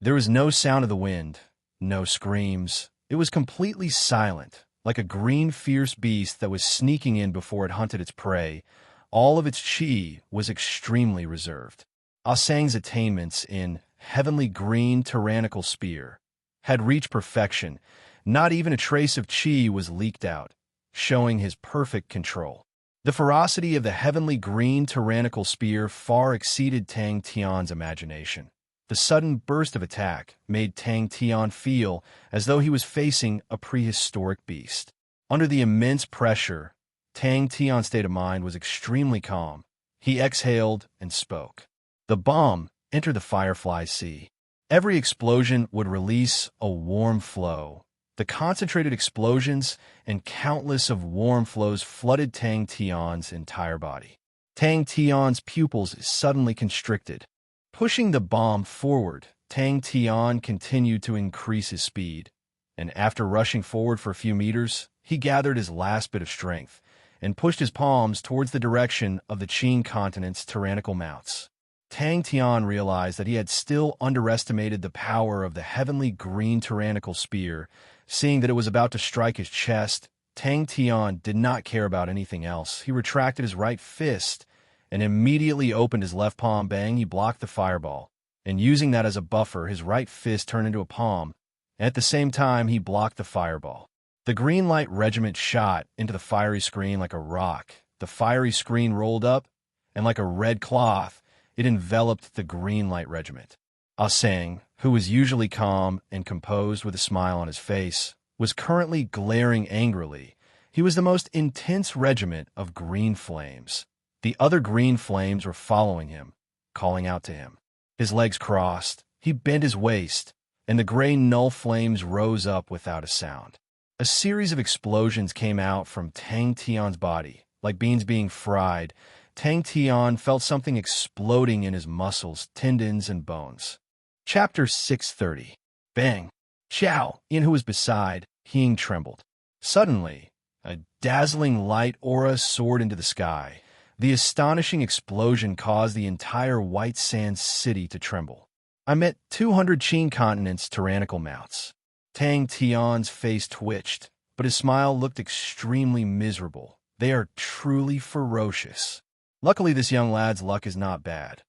There was no sound of the wind, no screams. It was completely silent, like a green fierce beast that was sneaking in before it hunted its prey. All of its chi was extremely reserved. Ah Sang's attainments in heavenly green tyrannical spear had reached perfection. Not even a trace of chi was leaked out, showing his perfect control. The ferocity of the heavenly green tyrannical spear far exceeded Tang Tian's imagination. The sudden burst of attack made Tang Tian feel as though he was facing a prehistoric beast. Under the immense pressure, Tang Tian's state of mind was extremely calm. He exhaled and spoke. The bomb entered the firefly sea. Every explosion would release a warm flow. The concentrated explosions and countless of warm flows flooded Tang Tian's entire body. Tang Tian's pupils suddenly constricted. Pushing the bomb forward, Tang Tian continued to increase his speed, and after rushing forward for a few meters, he gathered his last bit of strength and pushed his palms towards the direction of the Qin continent's tyrannical mounts. Tang Tian realized that he had still underestimated the power of the heavenly green tyrannical spear. Seeing that it was about to strike his chest, Tang Tian did not care about anything else. He retracted his right fist and immediately opened his left palm. Bang, he blocked the fireball, and using that as a buffer, his right fist turned into a palm. At the same time, he blocked the fireball. The green light regiment shot into the fiery screen like a rock. The fiery screen rolled up, and like a red cloth, it enveloped the green light regiment. Ah Sang, who was usually calm and composed with a smile on his face, was currently glaring angrily. He was the most intense regiment of green flames. The other green flames were following him, calling out to him. His legs crossed, he bent his waist, and the gray null flames rose up without a sound. A series of explosions came out from Tang Tian's body, like beans being fried. Tang Tian felt something exploding in his muscles, tendons, and bones. Chapter 630. Bang! Xiao, Ian, who was beside, Hing trembled. Suddenly, a dazzling light aura soared into the sky. The astonishing explosion caused the entire White Sands city to tremble. I met 200 Qin continent's tyrannical mounts. Tang Tian's face twitched, but his smile looked extremely miserable. They are truly ferocious. Luckily, this young lad's luck is not bad.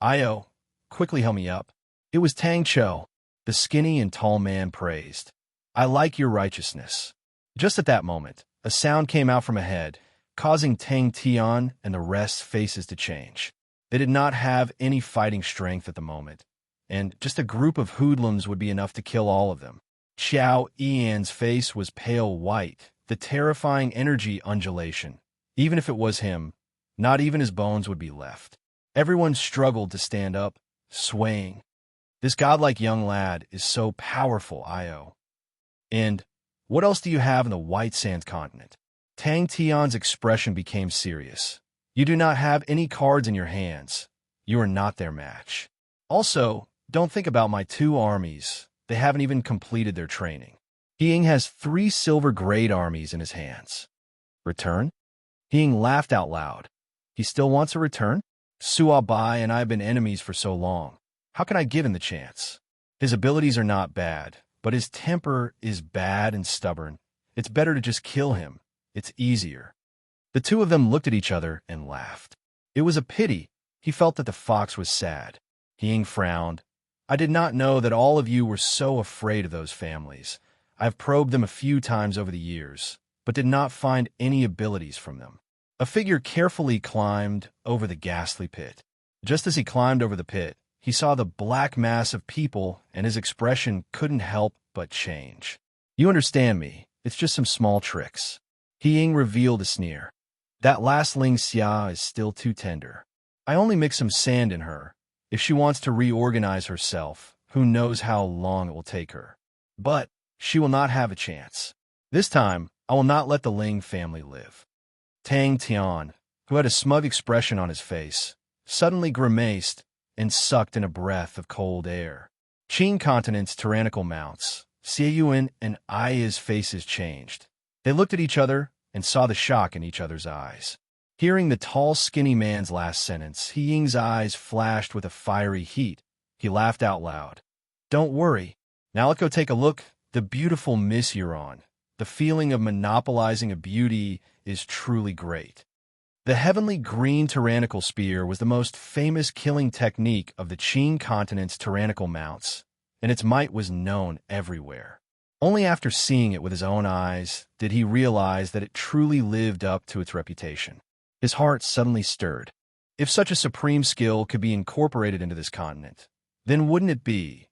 Io, quickly help me up. It was Tang Cho, the skinny and tall man praised. I like your righteousness. Just at that moment, a sound came out from ahead, causing Tang Tian and the rest's faces to change. They did not have any fighting strength at the moment, and just a group of hoodlums would be enough to kill all of them. Xiao Ian's face was pale white, the terrifying energy undulation. Even if it was him, not even his bones would be left. Everyone struggled to stand up, swaying. This godlike young lad is so powerful, Io. And what else do you have in the White Sands continent? Tang Tian's expression became serious. You do not have any cards in your hands. You are not their match. Also, don't think about my 2 armies. They haven't even completed their training. Ying has 3 silver grade armies in his hands. Return? Ying laughed out loud. He still wants a return? Sua Bai and I have been enemies for so long. How can I give him the chance? His abilities are not bad, but his temper is bad and stubborn. It's better to just kill him. It's easier. The 2 of them looked at each other and laughed. It was a pity. He felt that the fox was sad. Ying frowned. I did not know that all of you were so afraid of those families. I have probed them a few times over the years, but did not find any abilities from them. A figure carefully climbed over the ghastly pit. Just as he climbed over the pit, he saw the black mass of people, and his expression couldn't help but change. You understand me. It's just some small tricks. Ying revealed a sneer. That last Ling Xia is still too tender. I only mix some sand in her. If she wants to reorganize herself, who knows how long it will take her. But she will not have a chance. This time, I will not let the Ling family live. Tang Tian, who had a smug expression on his face, suddenly grimaced and sucked in a breath of cold air. Qing continent's tyrannical mounts, Xie and Aya's faces changed. They looked at each other and saw the shock in each other's eyes. Hearing the tall, skinny man's last sentence, Ying's eyes flashed with a fiery heat. He laughed out loud. Don't worry. Now let's go take a look. The beautiful Miss you're on. The feeling of monopolizing a beauty is truly great. The heavenly green tyrannical spear was the most famous killing technique of the Qing continent's tyrannical mounts, and its might was known everywhere. Only after seeing it with his own eyes did he realize that it truly lived up to its reputation. His heart suddenly stirred. If such a supreme skill could be incorporated into this continent, then wouldn't it be?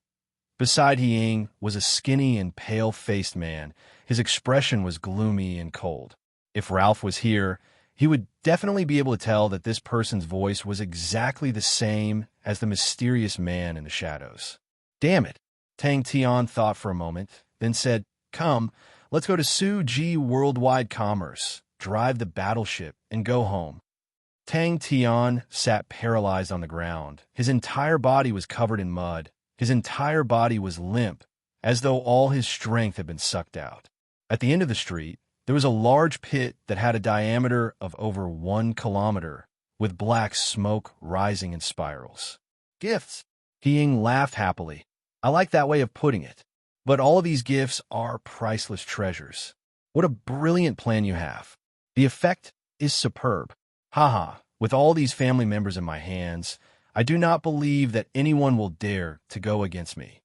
Beside Ying was a skinny and pale-faced man. His expression was gloomy and cold. If Ralph was here, he would definitely be able to tell that this person's voice was exactly the same as the mysterious man in the shadows. Damn it, Tang Tian thought for a moment, then said, Come, let's go to Su Ji Worldwide Commerce, drive the battleship, and go home. Tang Tian sat paralyzed on the ground. His entire body was covered in mud. His entire body was limp, as though all his strength had been sucked out. At the end of the street, there was a large pit that had a diameter of over 1 kilometer, with black smoke rising in spirals. Gifts! Ying laughed happily. I like that way of putting it. But all of these gifts are priceless treasures. What a brilliant plan you have. The effect is superb. Haha, with all these family members in my hands, I do not believe that anyone will dare to go against me.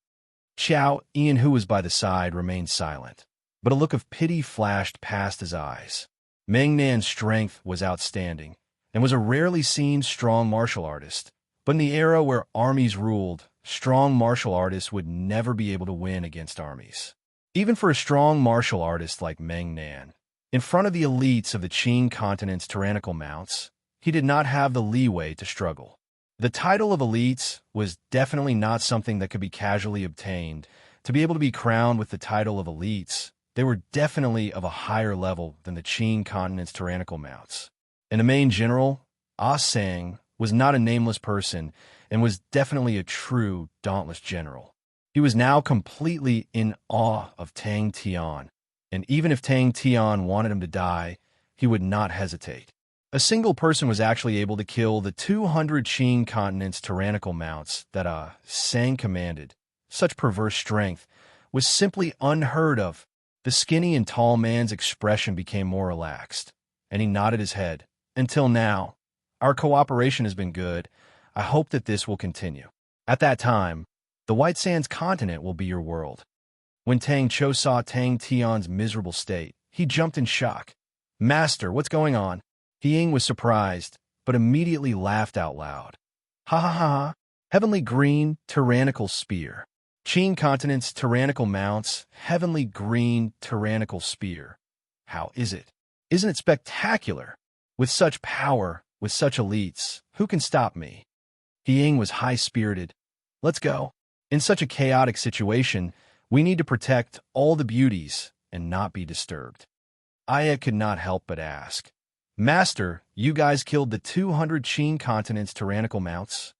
Xiao Ian, who was by the side, remained silent, but a look of pity flashed past his eyes. Meng Nan's strength was outstanding, and was a rarely seen strong martial artist. But in the era where armies ruled, strong martial artists would never be able to win against armies. Even for a strong martial artist like Meng Nan, in front of the elites of the Qing continent's tyrannical mounts, he did not have the leeway to struggle. The title of elites was definitely not something that could be casually obtained. To be able to be crowned with the title of elites, they were definitely of a higher level than the Qing continent's tyrannical mounts. And the main general, Ah Sang, was not a nameless person and was definitely a true dauntless general. He was now completely in awe of Tang Tian, and even if Tang Tian wanted him to die, he would not hesitate. A single person was actually able to kill the 200 Qing continent's tyrannical mounts that Sang commanded. Such perverse strength was simply unheard of. The skinny and tall man's expression became more relaxed, and he nodded his head. Until now, our cooperation has been good. I hope that this will continue. At that time, the White Sands continent will be your world. When Tang Cho saw Tang Tian's miserable state, he jumped in shock. Master, what's going on? Ying was surprised, but immediately laughed out loud. Ha ha ha ha! Heavenly green, tyrannical spear. Qing continent's tyrannical mounts, heavenly green, tyrannical spear. How is it? Isn't it spectacular? With such power, with such elites, who can stop me? Ying was high-spirited. Let's go. In such a chaotic situation, we need to protect all the beauties and not be disturbed. Aya could not help but ask, Master, you guys killed the 200 Qing continent's tyrannical mounts?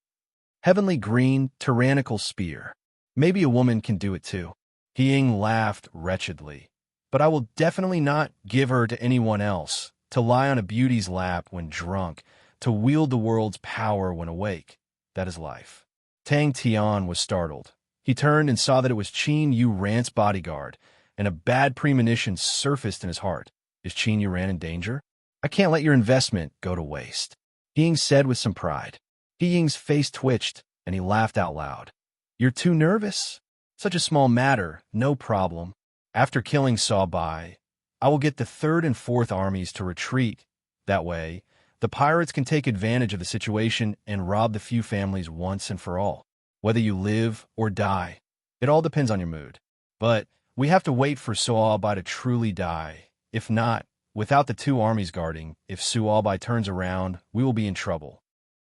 Heavenly green, tyrannical spear. Maybe a woman can do it too. Ying laughed wretchedly. But I will definitely not give her to anyone else, to lie on a beauty's lap when drunk, to wield the world's power when awake. That is life. Tang Tian was startled. He turned and saw that it was Qin Yu Ran's bodyguard, and a bad premonition surfaced in his heart. Is Qin Yu Ran in danger? I can't let your investment go to waste, Ying said with some pride. Ying's face twitched, and he laughed out loud. You're too nervous? Such a small matter, no problem. After killing Saw Bai, I will get the 3rd and 4th armies to retreat. That way, the pirates can take advantage of the situation and rob the few families once and for all. Whether you live or die, it all depends on your mood. But we have to wait for Saw Bai to truly die. If not, without the 2 armies guarding, if Saw Bai turns around, we will be in trouble.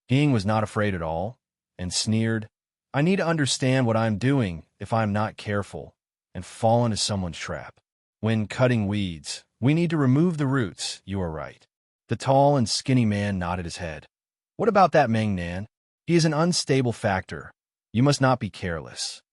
Ying was not afraid at all, and sneered, I need to understand what I'm doing if I'm not careful, and fall into someone's trap. When cutting weeds, we need to remove the roots, you are right. The tall and skinny man nodded his head. What about that Meng Nan? He is an unstable factor. You must not be careless.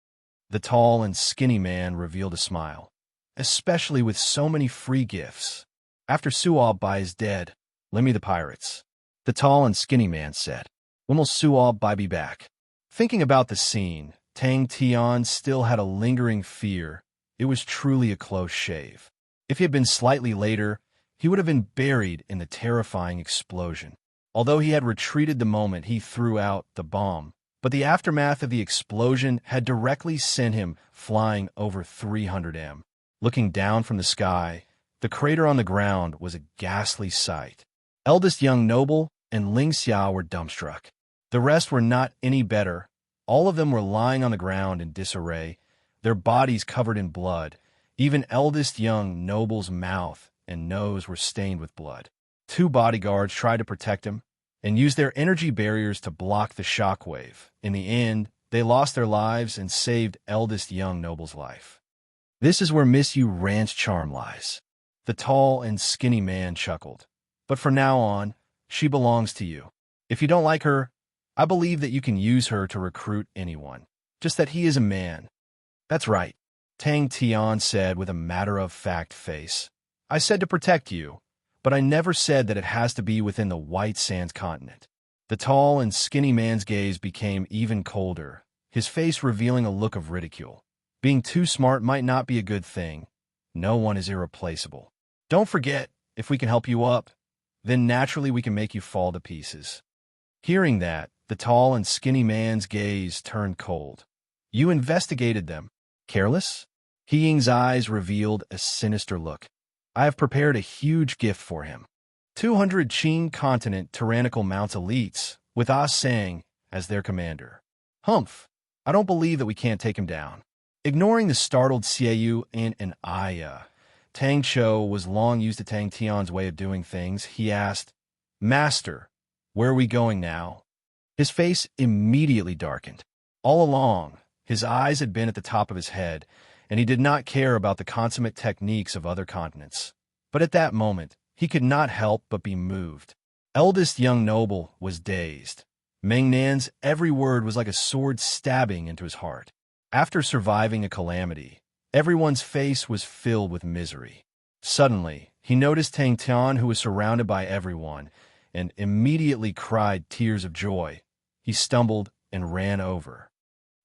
The tall and skinny man revealed a smile. Especially with so many free gifts. After Sual Bai is dead, lend me the pirates. The tall and skinny man said. When will Sual Bai be back? Thinking about the scene, Tang Tian still had a lingering fear. It was truly a close shave. If he had been slightly later, he would have been buried in the terrifying explosion. Although he had retreated the moment he threw out the bomb, but the aftermath of the explosion had directly sent him flying over 300 m. Looking down from the sky, the crater on the ground was a ghastly sight. Eldest young noble and Ling Xia were dumbstruck. The rest were not any better. All of them were lying on the ground in disarray, their bodies covered in blood. Even eldest young noble's mouth and nose were stained with blood. 2 bodyguards tried to protect him and used their energy barriers to block the shockwave. In the end, they lost their lives and saved eldest young noble's life. This is where Miss Yu Ran's charm lies. The tall and skinny man chuckled. But from now on, she belongs to you. If you don't like her, I believe that you can use her to recruit anyone. Just that he is a man. That's right, Tang Tian said with a matter-of-fact face. I said to protect you, but I never said that it has to be within the White Sands continent. The tall and skinny man's gaze became even colder, his face revealing a look of ridicule. Being too smart might not be a good thing. No one is irreplaceable. Don't forget, if we can help you up, then naturally we can make you fall to pieces. Hearing that, the tall and skinny man's gaze turned cold. You investigated them. Careless? Ying's eyes revealed a sinister look. I have prepared a huge gift for him. 200 Qing continent tyrannical mounts elites, with Ah Sang as their commander. Humph! I don't believe that we can't take him down. Ignoring the startled Xiaoyu and an Aya, Tang Cho was long used to Tang Tian's way of doing things. He asked, Master, where are we going now? His face immediately darkened. All along, his eyes had been at the top of his head, and he did not care about the consummate techniques of other continents. But at that moment, he could not help but be moved. Eldest young noble was dazed. Meng Nan's every word was like a sword stabbing into his heart. After surviving a calamity, everyone's face was filled with misery. Suddenly, he noticed Tang Tian, who was surrounded by everyone, and immediately cried tears of joy. He stumbled and ran over.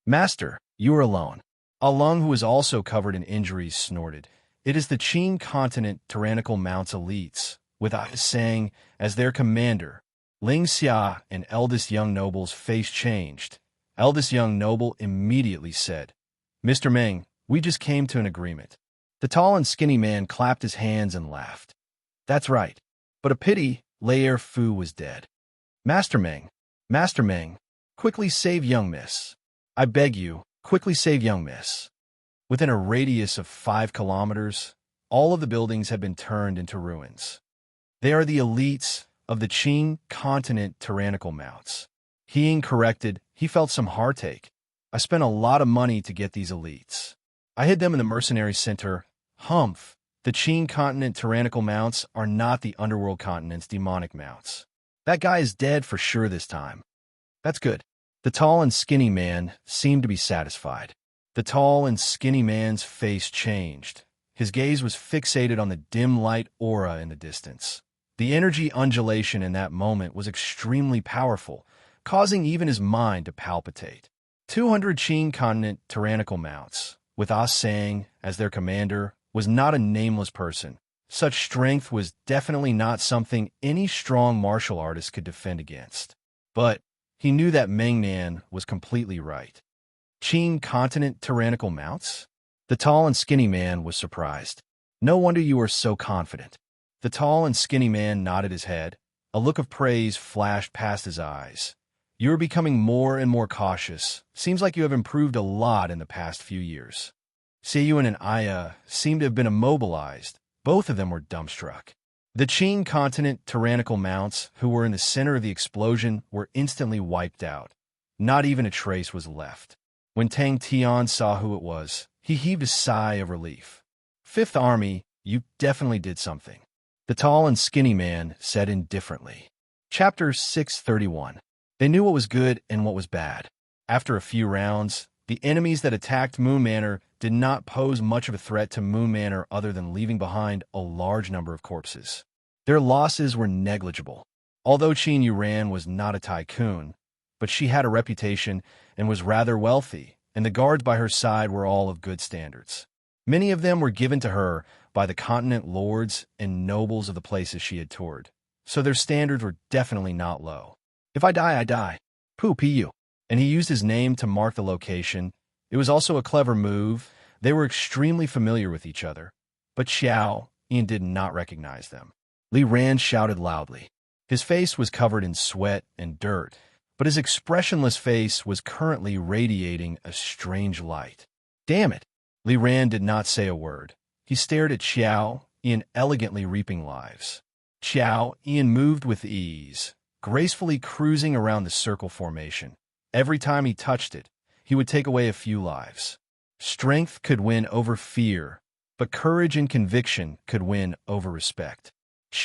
Master, you are alone. Ah Lung, who was also covered in injuries, snorted. It is the Qing continent tyrannical mounts elites, with Ah Sang as their commander. Ling Xia and eldest young noble's face changed. Eldest young noble immediately said, Mr. Meng, we just came to an agreement. The tall and skinny man clapped his hands and laughed. That's right. But a pity, Lair Fu was dead. Master Meng, quickly save young miss. I beg you, quickly save young miss. Within a radius of 5 kilometers, all of the buildings had been turned into ruins. They are the elites of the Qing continent tyrannical mounts. Ying corrected, he felt some heartache. I spent a lot of money to get these elites. I hid them in the mercenary center. Humph. The Qin continent tyrannical mounts are not the underworld continent's demonic mounts. That guy is dead for sure this time. That's good. The tall and skinny man seemed to be satisfied. The tall and skinny man's face changed. His gaze was fixated on the dim light aura in the distance. The energy undulation in that moment was extremely powerful, causing even his mind to palpitate. 200 Qin continent tyrannical mounts, with Ah Sang as their commander, was not a nameless person. Such strength was definitely not something any strong martial artist could defend against. But he knew that Mengnan was completely right. Qin continent tyrannical mounts? The tall and skinny man was surprised. No wonder you are so confident. The tall and skinny man nodded his head. A look of praise flashed past his eyes. You are becoming more and more cautious. Seems like you have improved a lot in the past few years. Seiyuan and Aya seemed to have been immobilized. Both of them were dumbstruck. The Qin continent tyrannical mounts, who were in the center of the explosion, were instantly wiped out. Not even a trace was left. When Tang Tian saw who it was, he heaved a sigh of relief. Fifth Army, you definitely did something. The tall and skinny man said indifferently. Chapter 631. They knew what was good and what was bad. After a few rounds, the enemies that attacked Moon Manor did not pose much of a threat to Moon Manor other than leaving behind a large number of corpses. Their losses were negligible. Although Qin Yuran was not a tycoon, but she had a reputation and was rather wealthy, and the guards by her side were all of good standards. Many of them were given to her by the continent lords and nobles of the places she had toured, so their standards were definitely not low. If I die, I die. Pu. And he used his name to mark the location. It was also a clever move. They were extremely familiar with each other. But Ian did not recognize them. Li Ran shouted loudly. His face was covered in sweat and dirt, but his expressionless face was currently radiating a strange light. Damn it! Li Ran did not say a word. He stared at Ian elegantly reaping lives. Ian moved with ease, gracefully cruising around the circle formation. Every time he touched it, he would take away a few lives. Strength could win over fear, but courage and conviction could win over respect.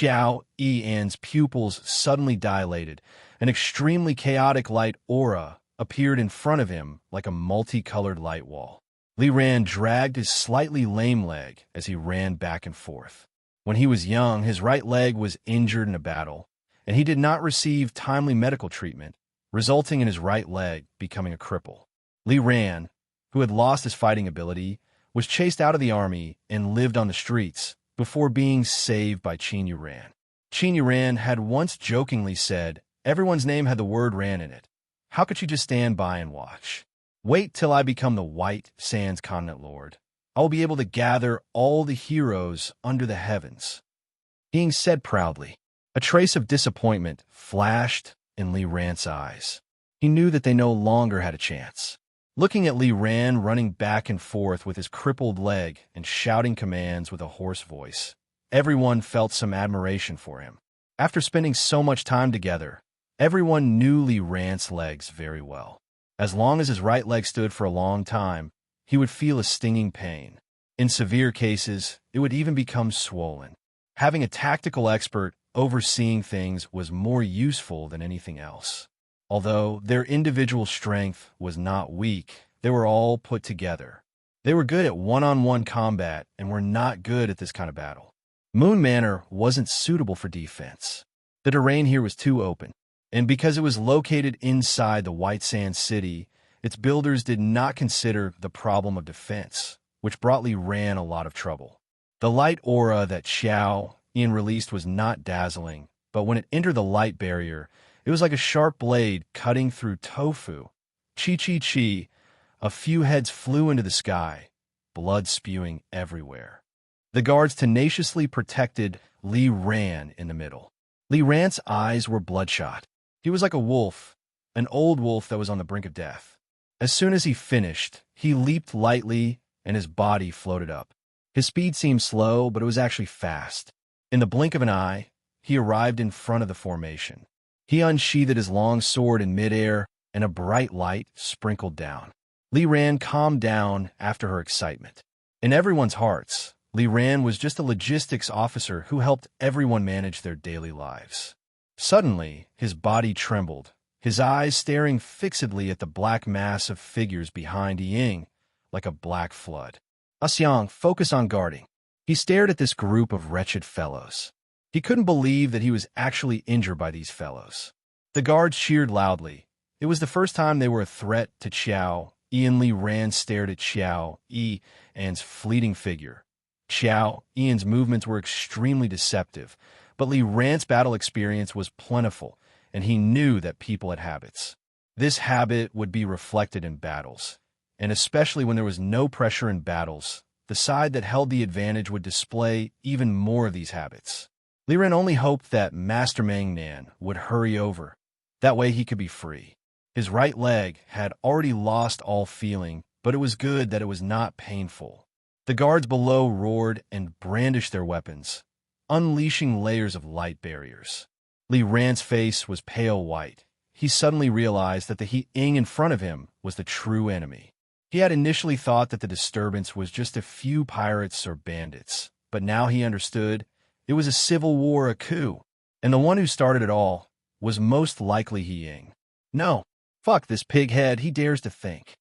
Ian's pupils suddenly dilated. An extremely chaotic light aura appeared in front of him like a multicolored light wall. Li Ran dragged his slightly lame leg as he ran back and forth. When he was young, his right leg was injured in a battle, and he did not receive timely medical treatment, resulting in his right leg becoming a cripple. Li Ran, who had lost his fighting ability, was chased out of the army and lived on the streets before being saved by Qin Yuran. Qin Yuran had once jokingly said, everyone's name had the word Ran in it. How could you just stand by and watch? Wait till I become the White Sands Continent Lord. I will be able to gather all the heroes under the heavens. Ying said proudly. A trace of disappointment flashed in Li Ran's eyes. He knew that they no longer had a chance. Looking at Li Ran running back and forth with his crippled leg and shouting commands with a hoarse voice, everyone felt some admiration for him. After spending so much time together, everyone knew Li Ran's legs very well. As long as his right leg stood for a long time, he would feel a stinging pain. In severe cases, it would even become swollen. Having a tactical expert overseeing things was more useful than anything else. Although their individual strength was not weak, they were all put together. They were good at one-on-one combat and were not good at this kind of battle. Moon Manor wasn't suitable for defense. The terrain here was too open, and because it was located inside the White Sands City, its builders did not consider the problem of defense, which brought Li Ran a lot of trouble. The light aura that Ian released was not dazzling, but when it entered the light barrier, it was like a sharp blade cutting through tofu. Chi. A few heads flew into the sky, blood spewing everywhere. The guards tenaciously protected Li Ran in the middle. Li Ran's eyes were bloodshot. He was like a wolf, an old wolf that was on the brink of death. As soon as he finished, he leaped lightly and his body floated up. His speed seemed slow, but it was actually fast. In the blink of an eye, he arrived in front of the formation. He unsheathed his long sword in midair, and a bright light sprinkled down. Li Ran calmed down after her excitement. In everyone's hearts, Li Ran was just a logistics officer who helped everyone manage their daily lives. Suddenly, his body trembled, his eyes staring fixedly at the black mass of figures behind Ying, like a black flood. Asyang, focus on guarding. He stared at this group of wretched fellows. He couldn't believe that he was actually injured by these fellows. The guards cheered loudly. It was the first time they were a threat to Xiao. Ian Li Ran stared at Xiao Yi's fleeting figure. Xiao Yi's movements were extremely deceptive, but Li Ran's battle experience was plentiful, and he knew that people had habits. This habit would be reflected in battles, and especially when there was no pressure in battles, the side that held the advantage would display even more of these habits. Li Ran only hoped that Master Mangnan would hurry over. That way he could be free. His right leg had already lost all feeling, but it was good that it was not painful. The guards below roared and brandished their weapons, unleashing layers of light barriers. Li Ran's face was pale white. He suddenly realized that the Ying in front of him was the true enemy. He had initially thought that the disturbance was just a few pirates or bandits, but now he understood it was a civil war, a coup, and the one who started it all was most likely Ying. No, fuck this pighead, he dares to think.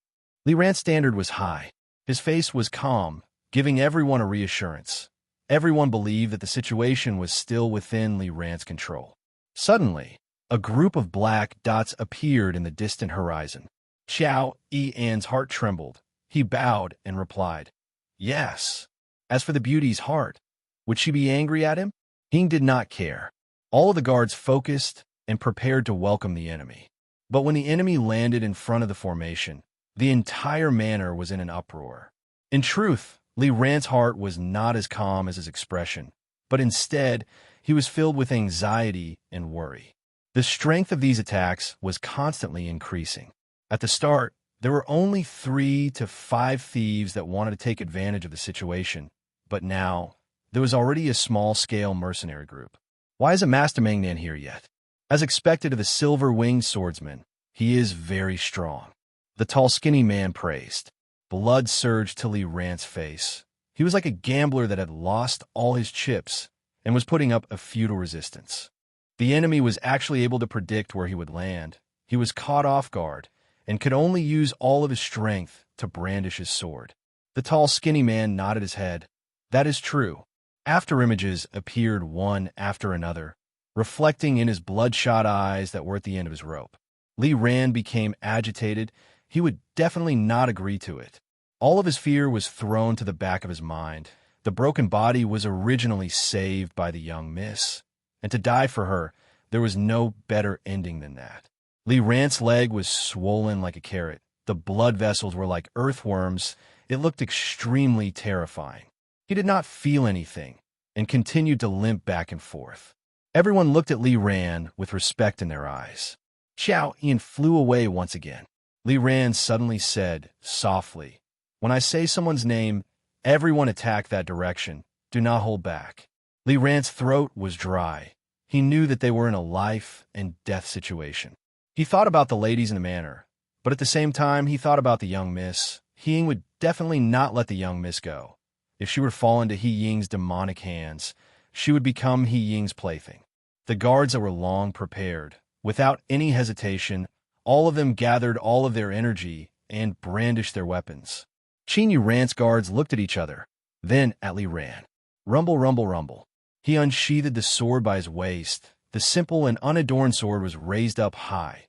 Li Ran's standard was high. His face was calm, giving everyone a reassurance. Everyone believed that the situation was still within Li Ran's control. Suddenly, a group of black dots appeared in the distant horizon. Xiao Yi's heart trembled. He bowed and replied, "Yes." As for the beauty's heart, would she be angry at him? Ying did not care. All of the guards focused and prepared to welcome the enemy. But when the enemy landed in front of the formation, the entire manor was in an uproar. In truth, Li Ran's heart was not as calm as his expression, but instead, he was filled with anxiety and worry. The strength of these attacks was constantly increasing. At the start, there were only 3 to 5 thieves that wanted to take advantage of the situation, but now, there was already a small-scale mercenary group. Why isn't Master Mangnan here yet? As expected of a silver-winged swordsman, he is very strong. The tall, skinny man praised. Blood surged to Li Ran's face. He was like a gambler that had lost all his chips and was putting up a futile resistance. The enemy was actually able to predict where he would land. He was caught off guard and could only use all of his strength to brandish his sword. The tall, skinny man nodded his head. That is true. Afterimages appeared one after another, reflecting in his bloodshot eyes that were at the end of his rope. Li Ran became agitated. He would definitely not agree to it. All of his fear was thrown to the back of his mind. The broken body was originally saved by the young miss, and to die for her, there was no better ending than that. Li Ran's leg was swollen like a carrot. The blood vessels were like earthworms. It looked extremely terrifying. He did not feel anything and continued to limp back and forth. Everyone looked at Li Ran with respect in their eyes. Xiao Yan flew away once again. Li Ran suddenly said, softly, "When I say someone's name, everyone attack that direction. Do not hold back." Li Ran's throat was dry. He knew that they were in a life and death situation. He thought about the ladies in the manor, but at the same time, he thought about the young miss. Ying would definitely not let the young miss go. If she were to fall into Ying's demonic hands, she would become Ying's plaything. The guards that were long prepared, without any hesitation, all of them gathered all of their energy and brandished their weapons. Qin Yuran's guards looked at each other, then at Li Ran. Rumble, rumble, rumble. He unsheathed the sword by his waist. The simple and unadorned sword was raised up high,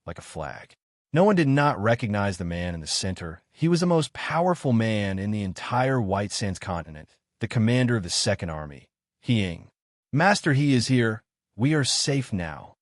like a flag. No one did not recognize the man in the center. He was the most powerful man in the entire White Sands continent, the commander of the Second Army, Ying. "Master, he is here. We are safe now."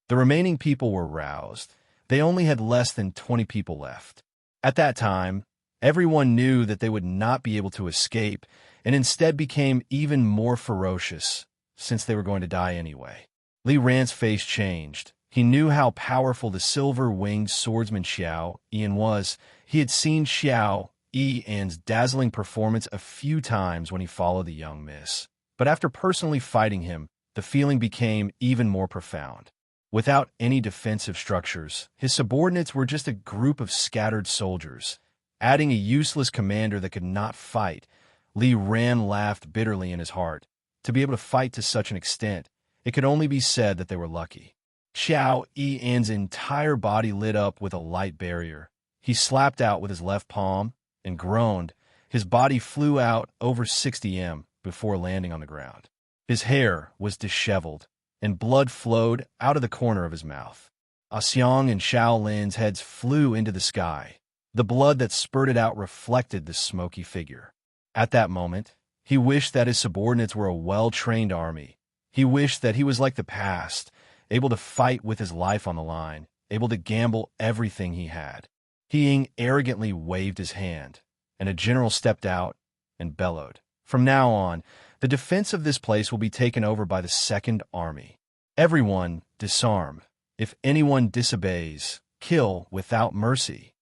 The remaining people were roused. They only had less than 20 people left. At that time, everyone knew that they would not be able to escape and instead became even more ferocious, since they were going to die anyway. Li Ran's face changed. He knew how powerful the silver-winged swordsman Xiao Yan was. He had seen Xiao Yan's dazzling performance a few times when he followed the young miss. But after personally fighting him, the feeling became even more profound. Without any defensive structures, his subordinates were just a group of scattered soldiers, Adding a useless commander that could not fight, Li Ran laughed bitterly in his heart. To be able to fight to such an extent, it could only be said that they were lucky. Xiao Yian's entire body lit up with a light barrier. He slapped out with his left palm and groaned. His body flew out over 60 m before landing on the ground. His hair was disheveled, and blood flowed out of the corner of his mouth. Xiang and Xiao Lin's heads flew into the sky. The blood that spurted out reflected the smoky figure. At that moment, he wished that his subordinates were a well-trained army. He wished that he was like the past, able to fight with his life on the line, able to gamble everything he had. He Ying arrogantly waved his hand, and a general stepped out and bellowed. From now on, the defense of this place will be taken over by the Second Army. Everyone disarm. If anyone disobeys, kill without mercy.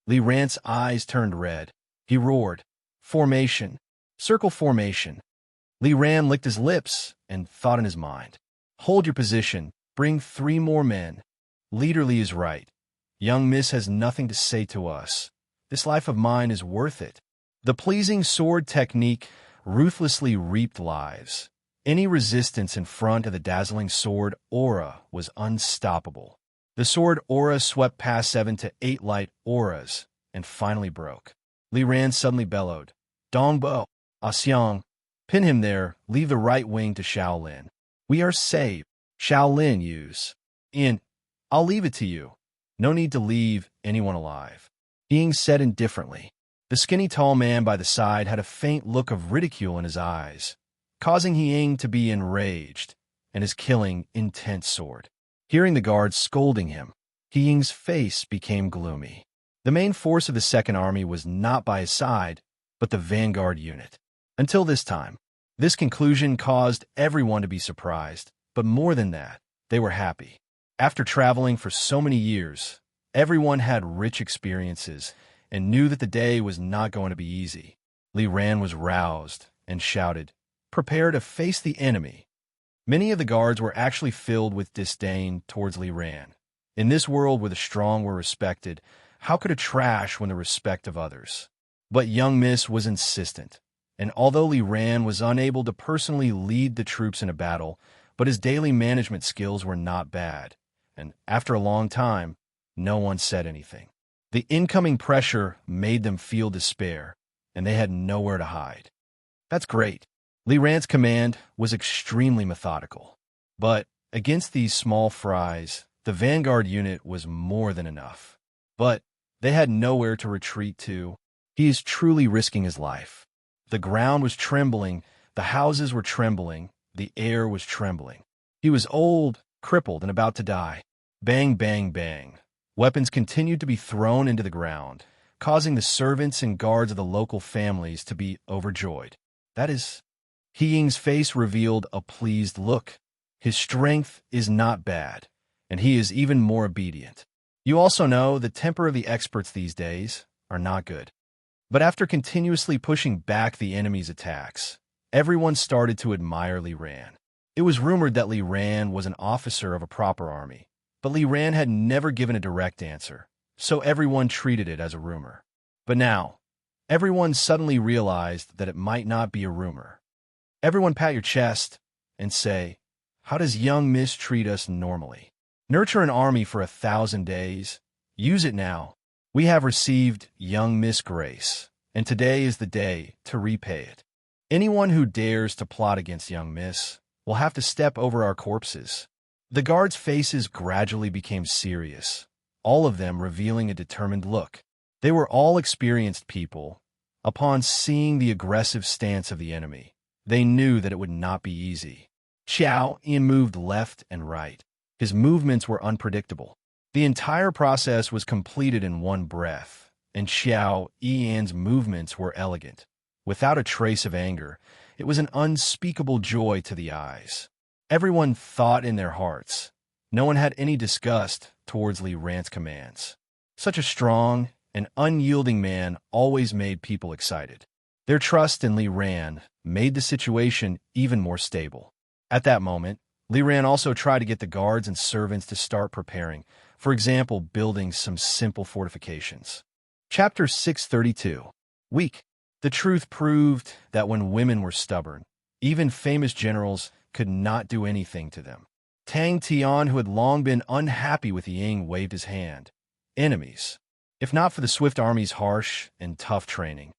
Li Ran's eyes turned red. He roared, "Formation! Circle formation!" Li Ran licked his lips and thought in his mind, "Hold your position. Bring 3 more men. Leader Li is right. Young Miss has nothing to say to us. This life of mine is worth it." The pleasing sword technique ruthlessly reaped lives. Any resistance in front of the dazzling sword aura was unstoppable. The sword aura swept past 7 to 8 light auras and finally broke. Li Ran suddenly bellowed, "Dongbo, Xiang, pin him there, leave the right wing to Xiao Lin. We are saved. Xiao Lin use. I'll leave it to you. No need to leave anyone alive." Ying said indifferently. The skinny tall man by the side had a faint look of ridicule in his eyes, causing Ying to be enraged, and his killing intense sword. Hearing the guards scolding him, Ying's face became gloomy. The main force of the Second Army was not by his side, but the vanguard unit. Until this time, this conclusion caused everyone to be surprised, but more than that, they were happy. After traveling for so many years, everyone had rich experiences and knew that the day was not going to be easy. Li Ran was roused and shouted, "Prepare to face the enemy." Many of the guards were actually filled with disdain towards Li Ran. In this world where the strong were respected, how could a trash win the respect of others? But young Miss was insistent, and although Li Ran was unable to personally lead the troops in a battle, but his daily management skills were not bad, and after a long time, no one said anything. The incoming pressure made them feel despair, and they had nowhere to hide. That's great. Li Ran's command was extremely methodical. But against these small fries, the vanguard unit was more than enough. But they had nowhere to retreat to. He is truly risking his life. The ground was trembling, the houses were trembling, the air was trembling. He was old, crippled, and about to die. Bang, bang, bang. Weapons continued to be thrown into the ground, causing the servants and guards of the local families to be overjoyed. That is, Ying's face revealed a pleased look. His strength is not bad, and he is even more obedient. You also know the temper of the experts these days are not good. But after continuously pushing back the enemy's attacks, everyone started to admire Li Ran. It was rumored that Li Ran was an officer of a proper army, but Li Ran had never given a direct answer, so everyone treated it as a rumor. But now, everyone suddenly realized that it might not be a rumor. Everyone pat your chest and say, "How does young Miss treat us normally? Nurture an army for 1,000 days. Use it now. We have received young Miss Grace, and today is the day to repay it. Anyone who dares to plot against young Miss will have to step over our corpses." The guards' faces gradually became serious, all of them revealing a determined look. They were all experienced people. Upon seeing the aggressive stance of the enemy, they knew that it would not be easy. Xiao Yan moved left and right. His movements were unpredictable. The entire process was completed in one breath, and Xiao Yan's movements were elegant. Without a trace of anger, it was an unspeakable joy to the eyes. Everyone thought in their hearts. No one had any disgust towards Li Ran's commands. Such a strong and unyielding man always made people excited. Their trust in Li Ran made the situation even more stable. At that moment, Li Ran also tried to get the guards and servants to start preparing, for example, building some simple fortifications. Chapter 632. Weak. The truth proved that when women were stubborn, even famous generals could not do anything to them. Tang Tian, who had long been unhappy with Ying, waved his hand. Enemies. If not for the Swift Army's harsh and tough training,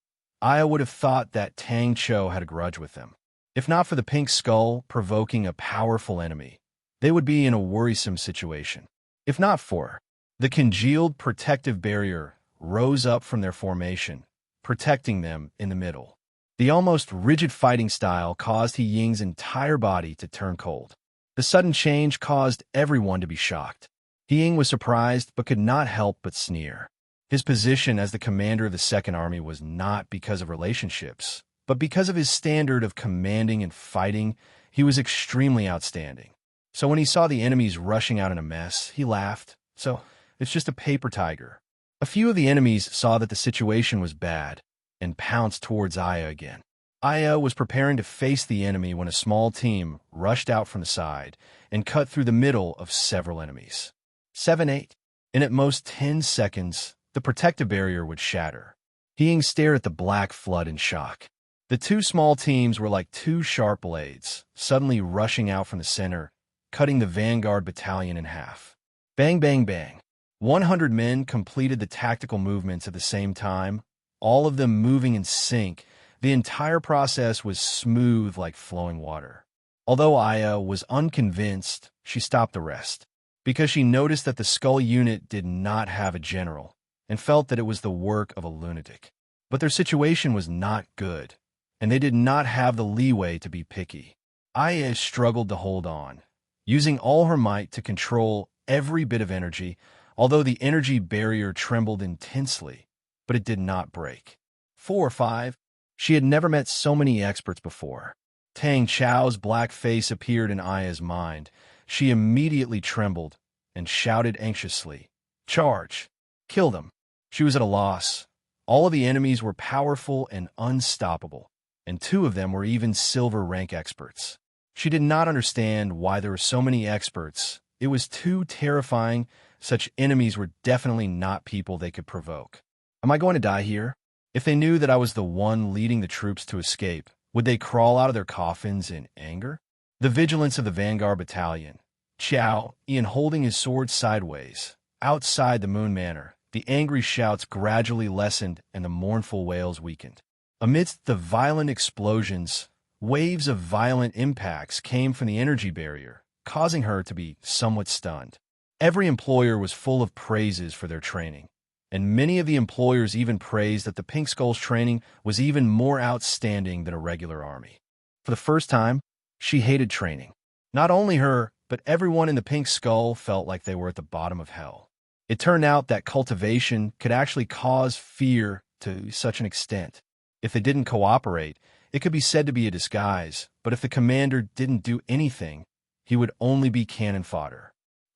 Aya would have thought that Tang Cho had a grudge with them. If not for the pink skull provoking a powerful enemy, they would be in a worrisome situation. If not for the congealed protective barrier rose up from their formation, protecting them in the middle. The almost rigid fighting style caused He Ying's entire body to turn cold. The sudden change caused everyone to be shocked. He Ying was surprised but could not help but sneer. His position as the commander of the Second Army was not because of relationships, but because of his standard of commanding and fighting. He was extremely outstanding. So when he saw the enemies rushing out in a mess, he laughed. So, it's just a paper tiger. A few of the enemies saw that the situation was bad and pounced towards Aya again. Aya was preparing to face the enemy when a small team rushed out from the side and cut through the middle of several enemies. 7-8. In at most 10 seconds, the protective barrier would shatter. He Ying stared at the black flood in shock. The two small teams were like two sharp blades, suddenly rushing out from the center, cutting the vanguard battalion in half. Bang, bang, bang. 100 men completed the tactical movements at the same time, all of them moving in sync. The entire process was smooth like flowing water. Although Aya was unconvinced, she stopped the rest, because she noticed that the Skull unit did not have a general, and felt that it was the work of a lunatic. But their situation was not good, and they did not have the leeway to be picky. Aya struggled to hold on, using all her might to control every bit of energy, although the energy barrier trembled intensely, but it did not break. 4 or 5. She had never met so many experts before. Tang Chao's black face appeared in Aya's mind. She immediately trembled and shouted anxiously, "Charge! Kill them!" She was at a loss. All of the enemies were powerful and unstoppable, and 2 of them were even silver rank experts. She did not understand why there were so many experts. It was too terrifying. Such enemies were definitely not people they could provoke. Am I going to die here? If they knew that I was the one leading the troops to escape, would they crawl out of their coffins in anger? The vigilance of the vanguard battalion. Chao, Ian holding his sword sideways. Outside the Moon Manor, the angry shouts gradually lessened and the mournful wails weakened. Amidst the violent explosions, waves of violent impacts came from the energy barrier, causing her to be somewhat stunned. Every employer was full of praises for their training, and many of the employers even praised that the Pink Skull's training was even more outstanding than a regular army. For the first time, she hated training. Not only her, but everyone in the Pink Skull felt like they were at the bottom of hell. It turned out that cultivation could actually cause fear to such an extent. If they didn't cooperate, it could be said to be a disguise, but if the commander didn't do anything, he would only be cannon fodder.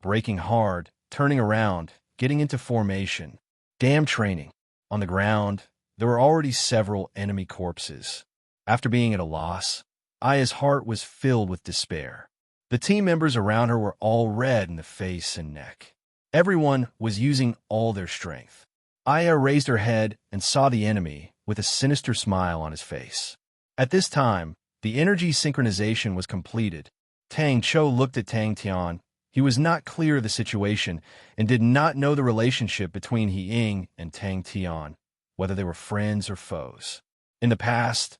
Braking hard, turning around, getting into formation. Damn training. On the ground, there were already several enemy corpses. After being at a loss, Aya's heart was filled with despair. The team members around her were all red in the face and neck. Everyone was using all their strength. Aya raised her head and saw the enemy with a sinister smile on his face. At this time, the energy synchronization was completed. Tang Cho looked at Tang Tian. He was not clear of the situation and did not know the relationship between He Ying and Tang Tian, whether they were friends or foes. In the past,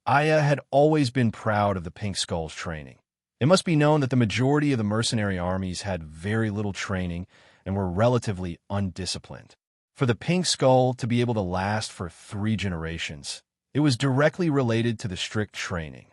Aya had always been proud of the Pink Skull's training. It must be known that the majority of the mercenary armies had very little training and were relatively undisciplined. For the Pink Skull to be able to last for 3 generations, it was directly related to the strict training.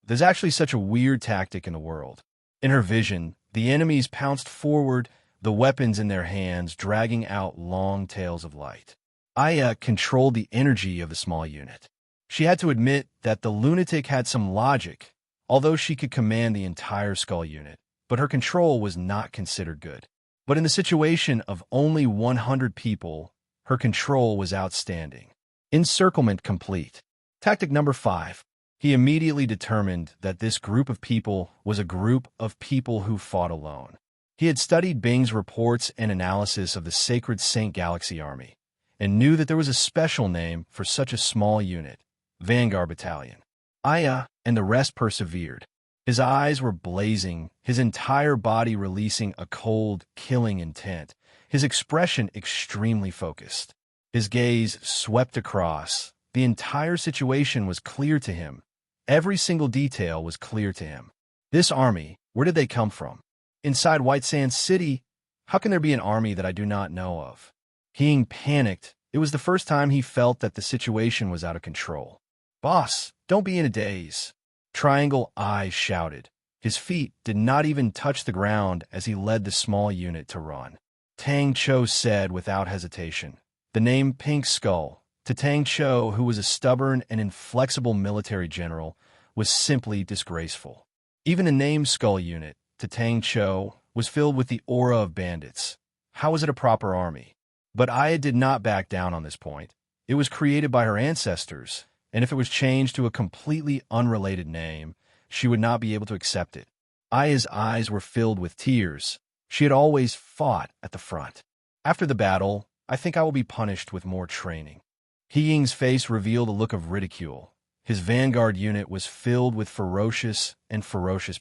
There's actually such a weird tactic in the world. In her vision, the enemies pounced forward, the weapons in their hands dragging out long tails of light. Aya controlled the energy of the small unit. She had to admit that the lunatic had some logic, although she could command the entire skull unit, but her control was not considered good. But in the situation of only 100 people, her control was outstanding. Encirclement complete. Tactic number 5. He immediately determined that this group of people was a group of people who fought alone. He had studied Bing's reports and analysis of the Sacred Saint Galaxy Army, and knew that there was a special name for such a small unit, Vanguard Battalion. Aya and the rest persevered. His eyes were blazing, his entire body releasing a cold, killing intent, his expression extremely focused. His gaze swept across. The entire situation was clear to him. Every single detail was clear to him. This army, where did they come from? Inside White Sands City? How can there be an army that I do not know of? He panicked. It was the first time he felt that the situation was out of control. Boss, don't be in a daze. Triangle Eye shouted. His feet did not even touch the ground as he led the small unit to run. Tang Cho said without hesitation. The name Pink Skull, to Tang Cho, who was a stubborn and inflexible military general, was simply disgraceful. Even the name Skull Unit, to Tang Cho, was filled with the aura of bandits. How was it a proper army? But Aya did not back down on this point. It was created by her ancestors, and if it was changed to a completely unrelated name, she would not be able to accept it. Aya's eyes were filled with tears. She had always fought at the front. After the battle, I think I will be punished with more training. He Ying's face revealed a look of ridicule. His vanguard unit was filled with ferocious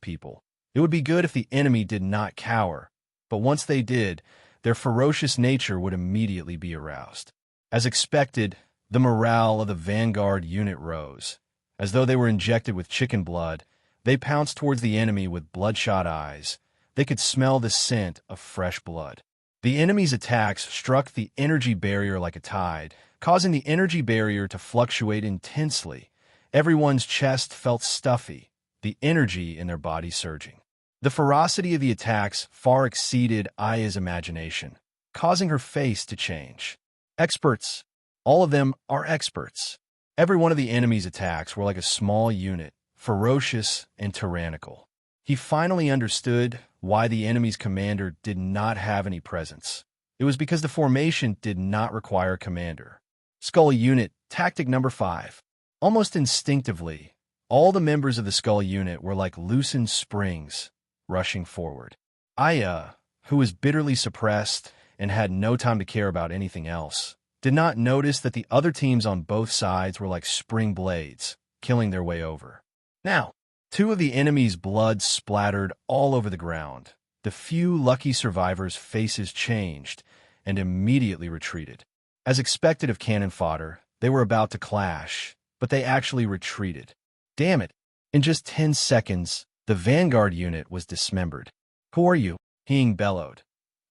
people. It would be good if the enemy did not cower, but once they did, their ferocious nature would immediately be aroused. As expected, the morale of the vanguard unit rose. As though they were injected with chicken blood, they pounced towards the enemy with bloodshot eyes. They could smell the scent of fresh blood. The enemy's attacks struck the energy barrier like a tide, causing the energy barrier to fluctuate intensely. Everyone's chest felt stuffy, the energy in their body surging. The ferocity of the attacks far exceeded Aya's imagination, causing her face to change. Experts. All of them are experts. Every one of the enemy's attacks were like a small unit, ferocious and tyrannical. He finally understood why the enemy's commander did not have any presence. It was because the formation did not require a commander. Skull Unit, Tactic Number 5. Almost instinctively, all the members of the Skull Unit were like loosened springs, rushing forward. Aya, who was bitterly suppressed and had no time to care about anything else, did not notice that the other teams on both sides were like spring blades, killing their way over. Now, two of the enemy's blood splattered all over the ground. The few lucky survivors' faces changed and immediately retreated. As expected of cannon fodder, they were about to clash, but they actually retreated. Damn it! In just 10 seconds, the vanguard unit was dismembered. Who are you? Hing bellowed.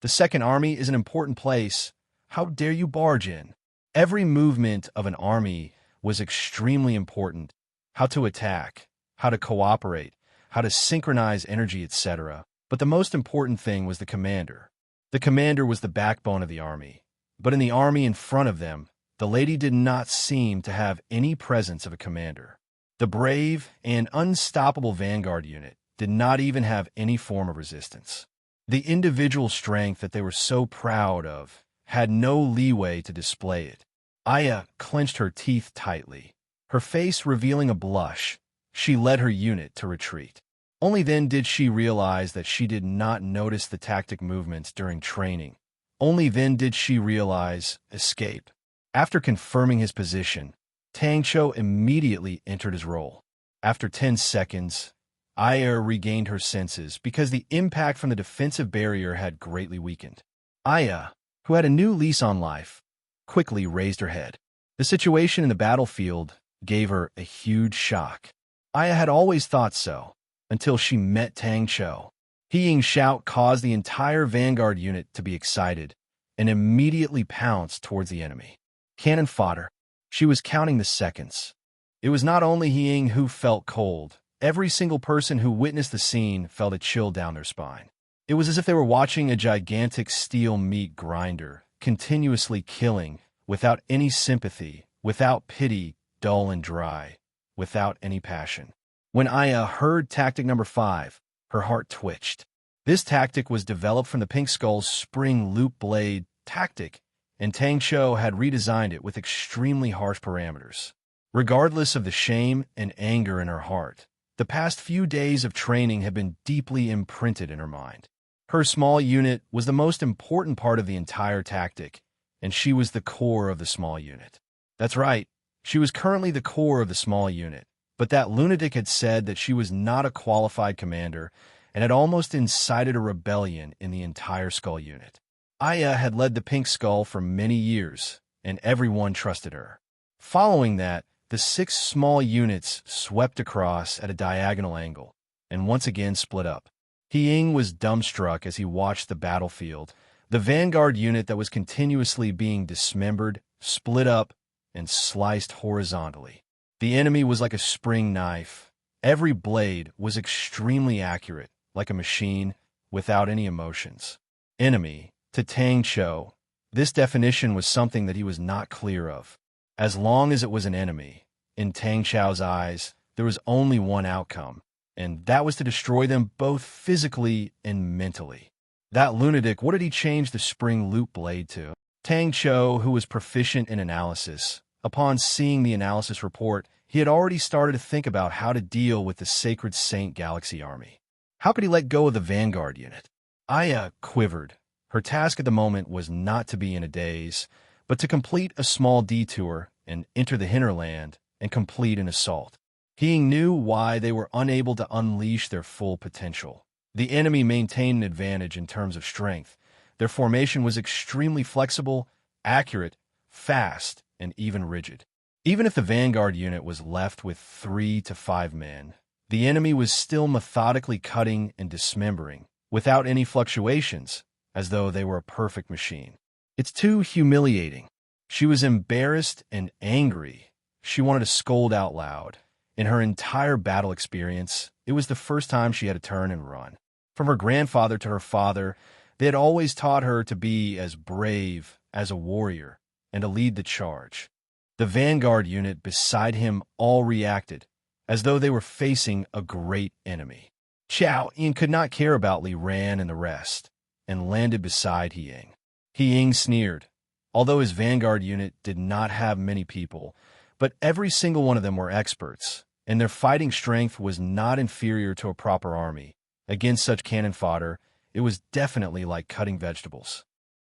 The Second Army is an important place. How dare you barge in? Every movement of an army was extremely important. How to attack, how to cooperate, how to synchronize energy, etc. But the most important thing was the commander. The commander was the backbone of the army. But in the army in front of them, the lady did not seem to have any presence of a commander. The brave and unstoppable vanguard unit did not even have any form of resistance. The individual strength that they were so proud of had no leeway to display it. Aya clenched her teeth tightly, her face revealing a blush. She led her unit to retreat. Only then did she realize that she did not notice the tactic movements during training. Only then did she realize escape. After confirming his position, Tang Cho immediately entered his role. After 10 seconds, Aya regained her senses because the impact from the defensive barrier had greatly weakened. Aya, who had a new lease on life, quickly raised her head. The situation in the battlefield gave her a huge shock. Aya had always thought so, until she met Tang Cho. He Ying's shout caused the entire vanguard unit to be excited and immediately pounced towards the enemy. Cannon fodder. She was counting the seconds. It was not only He Ying who felt cold. Every single person who witnessed the scene felt a chill down their spine. It was as if they were watching a gigantic steel meat grinder, continuously killing, without any sympathy, without pity, dull and dry, without any passion. When Aya heard Tactic Number 5, her heart twitched. This tactic was developed from the Pink Skull's spring loop blade tactic, and Tang Cho had redesigned it with extremely harsh parameters. Regardless of the shame and anger in her heart, the past few days of training had been deeply imprinted in her mind. Her small unit was the most important part of the entire tactic, and she was the core of the small unit. That's right, she was currently the core of the small unit, but that lunatic had said that she was not a qualified commander and had almost incited a rebellion in the entire Skull unit. Aya had led the Pink Skull for many years, and everyone trusted her. Following that, the 6 small units swept across at a diagonal angle, and once again split up. He Ying was dumbstruck as he watched the battlefield, the vanguard unit that was continuously being dismembered, split up, and sliced horizontally. The enemy was like a spring knife. Every blade was extremely accurate, like a machine, without any emotions. Enemy, to Tang Cho, this definition was something that he was not clear of. As long as it was an enemy, in Tang Cho's eyes, there was only one outcome, and that was to destroy them both physically and mentally. That lunatic, what did he change the spring loop blade to? Tang Cho, who was proficient in analysis, upon seeing the analysis report, he had already started to think about how to deal with the Sacred Saint Galaxy Army. How could he let go of the Vanguard unit? Aya quivered. Her task at the moment was not to be in a daze, but to complete a small detour and enter the hinterland and complete an assault. He knew why they were unable to unleash their full potential. The enemy maintained an advantage in terms of strength. Their formation was extremely flexible, accurate, fast, and even rigid. Even if the Vanguard unit was left with 3 to 5 men, the enemy was still methodically cutting and dismembering, without any fluctuations, as though they were a perfect machine. It's too humiliating. She was embarrassed and angry. She wanted to scold out loud. In her entire battle experience, it was the first time she had to turn and run. From her grandfather to her father, they had always taught her to be as brave as a warrior and to lead the charge. The Vanguard unit beside him all reacted, as though they were facing a great enemy. Xiao Ying could not care about Li Ran and the rest, and landed beside He Ying. He Ying sneered. Although his Vanguard unit did not have many people, but every single one of them were experts, and their fighting strength was not inferior to a proper army. Against such cannon fodder, it was definitely like cutting vegetables.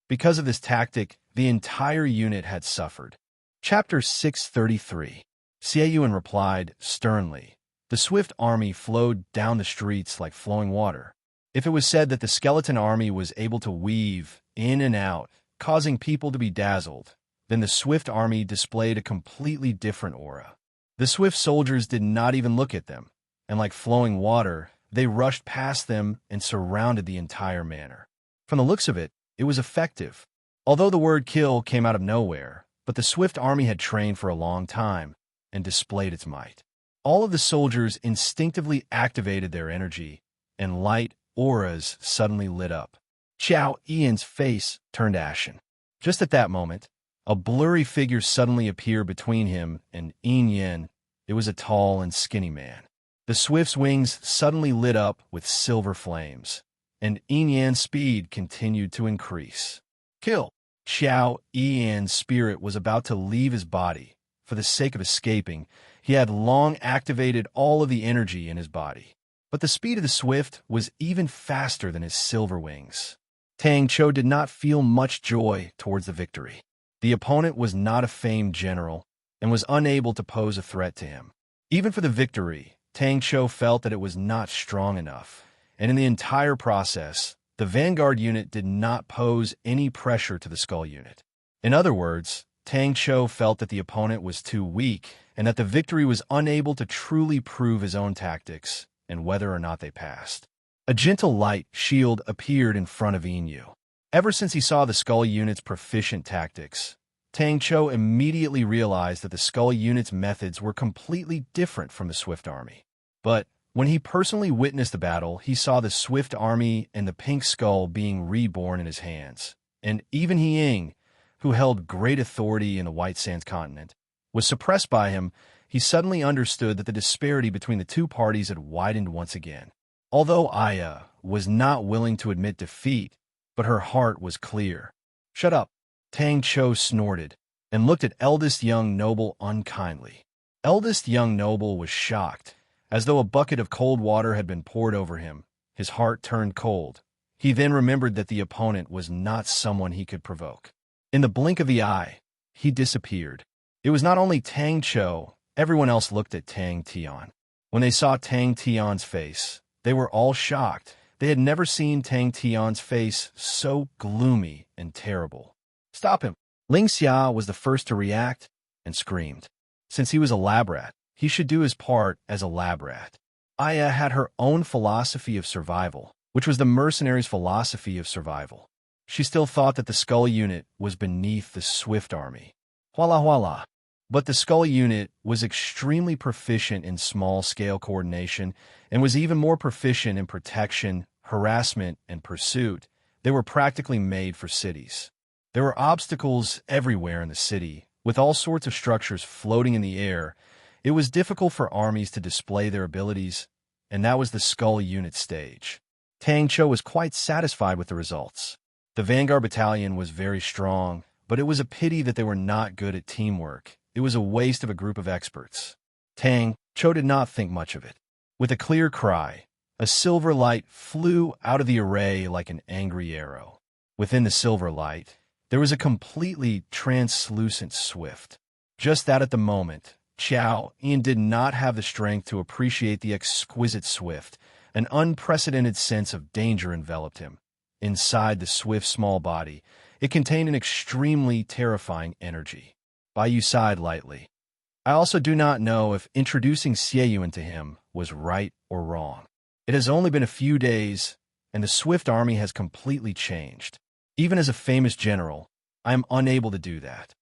Because of this tactic, the entire unit had suffered. Chapter 633. Xie Yuan replied sternly. The swift army flowed down the streets like flowing water. If it was said that the skeleton army was able to weave in and out, causing people to be dazzled, then the swift army displayed a completely different aura. The swift soldiers did not even look at them, and like flowing water, they rushed past them and surrounded the entire manor. From the looks of it, it was effective. Although the word kill came out of nowhere, but the swift army had trained for a long time and displayed its might. All of the soldiers instinctively activated their energy, and light auras suddenly lit up. Xiao Yan's face turned ashen. Just at that moment, a blurry figure suddenly appeared between him and Yin Yen. It was a tall and skinny man. The swift's wings suddenly lit up with silver flames, and Yin Yan's speed continued to increase. Kill! Xiao Yan's spirit was about to leave his body. For the sake of escaping, he had long activated all of the energy in his body. But the speed of the swift was even faster than his silver wings. Tang Cho did not feel much joy towards the victory. The opponent was not a famed general and was unable to pose a threat to him. Even for the victory, Tang Cho felt that it was not strong enough, and in the entire process, the Vanguard unit did not pose any pressure to the Skull unit. In other words, Tang Cho felt that the opponent was too weak and that the victory was unable to truly prove his own tactics and whether or not they passed. A gentle light shield appeared in front of Inu. Ever since he saw the Skull unit's proficient tactics, Tang Cho immediately realized that the Skull unit's methods were completely different from the Swift army. But when he personally witnessed the battle, he saw the Swift army and the Pink Skull being reborn in his hands. And even He Ying, who held great authority in the White Sands continent, was suppressed by him. He suddenly understood that the disparity between the two parties had widened once again. Although Aya was not willing to admit defeat, but her heart was clear. Shut up, Tang Cho snorted, and looked at eldest young noble unkindly. Eldest young noble was shocked, as though a bucket of cold water had been poured over him. His heart turned cold. He then remembered that the opponent was not someone he could provoke. In the blink of the eye, he disappeared. It was not only Tang Cho, everyone else looked at Tang Tian. When they saw Tang Tian's face, they were all shocked. They had never seen Tang Tian's face so gloomy and terrible. "Stop him!" Ling Xia was the first to react and screamed. Since he was a lab rat, he should do his part as a lab rat. Aya had her own philosophy of survival, which was the mercenaries' philosophy of survival. She still thought that the Skull unit was beneath the Swift army. Voila voila. But the Skull unit was extremely proficient in small-scale coordination and was even more proficient in protection, harassment, and pursuit. They were practically made for cities. There were obstacles everywhere in the city, with all sorts of structures floating in the air. It was difficult for armies to display their abilities, and that was the Skull unit stage. Tang Cho was quite satisfied with the results. The Vanguard Battalion was very strong, but it was a pity that they were not good at teamwork. It was a waste of a group of experts. Tang Cho did not think much of it. With a clear cry, a silver light flew out of the array like an angry arrow. Within the silver light, there was a completely translucent Swift. Just that at the moment, Xiao Ian did not have the strength to appreciate the exquisite Swift. An unprecedented sense of danger enveloped him. Inside the Swift's small body, it contained an extremely terrifying energy. Bai Yu sighed lightly. I also do not know if introducing Xie Yuan to him was right or wrong. It has only been a few days, and the Swift army has completely changed. Even as a famous general, I am unable to do that.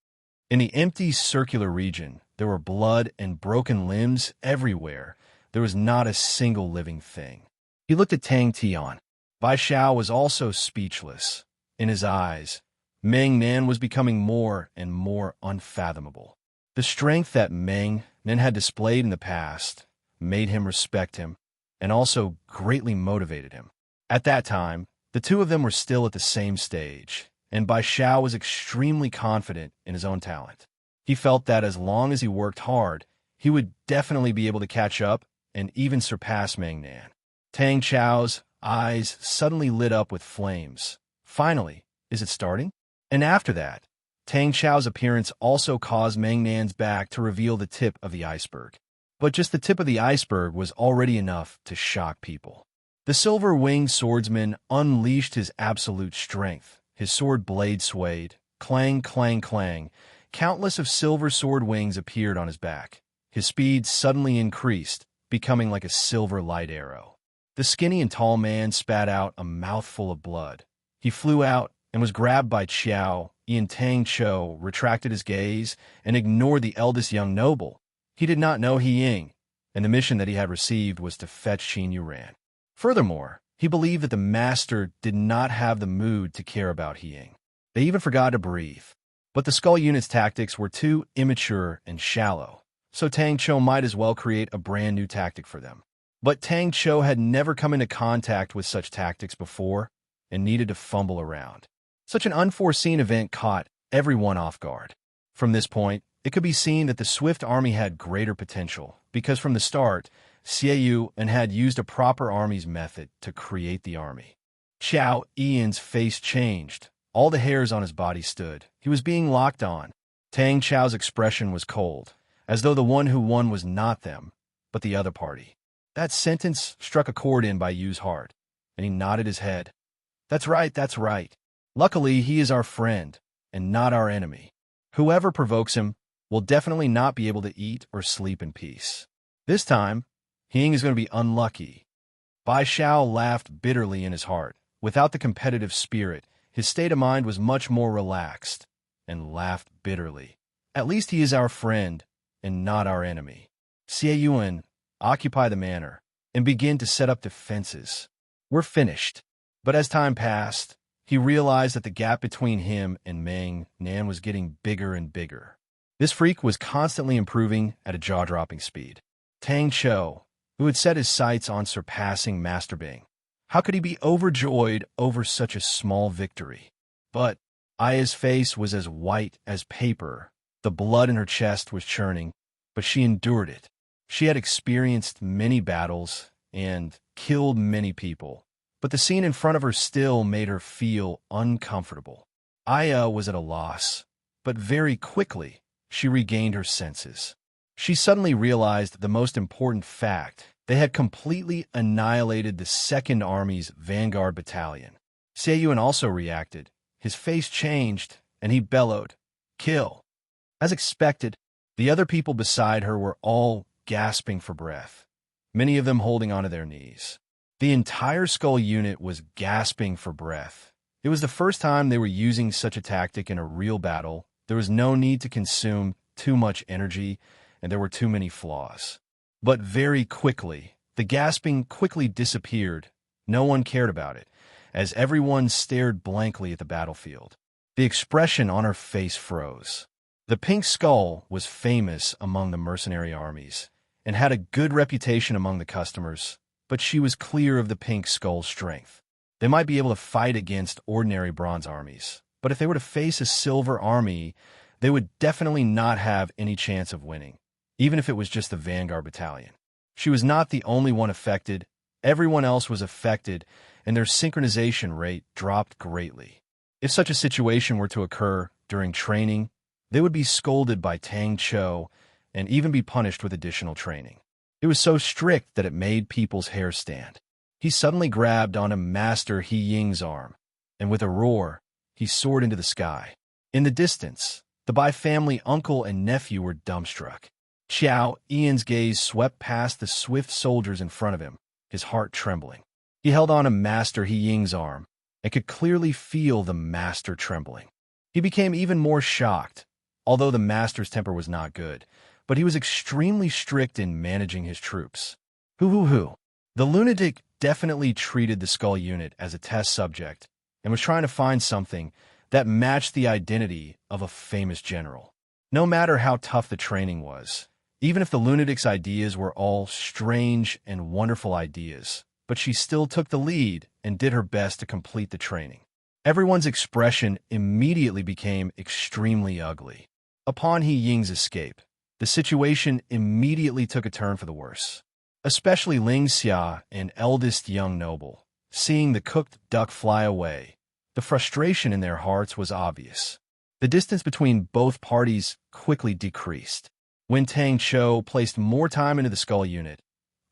In the empty circular region, there were blood and broken limbs everywhere. There was not a single living thing. He looked at Tang Tian. Bai Xiao was also speechless. In his eyes, Meng Nan was becoming more and more unfathomable. The strength that Meng Nan had displayed in the past made him respect him and also greatly motivated him. At that time, the two of them were still at the same stage, and Bai Xiao was extremely confident in his own talent. He felt that as long as he worked hard, he would definitely be able to catch up and even surpass Meng Nan. Tang Chao's eyes suddenly lit up with flames. Finally, is it starting? And after that, Tang Chao's appearance also caused Meng Nan's back to reveal the tip of the iceberg. But just the tip of the iceberg was already enough to shock people. The silver-winged swordsman unleashed his absolute strength. His sword blade swayed. Clang, clang, clang. Countless of silver sword wings appeared on his back. His speed suddenly increased, becoming like a silver light arrow. The skinny and tall man spat out a mouthful of blood. He flew out and was grabbed by Xiao. Ian Tang Cho retracted his gaze and ignored the eldest young noble. He did not know He Ying, and the mission that he had received was to fetch Qin Yuran. Furthermore, he believed that the master did not have the mood to care about He Ying. They even forgot to breathe. But the Skull unit's tactics were too immature and shallow, so Tang Cho might as well create a brand new tactic for them. But Tang Cho had never come into contact with such tactics before and needed to fumble around. Such an unforeseen event caught everyone off guard. From this point, it could be seen that the Swift army had greater potential, because from the start, Xie Yuan had used a proper army's method to create the army. Xiao Ian's face changed. All the hairs on his body stood. He was being locked on. Tang Chao's expression was cold, as though the one who won was not them, but the other party. That sentence struck a chord in Bai Yu's heart, and he nodded his head. That's right, that's right. Luckily, he is our friend, and not our enemy. Whoever provokes him will definitely not be able to eat or sleep in peace. This time, He Ying is going to be unlucky. Bai Xiao laughed bitterly in his heart. Without the competitive spirit, his state of mind was much more relaxed, and laughed bitterly. At least he is our friend, and not our enemy. Xie Yuan, occupy the manor, and begin to set up defenses. We're finished. But as time passed, he realized that the gap between him and Meng Nan was getting bigger and bigger. This freak was constantly improving at a jaw-dropping speed. Tang Cho, who had set his sights on surpassing Master Bing, how could he be overjoyed over such a small victory? But Aya's face was as white as paper. The blood in her chest was churning, but she endured it. She had experienced many battles and killed many people, but the scene in front of her still made her feel uncomfortable. Aya was at a loss, but very quickly she regained her senses. She suddenly realized the most important fact. They had completely annihilated the Second Army's vanguard battalion. Seiyuan also reacted. His face changed, and he bellowed, "Kill!" As expected, the other people beside her were all gasping for breath, many of them holding onto their knees. The entire Skull unit was gasping for breath. It was the first time they were using such a tactic in a real battle. There was no need to consume too much energy, and there were too many flaws. But very quickly, the gasping quickly disappeared. No one cared about it, as everyone stared blankly at the battlefield. The expression on her face froze. The Pink Skull was famous among the mercenary armies and had a good reputation among the customers, but she was clear of the Pink Skull's strength. They might be able to fight against ordinary bronze armies, but if they were to face a silver army, they would definitely not have any chance of winning, even if it was just the vanguard battalion. She was not the only one affected. Everyone else was affected, and their synchronization rate dropped greatly. If such a situation were to occur during training, they would be scolded by Tang Cho and even be punished with additional training. It was so strict that it made people's hair stand. He suddenly grabbed onto Master He Ying's arm, and with a roar, he soared into the sky. In the distance, the Bai family uncle and nephew were dumbstruck. Xiao Ian's gaze swept past the swift soldiers in front of him, his heart trembling. He held on to Master He Ying's arm and could clearly feel the master trembling. He became even more shocked, although the master's temper was not good, but he was extremely strict in managing his troops. Hoo. The lunatic definitely treated the Skull unit as a test subject and was trying to find something that matched the identity of a famous general. No matter how tough the training was, even if the lunatic's ideas were all strange and wonderful ideas, but she still took the lead and did her best to complete the training. Everyone's expression immediately became extremely ugly. Upon He Ying's escape, the situation immediately took a turn for the worse. Especially Ling Xia, an eldest young noble. Seeing the cooked duck fly away, the frustration in their hearts was obvious. The distance between both parties quickly decreased. When Tang Cho placed more time into the Skull unit,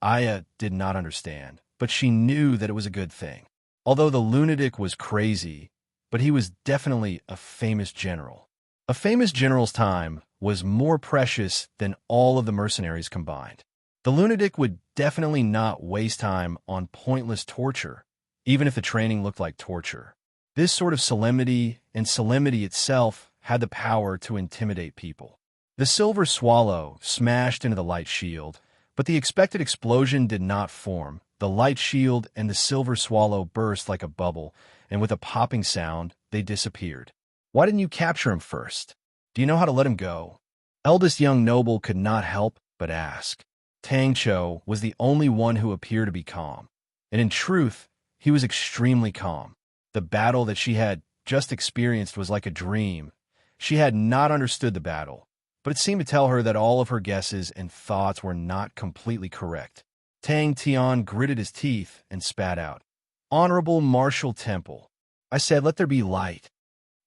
Aya did not understand, but she knew that it was a good thing. Although the lunatic was crazy, but he was definitely a famous general. A famous general's time was more precious than all of the mercenaries combined. The lunatic would definitely not waste time on pointless torture, even if the training looked like torture. This sort of solemnity and solemnity itself had the power to intimidate people. The silver swallow smashed into the light shield, but the expected explosion did not form. The light shield and the silver swallow burst like a bubble, and with a popping sound, they disappeared. Why didn't you capture him first? Do you know how to let him go? Eldest young noble could not help but ask. Tang Cho was the only one who appeared to be calm, and in truth, he was extremely calm. The battle that she had just experienced was like a dream. She had not understood the battle, but it seemed to tell her that all of her guesses and thoughts were not completely correct. Tang Tian gritted his teeth and spat out, "Honorable Martial Temple, I said let there be light."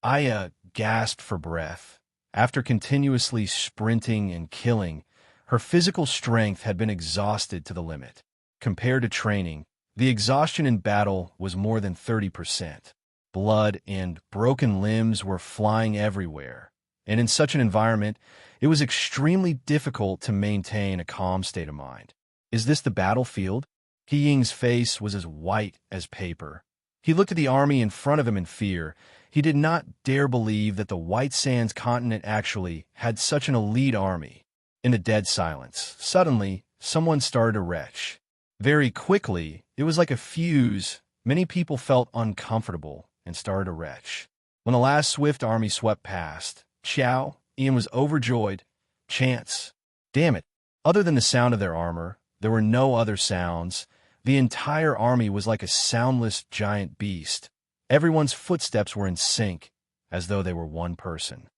Aya gasped for breath. After continuously sprinting and killing, her physical strength had been exhausted to the limit. Compared to training, the exhaustion in battle was more than 30%. Blood and broken limbs were flying everywhere, and in such an environment, it was extremely difficult to maintain a calm state of mind. Is this the battlefield? He Ying's face was as white as paper. He looked at the army in front of him in fear. He did not dare believe that the White Sands continent actually had such an elite army. In the dead silence, suddenly, someone started to retch. Very quickly, it was like a fuse. Many people felt uncomfortable and started to retch. When the last swift army swept past, Ian was overjoyed. Chance. Damn it. Other than the sound of their armor, there were no other sounds. The entire army was like a soundless giant beast. Everyone's footsteps were in sync, as though they were one person.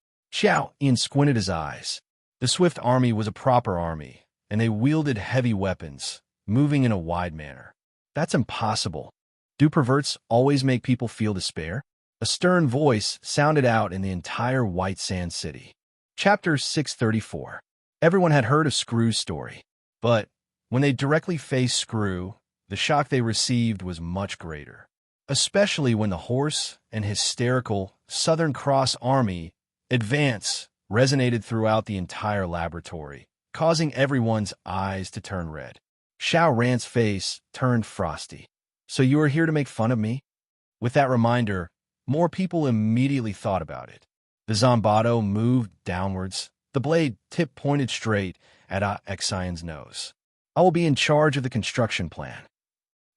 Ian squinted his eyes. The swift army was a proper army, and they wielded heavy weapons, moving in a wide manner. That's impossible. Do perverts always make people feel despair? A stern voice sounded out in the entire White Sand City. Chapter 634. Everyone had heard of Screw's story, but when they directly faced Screw, the shock they received was much greater, especially when the hoarse and hysterical Southern Cross Army advance resonated throughout the entire laboratory, causing everyone's eyes to turn red. Xiao Ran's face turned frosty. So you are here to make fun of me? With that reminder, more people immediately thought about it. The Zombato moved downwards, the blade tip pointed straight at Xian's nose. I will be in charge of the construction plan.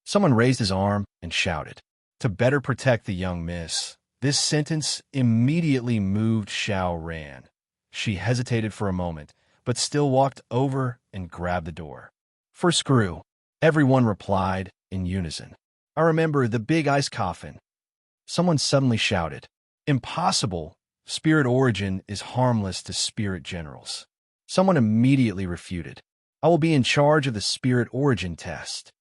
Someone raised his arm and shouted. To better protect the young miss, this sentence immediately moved Xiao Ran. She hesitated for a moment, but still walked over and grabbed the door. For Screw, everyone replied in unison. I remember the big ice coffin. Someone suddenly shouted. Impossible. Spirit origin is harmless to spirit generals. Someone immediately refuted. I will be in charge of the spirit origin test.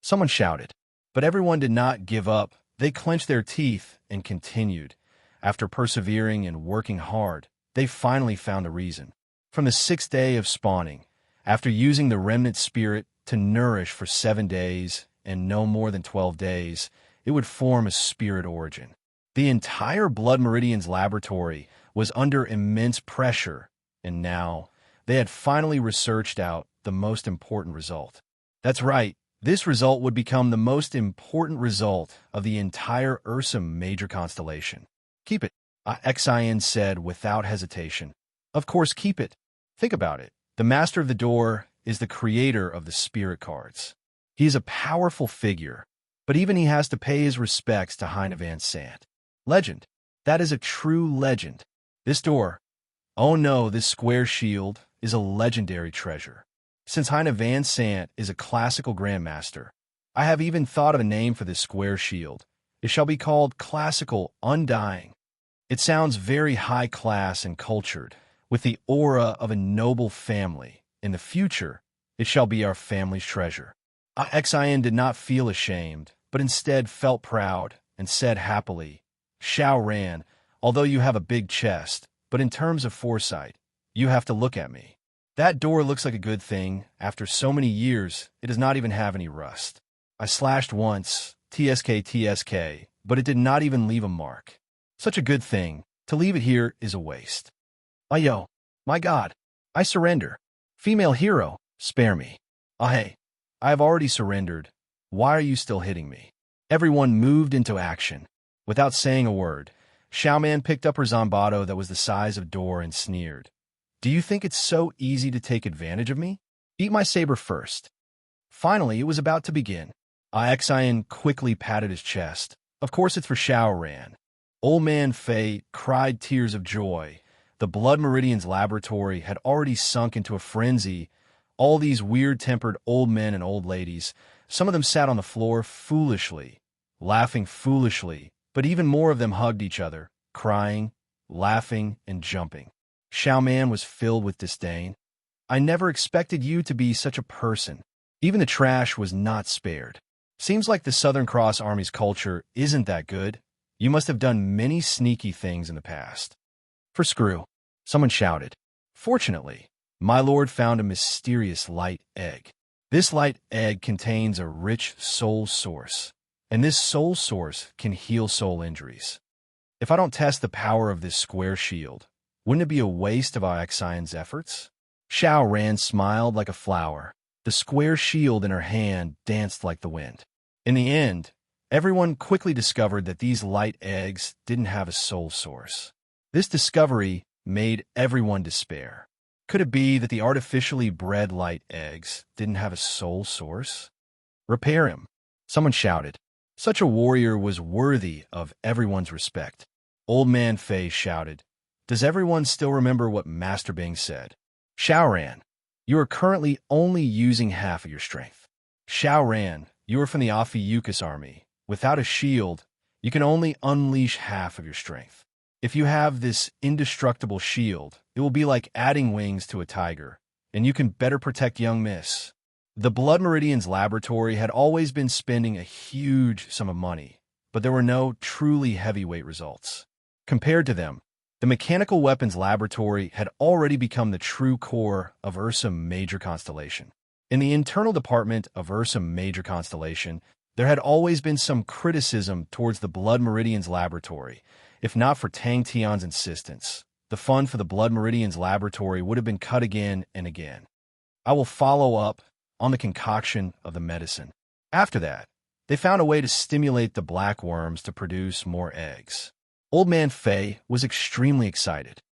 Someone shouted, but everyone did not give up. They clenched their teeth and continued. After persevering and working hard, they finally found a reason. From the 6th day of spawning, after using the remnant spirit to nourish for 7 days and no more than 12 days, it would form a spirit origin. The entire Blood Meridian's laboratory was under immense pressure, and now they had finally researched out the most important result. That's right, this result would become the most important result of the entire Ursa major constellation. Keep it, Xian said without hesitation. Of course, keep it. Think about it. The Master of the Door is the creator of the spirit cards. He is a powerful figure, but even he has to pay his respects to Heine Van Sant. Legend. That is a true legend. This door, oh no, this square shield is a legendary treasure. Since Heine Van Sant is a classical grandmaster, I have even thought of a name for this square shield. It shall be called Classical Undying. It sounds very high class and cultured, with the aura of a noble family. In the future, it shall be our family's treasure. Xian did not feel ashamed, but instead felt proud and said happily, Xiao Ran, although you have a big chest, but in terms of foresight, you have to look at me. That door looks like a good thing. After so many years, it does not even have any rust. I slashed once, TSK, but it did not even leave a mark. Such a good thing. To leave it here is a waste. Ayo, my God, I surrender. Female hero, spare me. Hey, I have already surrendered. Why are you still hitting me? Everyone moved into action. Without saying a word, Xiaoman picked up her Zombato that was the size of door and sneered. Do you think it's so easy to take advantage of me? Eat my saber first. Finally, it was about to begin. Xian quickly patted his chest. Of course it's for Xiao Ran. Old Man Fei cried tears of joy. The Blood Meridian's laboratory had already sunk into a frenzy. All these weird-tempered old men and old ladies, some of them sat on the floor foolishly, laughing foolishly, but even more of them hugged each other, crying, laughing, and jumping. Xiaoman was filled with disdain. I never expected you to be such a person. Even the trash was not spared. Seems like the Southern Cross Army's culture isn't that good. You must have done many sneaky things in the past. For Screw, someone shouted. Fortunately, my lord found a mysterious light egg. This light egg contains a rich soul source, and this soul source can heal soul injuries. If I don't test the power of this square shield, wouldn't it be a waste of Xian's efforts? Xiao Ran smiled like a flower. The square shield in her hand danced like the wind. In the end, everyone quickly discovered that these light eggs didn't have a soul source. This discovery made everyone despair. Could it be that the artificially bred light eggs didn't have a soul source? Repair him, someone shouted. Such a warrior was worthy of everyone's respect. Old Man Fei shouted. Does everyone still remember what Master Bing said? Xiao Ran, you are currently only using half of your strength. Xiao Ran, you are from the Ophiuchus army. Without a shield, you can only unleash half of your strength. If you have this indestructible shield, it will be like adding wings to a tiger, and you can better protect young miss. The Blood Meridian's laboratory had always been spending a huge sum of money, but there were no truly heavyweight results. Compared to them, the mechanical weapons laboratory had already become the true core of Ursa Major Constellation. In the internal department of Ursa Major Constellation, there had always been some criticism towards the Blood Meridians laboratory. If not for Tang Tian's insistence, the fund for the Blood Meridians laboratory would have been cut again and again. I will follow up on the concoction of the medicine. After that, they found a way to stimulate the black worms to produce more eggs. Old Man Fei was extremely excited.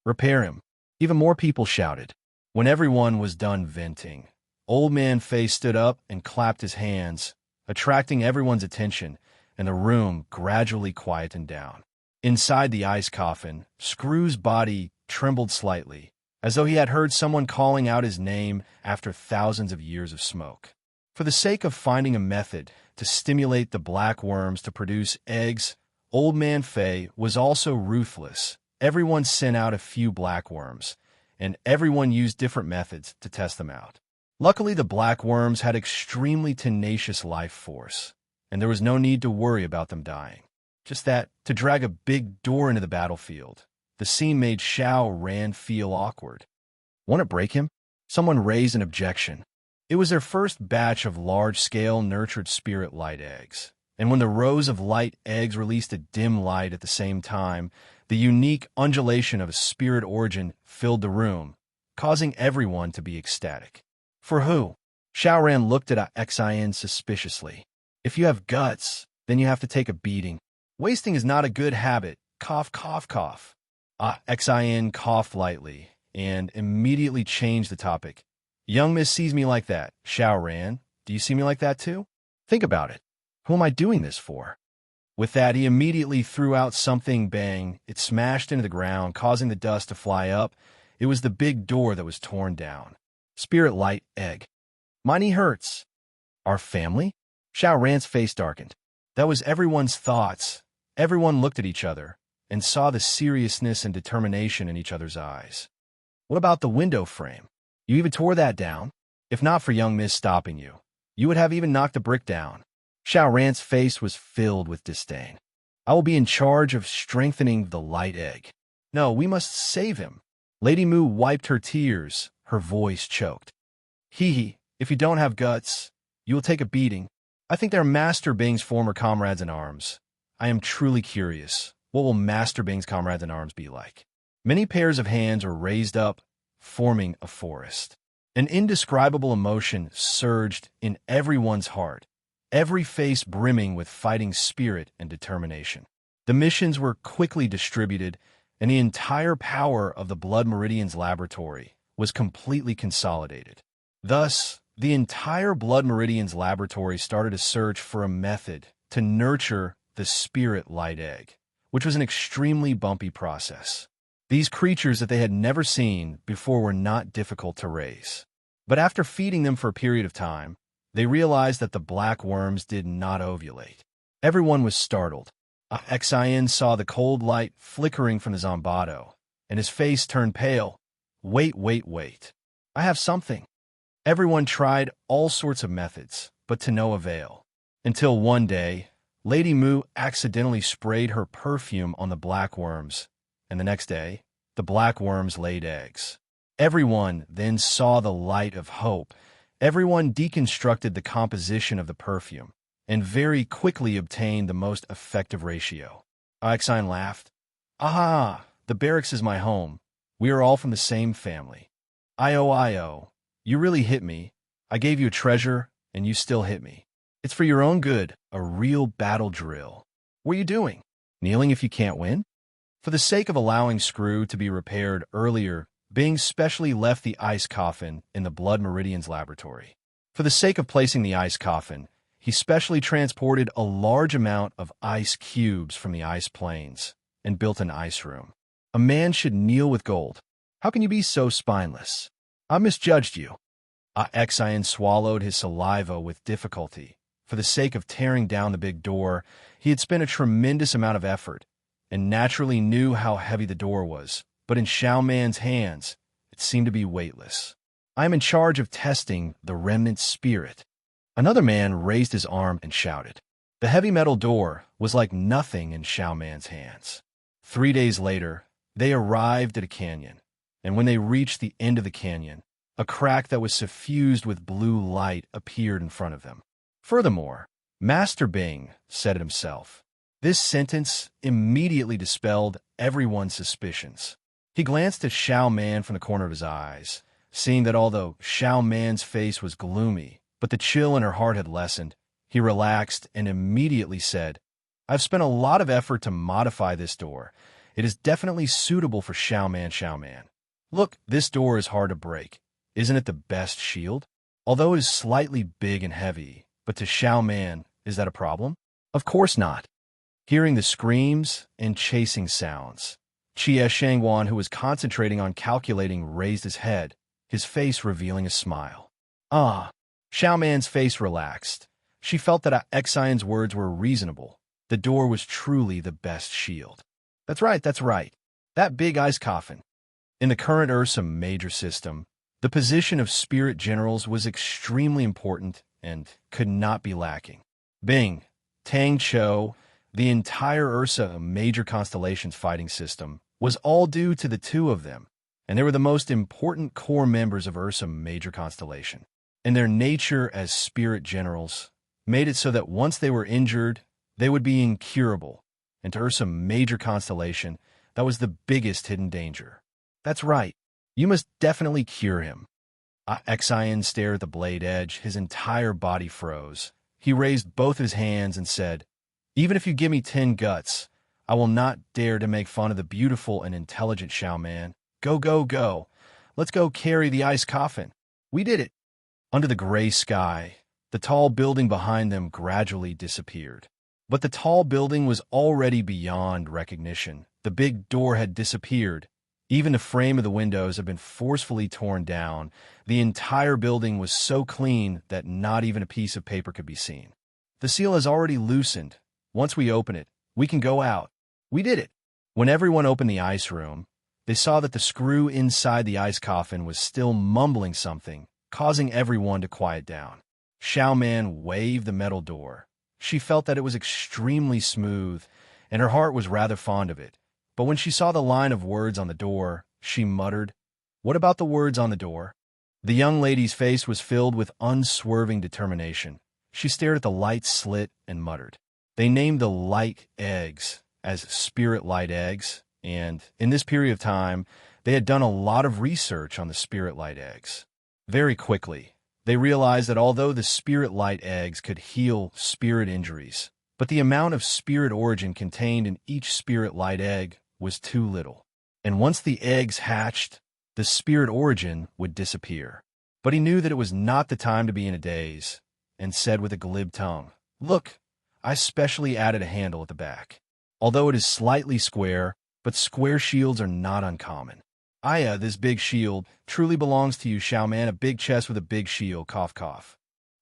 Repair him. Even more people shouted. When everyone was done venting, Old Man Fei stood up and clapped his hands, attracting everyone's attention, and the room gradually quietened down. Inside the ice coffin, Screw's body trembled slightly, as though he had heard someone calling out his name after thousands of years of smoke. For the sake of finding a method to stimulate the black worms to produce eggs, Old Man Fei was also ruthless. Everyone sent out a few black worms, and everyone used different methods to test them out. Luckily, the black worms had extremely tenacious life force, and there was no need to worry about them dying. Just that, to drag a big door into the battlefield, the scene made Xiao Ran feel awkward. Want to break him? Someone raised an objection. It was their first batch of large-scale nurtured spirit light eggs, and when the rows of light eggs released a dim light at the same time, the unique undulation of a spirit origin filled the room, causing everyone to be ecstatic. For who? Xiao Ran looked at Xin suspiciously. If you have guts, then you have to take a beating. Wasting is not a good habit. Cough, cough, cough. Xin coughed lightly and immediately changed the topic. Young Miss sees me like that. Xiao Ran, do you see me like that too? Think about it. Who am I doing this for? With that, he immediately threw out something. Bang. It smashed into the ground, causing the dust to fly up. It was the big door that was torn down. Spirit light egg. My knee hurts. Our family? Xiao Ran's face darkened. That was everyone's thoughts. Everyone looked at each other and saw the seriousness and determination in each other's eyes. What about the window frame? You even tore that down? If not for young Miss stopping you, you would have even knocked the brick down. Xiao Ran's face was filled with disdain. I will be in charge of strengthening the light egg. No, we must save him. Lady Mu wiped her tears. Her voice choked. Hee, if you don't have guts, you will take a beating. I think they're Master Bing's former comrades in arms. I am truly curious. What will Master Bing's comrades in arms be like? Many pairs of hands were raised up, forming a forest. An indescribable emotion surged in everyone's heart, every face brimming with fighting spirit and determination. The missions were quickly distributed, and the entire power of the Blood Meridians laboratory was completely consolidated. Thus, the entire Blood Meridians laboratory started a search for a method to nurture the spirit light egg, which was an extremely bumpy process. These creatures that they had never seen before were not difficult to raise. But after feeding them for a period of time, they realized that the black worms did not ovulate. Everyone was startled. Xin saw the cold light flickering from the Zombato, and his face turned pale. Wait. I have something. Everyone tried all sorts of methods, but to no avail. Until one day, Lady Mu accidentally sprayed her perfume on the black worms, and the next day, the black worms laid eggs. Everyone then saw the light of hope. Everyone deconstructed the composition of the perfume, and very quickly obtained the most effective ratio. Xin laughed. Aha, the barracks is my home. We are all from the same family. Io, you really hit me. I gave you a treasure, and you still hit me. It's for your own good, a real battle drill. What are you doing? Kneeling if you can't win? For the sake of allowing Screw to be repaired earlier, Bing specially left the ice coffin in the Blood Meridians laboratory. For the sake of placing the ice coffin, he specially transported a large amount of ice cubes from the ice plains and built an ice room. A man should kneel with gold. How can you be so spineless? I misjudged you. Xin swallowed his saliva with difficulty. For the sake of tearing down the big door, he had spent a tremendous amount of effort, and naturally knew how heavy the door was, but in Xiao Man's hands, it seemed to be weightless. I am in charge of testing the remnant spirit. Another man raised his arm and shouted. The heavy metal door was like nothing in Xiao Man's hands. 3 days later, they arrived at a canyon, and when they reached the end of the canyon, a crack that was suffused with blue light appeared in front of them. Furthermore, Master Bing said it himself. This sentence immediately dispelled everyone's suspicions. He glanced at Xiao Man from the corner of his eyes, seeing that although Xiao Man's face was gloomy, but the chill in her heart had lessened, he relaxed and immediately said, I've spent a lot of effort to modify this door. It is definitely suitable for Xiao Man, Xiao Man. Look, this door is hard to break. Isn't it the best shield? Although it is slightly big and heavy, but to Xiao Man, is that a problem? Of course not. Hearing the screams and chasing sounds, Chia Shangwan, who was concentrating on calculating, raised his head, his face revealing a smile. Ah! Xiao Man's face relaxed. She felt that Xian's words were reasonable. The door was truly the best shield. That's right, that's right. That big ice coffin. In the current Ursa Major system, the position of spirit generals was extremely important and could not be lacking. Bing, Tang Cho, the entire Ursa Major Constellations fighting system was all due to the two of them, and they were the most important core members of Ursa Major Constellation. And their nature as spirit generals made it so that once they were injured, they would be incurable, and to Ursa Major Constellation, that was the biggest hidden danger. That's right. You must definitely cure him. Xian stared at the blade edge. His entire body froze. He raised both his hands and said, Even if you give me 10 guts, I will not dare to make fun of the beautiful and intelligent Xiao Man. Go, go, go. Let's go carry the ice coffin. We did it. Under the gray sky, the tall building behind them gradually disappeared. But the tall building was already beyond recognition. The big door had disappeared. Even the frame of the windows had been forcefully torn down. The entire building was so clean that not even a piece of paper could be seen. The seal has already loosened. Once we open it, we can go out. We did it. When everyone opened the ice room, they saw that the screw inside the ice coffin was still mumbling something, causing everyone to quiet down. Xiao Man waved the metal door. She felt that it was extremely smooth, and her heart was rather fond of it. But when she saw the line of words on the door, she muttered, What about the words on the door? The young lady's face was filled with unswerving determination. She stared at the light slit and muttered. They named the light eggs as spirit light eggs, and in this period of time, they had done a lot of research on the spirit light eggs. Very quickly, they realized that although the spirit light eggs could heal spirit injuries, but the amount of spirit origin contained in each spirit light egg was too little. And once the eggs hatched, the spirit origin would disappear. But he knew that it was not the time to be in a daze, and said with a glib tongue, Look, I specially added a handle at the back. Although it is slightly square, but square shields are not uncommon. This big shield truly belongs to you, Xiao Man, a big chest with a big shield, cough, cough.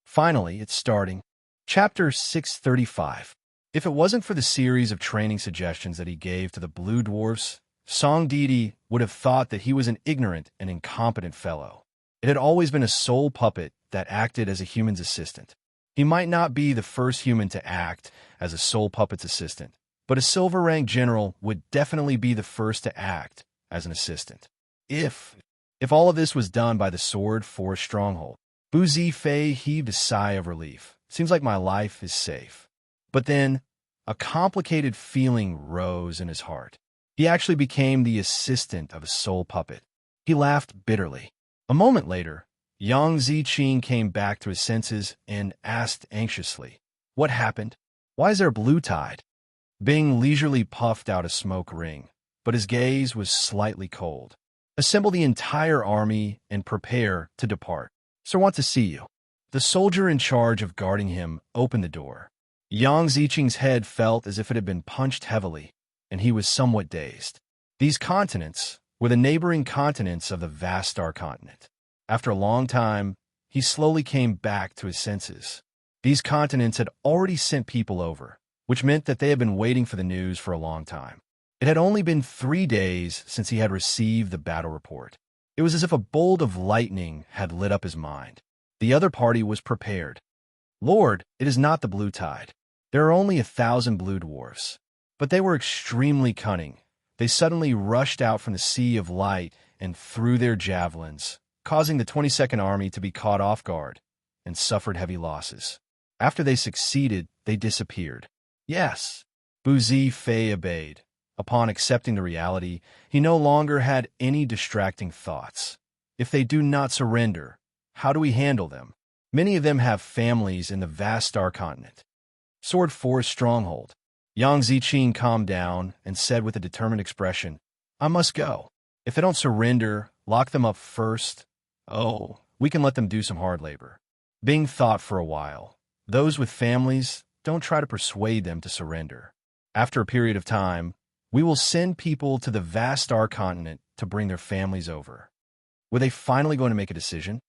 Finally, it's starting. Chapter 635. If it wasn't for the series of training suggestions that he gave to the blue dwarfs, Song Didi would have thought that he was an ignorant and incompetent fellow. It had always been a soul puppet that acted as a human's assistant. He might not be the first human to act as a soul puppet's assistant, but a silver rank general would definitely be the first to act as an assistant. If all of this was done by the Sword Forest Stronghold, Bu Zifei heaved a sigh of relief. Seems like my life is safe. But then, a complicated feeling rose in his heart. He actually became the assistant of a soul puppet. He laughed bitterly. A moment later, Yang Ziqing came back to his senses and asked anxiously, What happened? Why is there a blue tide? Bing leisurely puffed out a smoke ring, but his gaze was slightly cold. Assemble the entire army and prepare to depart. Sir want to see you. The soldier in charge of guarding him opened the door. Yang Ziqing's head felt as if it had been punched heavily, and he was somewhat dazed. These continents were the neighboring continents of the vast star continent. After a long time, he slowly came back to his senses. These continents had already sent people over, which meant that they had been waiting for the news for a long time. It had only been 3 days since he had received the battle report. It was as if a bolt of lightning had lit up his mind. The other party was prepared. Lord, it is not the blue tide. There are only 1,000 blue dwarfs, but they were extremely cunning. They suddenly rushed out from the sea of light and threw their javelins, causing the 22nd Army to be caught off guard and suffered heavy losses. After they succeeded, they disappeared. Yes, Buzi Fei obeyed. Upon accepting the reality, he no longer had any distracting thoughts. If they do not surrender, how do we handle them? Many of them have families in the vast star continent. Sword Forest Stronghold. Yang Ziqing calmed down and said with a determined expression, I must go. If they don't surrender, lock them up first. Oh, we can let them do some hard labor. Bing thought for a while. Those with families, don't try to persuade them to surrender. After a period of time, we will send people to the vast star continent to bring their families over. Were they finally going to make a decision?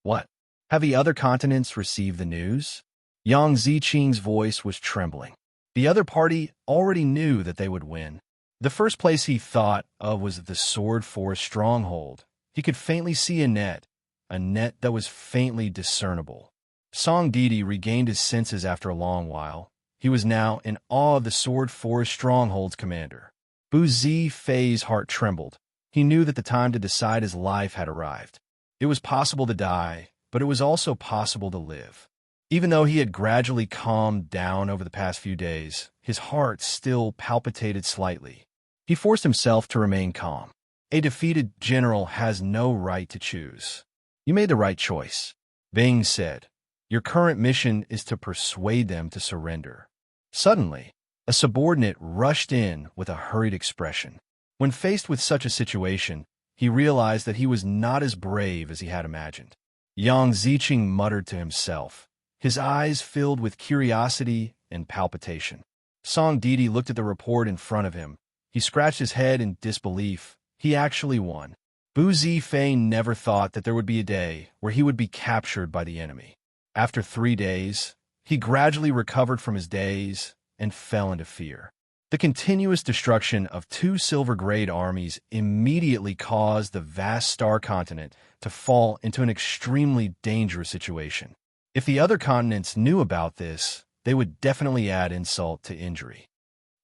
What? Have the other continents received the news? Yang Ziqing's voice was trembling. The other party already knew that they would win. The first place he thought of was the Sword Forest Stronghold. He could faintly see a net that was faintly discernible. Song Didi regained his senses after a long while. He was now in awe of the Sword Forest Stronghold's commander. Buzi Fei's heart trembled. He knew that the time to decide his life had arrived. It was possible to die, but it was also possible to live. Even though he had gradually calmed down over the past few days, his heart still palpitated slightly. He forced himself to remain calm. A defeated general has no right to choose. You made the right choice, Bing said. Your current mission is to persuade them to surrender. Suddenly, a subordinate rushed in with a hurried expression. When faced with such a situation, he realized that he was not as brave as he had imagined. Yang Ziqing muttered to himself, his eyes filled with curiosity and palpitation. Song Didi looked at the report in front of him. He scratched his head in disbelief. He actually won. Buzi Fei never thought that there would be a day where he would be captured by the enemy. After 3 days, he gradually recovered from his daze and fell into fear. The continuous destruction of 2 silver-grade armies immediately caused the vast star continent to fall into an extremely dangerous situation. If the other continents knew about this, they would definitely add insult to injury.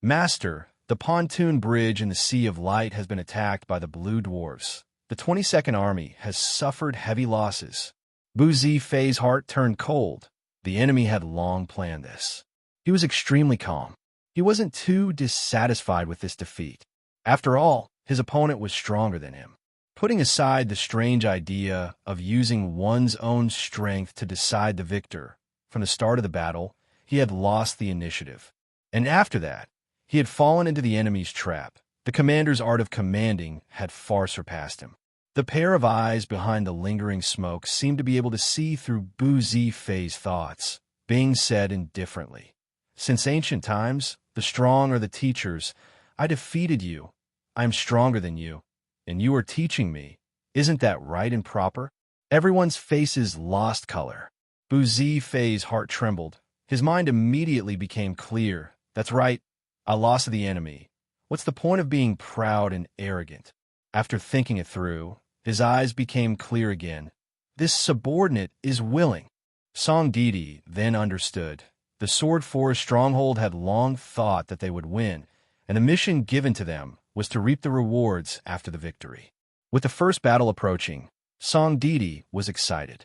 Master, the pontoon bridge in the Sea of Light has been attacked by the Blue Dwarfs. The 22nd Army has suffered heavy losses. Buzi Fei's heart turned cold. The enemy had long planned this. He was extremely calm. He wasn't too dissatisfied with this defeat. After all, his opponent was stronger than him. Putting aside the strange idea of using one's own strength to decide the victor, from the start of the battle, he had lost the initiative. And after that, he had fallen into the enemy's trap. The commander's art of commanding had far surpassed him. The pair of eyes behind the lingering smoke seemed to be able to see through Buzi Fei's thoughts. Bing said indifferently, Since ancient times, the strong are the teachers. I defeated you. I am stronger than you, and you are teaching me. Isn't that right and proper? Everyone's faces lost color. Buzi Fei's heart trembled. His mind immediately became clear. That's right. I lost to the enemy. What's the point of being proud and arrogant? After thinking it through, his eyes became clear again. This subordinate is willing. Song Didi then understood. The Sword Forest Stronghold had long thought that they would win, and the mission given to them was to reap the rewards after the victory. With the first battle approaching, Song Didi was excited.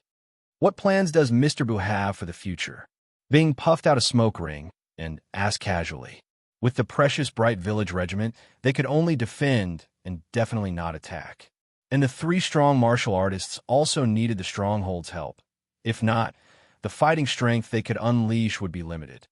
What plans does Mr. Bu have for the future? Bing puffed out a smoke ring and asked casually. With the precious Bright Village Regiment, they could only defend and definitely not attack. And the 3 strong martial artists also needed the stronghold's help. If not, the fighting strength they could unleash would be limited.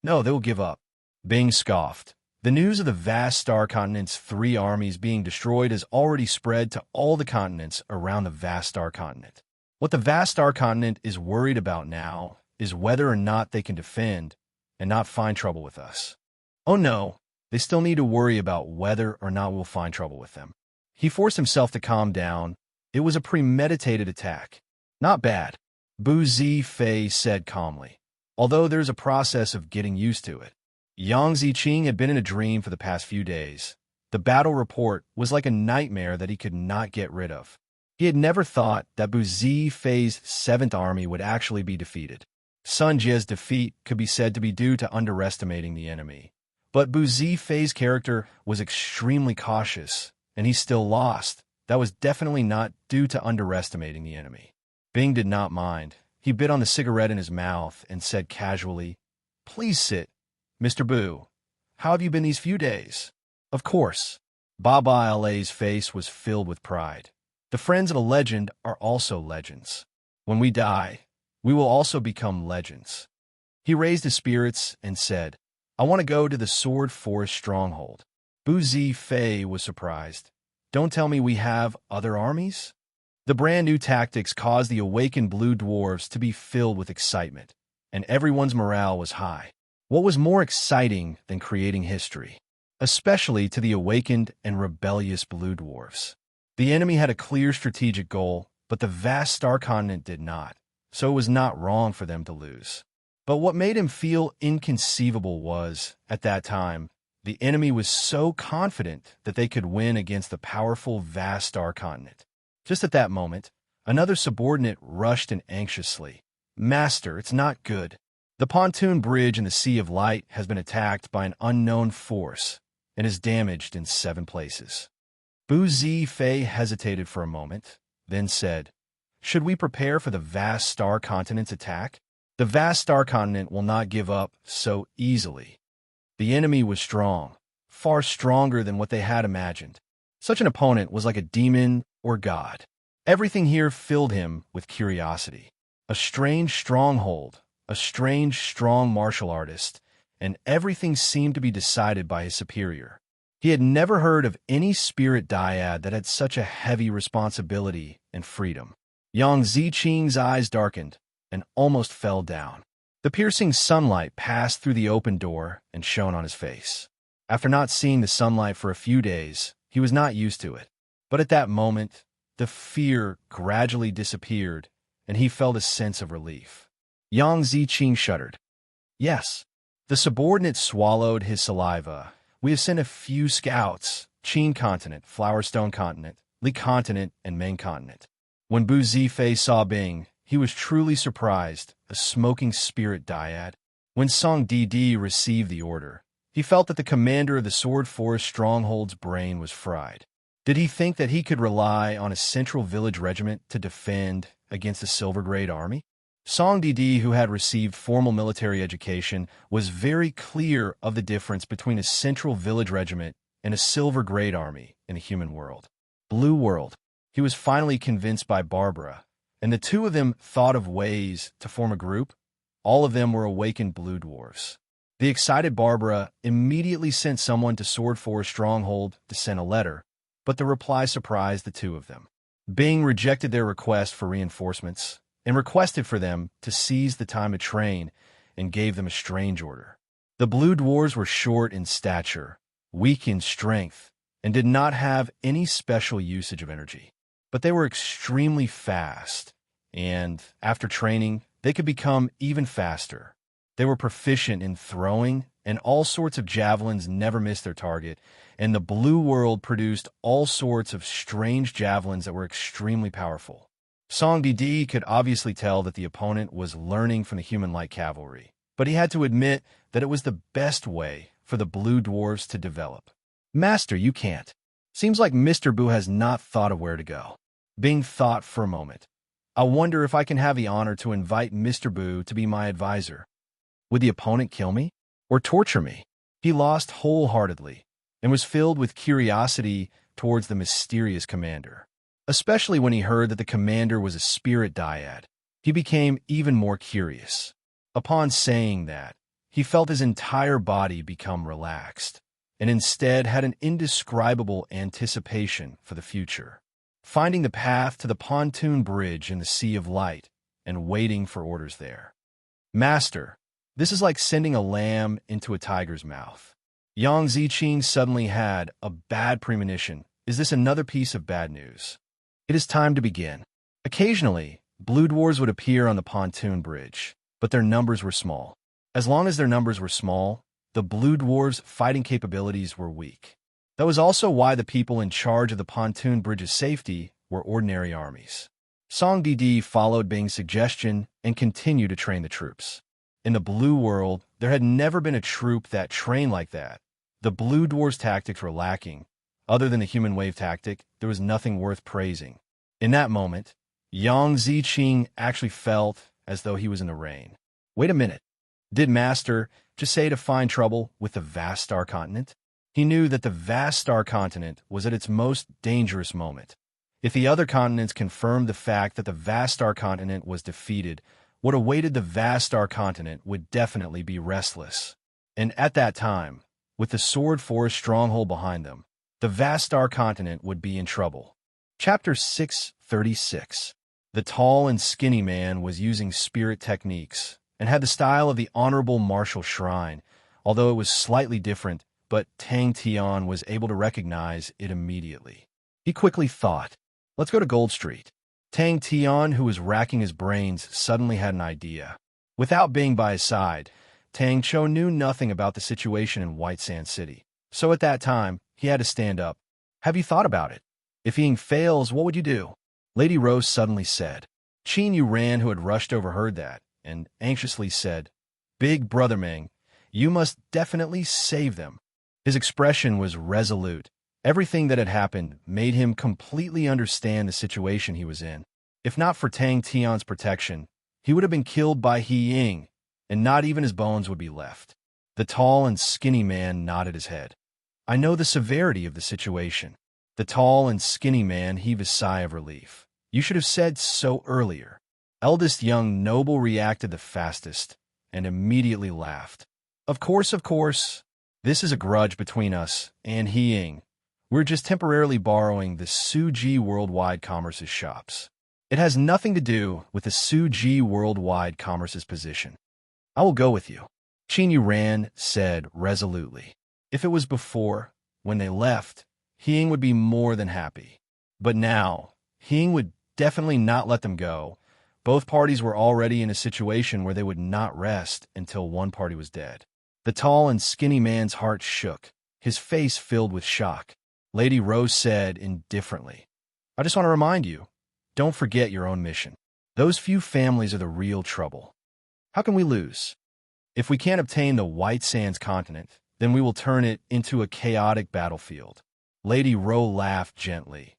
No, they will give up. Bing scoffed. The news of the vast star continent's 3 armies being destroyed has already spread to all the continents around the vast star continent. What the vast star continent is worried about now is whether or not they can defend and not find trouble with us. Oh no, they still need to worry about whether or not we'll find trouble with them. He forced himself to calm down. It was a premeditated attack. Not bad, Buzi Fei said calmly, although there's a process of getting used to it. Yang Ziqing had been in a dream for the past few days. The battle report was like a nightmare that he could not get rid of. He had never thought that Buzi Fei's 7th Army would actually be defeated. Sun Jie's defeat could be said to be due to underestimating the enemy. But Bu Zifei's character was extremely cautious, and he still lost. That was definitely not due to underestimating the enemy. Bing did not mind. He bit on the cigarette in his mouth and said casually, "Please sit, Mr. Bu. How have you been these few days?" Of course. Baba La's face was filled with pride. The friends of a legend are also legends. When we die, we will also become legends. He raised his spirits and said, "I want to go to the Sword Forest Stronghold." Bu Zifei was surprised. "Don't tell me we have other armies?" The brand new tactics caused the awakened blue dwarves to be filled with excitement, and everyone's morale was high. What was more exciting than creating history? Especially to the awakened and rebellious blue dwarves. The enemy had a clear strategic goal, but the vast star continent did not, so it was not wrong for them to lose. But what made him feel inconceivable was, at that time, the enemy was so confident that they could win against the powerful vast star continent. Just at that moment, another subordinate rushed in anxiously. "Master, it's not good. The pontoon bridge in the Sea of Light has been attacked by an unknown force and is damaged in 7 places." Bu Zifei hesitated for a moment, then said, "Should we prepare for the vast star continent's attack? The vast star continent will not give up so easily." The enemy was strong, far stronger than what they had imagined. Such an opponent was like a demon or god. Everything here filled him with curiosity. A strange stronghold, a strange, strong martial artist, and everything seemed to be decided by his superior. He had never heard of any spirit dyad that had such a heavy responsibility and freedom. Yang Ziqing's eyes darkened and almost fell down. The piercing sunlight passed through the open door and shone on his face. After not seeing the sunlight for a few days, he was not used to it. But at that moment, the fear gradually disappeared, and he felt a sense of relief. Yang Ziqing shuddered. "Yes." The subordinate swallowed his saliva. "We have sent a few scouts, Qin Continent, Flowerstone Continent, Li Continent, and Main Continent." When Bu Zifei saw Bing, he was truly surprised, a smoking spirit dyad. When Song Didi received the order, he felt that the commander of the Sword Forest Stronghold's brain was fried. Did he think that he could rely on a central village regiment to defend against a Silvergrade army? Song Didi, who had received formal military education, was very clear of the difference between a central village regiment and a Silvergrade army in the human world. Blue world. He was finally convinced by Barbara, and the two of them thought of ways to form a group. All of them were awakened blue dwarves. The excited Barbara immediately sent someone to Sword Forest Stronghold to send a letter, but the reply surprised the two of them. Bing rejected their request for reinforcements and requested for them to seize the time to train and gave them a strange order. The blue dwarves were short in stature, weak in strength, and did not have any special usage of energy. But they were extremely fast, and after training, they could become even faster. They were proficient in throwing, and all sorts of javelins never missed their target, and the blue world produced all sorts of strange javelins that were extremely powerful. Song Didi could obviously tell that the opponent was learning from the human light cavalry, but he had to admit that it was the best way for the blue dwarves to develop. "Master, you can't. Seems like Mr. Bu has not thought of where to go." Bing thought for a moment. "I wonder if I can have the honor to invite Mr. Bu to be my advisor. Would the opponent kill me or torture me?" He lost wholeheartedly and was filled with curiosity towards the mysterious commander. Especially when he heard that the commander was a spirit dyad, he became even more curious. Upon saying that, he felt his entire body become relaxed, and instead had an indescribable anticipation for the future. Finding the path to the pontoon bridge in the Sea of Light and waiting for orders there. "Master, this is like sending a lamb into a tiger's mouth." Yang Ziqing suddenly had a bad premonition. Is this another piece of bad news? It is time to begin. Occasionally, blue dwarves would appear on the pontoon bridge, but their numbers were small. As long as their numbers were small, the blue dwarves' fighting capabilities were weak. That was also why the people in charge of the pontoon bridge's safety were ordinary armies. Song Didi followed Bing's suggestion and continue to train the troops. In the blue world, there had never been a troop that trained like that. The blue dwarf's tactics were lacking. Other than the human wave tactic, there was nothing worth praising. In that moment, Yang Ziqing actually felt as though he was in the rain. Wait a minute. Did Master just say to find trouble with the vast star continent? He knew that the vast star continent was at its most dangerous moment. If the other continents confirmed the fact that the vast star continent was defeated, what awaited the vast star continent would definitely be restless. And at that time, with the Sword Forest stronghold behind them, the vast star continent would be in trouble. Chapter 636. The tall and skinny man was using spirit techniques and had the style of the Honorable Martial Shrine, although it was slightly different, but Tang Tian was able to recognize it immediately. He quickly thought, let's go to Gold Street. Tang Tian, who was racking his brains, suddenly had an idea. Without being by his side, Tang Cho knew nothing about the situation in White Sand City. So at that time, he had to stand up. Have you thought about it? If Ying fails, what would you do? Lady Rose suddenly said. Qin Yuran, who had rushed overheard that, and anxiously said, Big Brother Meng, you must definitely save them. His expression was resolute. Everything that had happened made him completely understand the situation he was in. If not for Tang Tian's protection, he would have been killed by He Ying, and not even his bones would be left. The tall and skinny man nodded his head. I know the severity of the situation. The tall and skinny man heaved a sigh of relief. You should have said so earlier. Eldest young noble reacted the fastest and immediately laughed. Of course. This is a grudge between us and He Ying. We're just temporarily borrowing the Suji Worldwide Commerce's shops. It has nothing to do with the Suji Worldwide Commerce's position. I will go with you, Qin Yuran said resolutely. If it was before, when they left, He Ying would be more than happy. But now, He Ying would definitely not let them go. Both parties were already in a situation where they would not rest until one party was dead. The tall and skinny man's heart shook, his face filled with shock. Lady Rose said indifferently, I just want to remind you, don't forget your own mission. Those few families are the real trouble. How can we lose? If we can't obtain the White Sands continent, then we will turn it into a chaotic battlefield. Lady Ro laughed gently.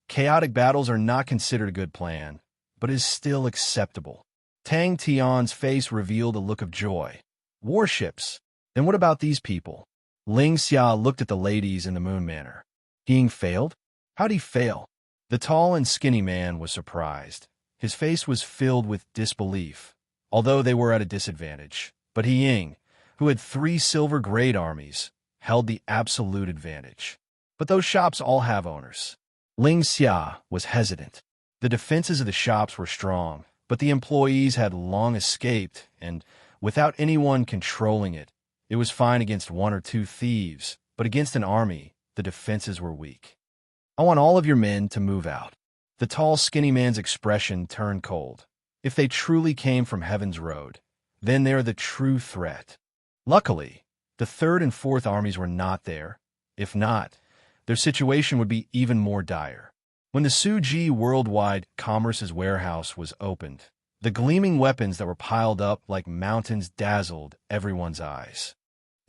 Chaotic battles are not considered a good plan, but is still acceptable. Tang Tian's face revealed a look of joy. Warships? Then what about these people? Ling Xia looked at the ladies in the Moon Manor. He Ying failed? How'd he fail? The tall and skinny man was surprised. His face was filled with disbelief, although they were at a disadvantage. But He Ying, who had 3 silver grade armies, held the absolute advantage. But those shops all have owners. Ling Xia was hesitant. The defenses of the shops were strong, but the employees had long escaped, and without anyone controlling it, it was fine against 1 or 2 thieves, but against an army, the defenses were weak. I want all of your men to move out. The tall, skinny man's expression turned cold. If they truly came from Heaven's Road, then they are the true threat. Luckily, the 3rd and 4th armies were not there. If not, their situation would be even more dire. When the Suji Worldwide Commerce's warehouse was opened, the gleaming weapons that were piled up like mountains dazzled everyone's eyes.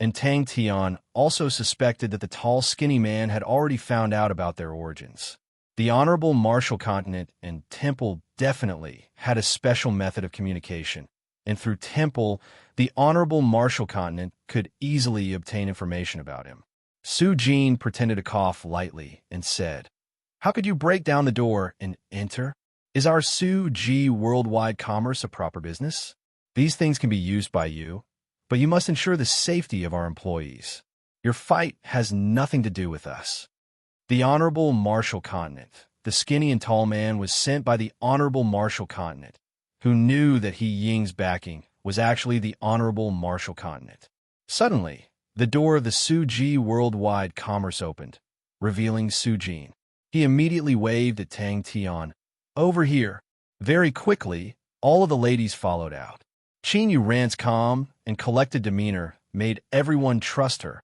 And Tang Tian also suspected that the tall, skinny man had already found out about their origins. The Honorable Martial Continent and Temple definitely had a special method of communication, and through Temple, the Honorable Martial Continent could easily obtain information about him. Su Jin pretended to cough lightly and said, How could you break down the door and enter? Is our Suji Worldwide Commerce a proper business? These things can be used by you, but you must ensure the safety of our employees. Your fight has nothing to do with us. The Honorable Martial Continent. The skinny and tall man was sent by the Honorable Martial Continent, who knew that He Ying's backing was actually the Honorable Martial Continent. Suddenly, the door of the Suji Worldwide Commerce opened, revealing Su Jin. He immediately waved at Tang Tian. Over here. Very quickly, all of the ladies followed out. Qin Yuran's calm and collected demeanor made everyone trust her,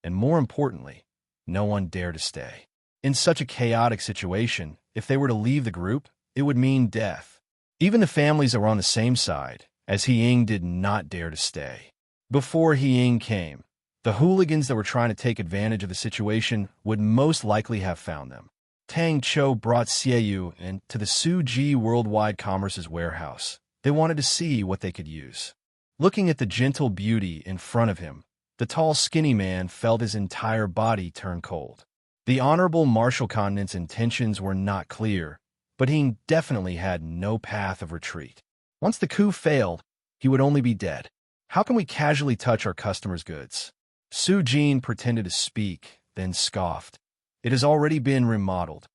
and more importantly, no one dared to stay. In such a chaotic situation, if they were to leave the group, it would mean death. Even the families that were on the same side, as He Ying did not dare to stay. Before He Ying came, the hooligans that were trying to take advantage of the situation would most likely have found them. Tang Chou brought Xie into the Su Ji Worldwide Commerce's warehouse. They wanted to see what they could use. Looking at the gentle beauty in front of him, the tall, skinny man felt his entire body turn cold. The Honorable Marshal Continent's intentions were not clear, but he definitely had no path of retreat. Once the coup failed, he would only be dead. How can we casually touch our customers' goods? Su Jin pretended to speak, then scoffed. It has already been remodeled.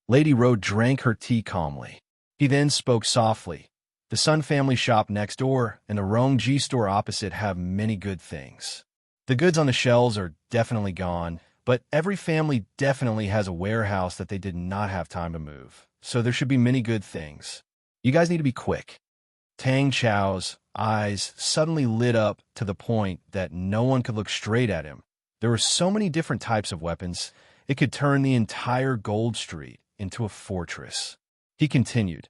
Lady Ro drank her tea calmly. He then spoke softly. The Sun family shop next door and the Rongji store opposite have many good things. The goods on the shelves are definitely gone, but every family definitely has a warehouse that they did not have time to move, so there should be many good things. You guys need to be quick. Tang Chow's eyes suddenly lit up to the point that no one could look straight at him. There were so many different types of weapons, it could turn the entire Gold Street into a fortress. He continued,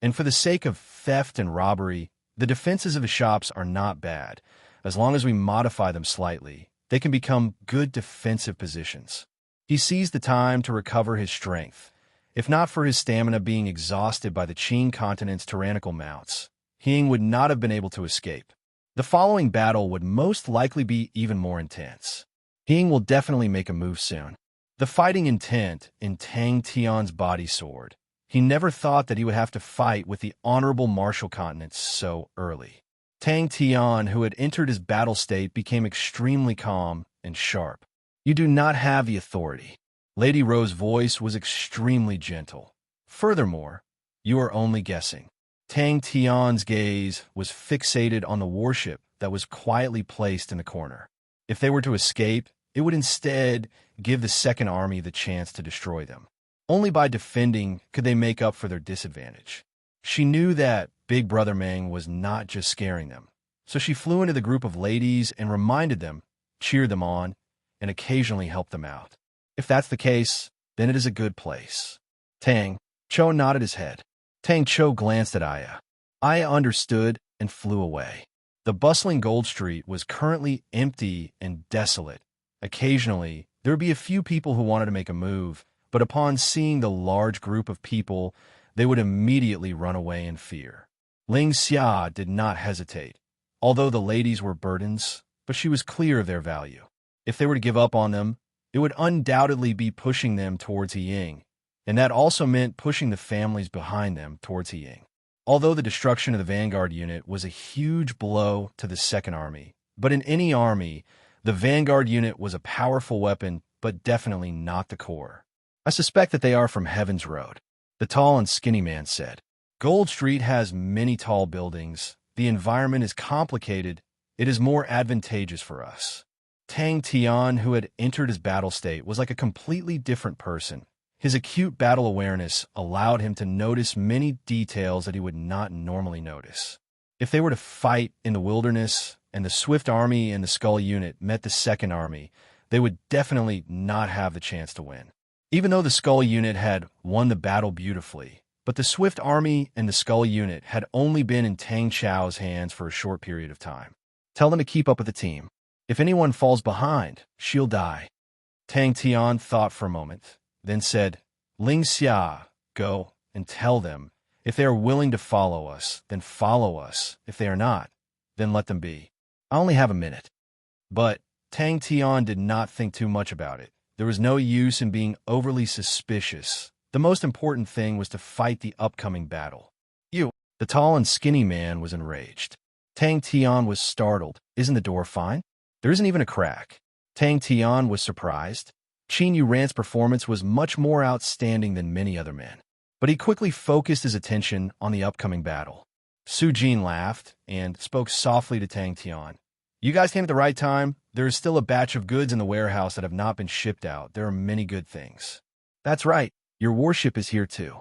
and for the sake of theft and robbery, the defenses of the shops are not bad. As long as we modify them slightly, they can become good defensive positions. He seized the time to recover his strength. If not for his stamina being exhausted by the Qing continent's tyrannical mounts, Hing would not have been able to escape. The following battle would most likely be even more intense. Hing will definitely make a move soon. The fighting intent in Tang Tian's body soared. He never thought that he would have to fight with the Honorable Marshal Continent so early. Tang Tian, who had entered his battle state, became extremely calm and sharp. You do not have the authority. Lady Ro's voice was extremely gentle. Furthermore, you are only guessing. Tang Tian's gaze was fixated on the warship that was quietly placed in the corner. If they were to escape, it would instead give the Second Army the chance to destroy them. Only by defending could they make up for their disadvantage. She knew that Big Brother Meng was not just scaring them, so she flew into the group of ladies and reminded them, cheered them on, and occasionally helped them out. If that's the case, then it is a good place. Tang Chou nodded his head. Tang Chou glanced at Aya. Aya understood and flew away. The bustling Gold Street was currently empty and desolate. Occasionally, there would be a few people who wanted to make a move, but upon seeing the large group of people, they would immediately run away in fear. Ling Xia did not hesitate, although the ladies were burdens, but she was clear of their value. If they were to give up on them, it would undoubtedly be pushing them towards He Ying, and that also meant pushing the families behind them towards He Ying. Although the destruction of the Vanguard unit was a huge blow to the Second Army, but in any army, the Vanguard unit was a powerful weapon, but definitely not the core. I suspect that they are from Heaven's Road, the tall and skinny man said. Gold Street has many tall buildings. The environment is complicated. It is more advantageous for us. Tang Tian, who had entered his battle state, was like a completely different person. His acute battle awareness allowed him to notice many details that he would not normally notice. If they were to fight in the wilderness and the Swift Army and the Skull Unit met the Second Army, they would definitely not have the chance to win. Even though the Skull Unit had won the battle beautifully, but the Swift Army and the Skull Unit had only been in Tang Chow's hands for a short period of time. Tell them to keep up with the team. If anyone falls behind, she'll die. Tang Tian thought for a moment, then said, Ling Xia, go and tell them. If they are willing to follow us, then follow us. If they are not, then let them be. I only have a minute. But Tang Tian did not think too much about it. There was no use in being overly suspicious. The most important thing was to fight the upcoming battle. You, the tall and skinny man, was enraged. Tang Tian was startled. Isn't the door fine? There isn't even a crack. Tang Tian was surprised. Qin Yuran's performance was much more outstanding than many other men. But he quickly focused his attention on the upcoming battle. Su Jin laughed and spoke softly to Tang Tian. You guys came at the right time. There is still a batch of goods in the warehouse that have not been shipped out. There are many good things. That's right. Your warship is here too.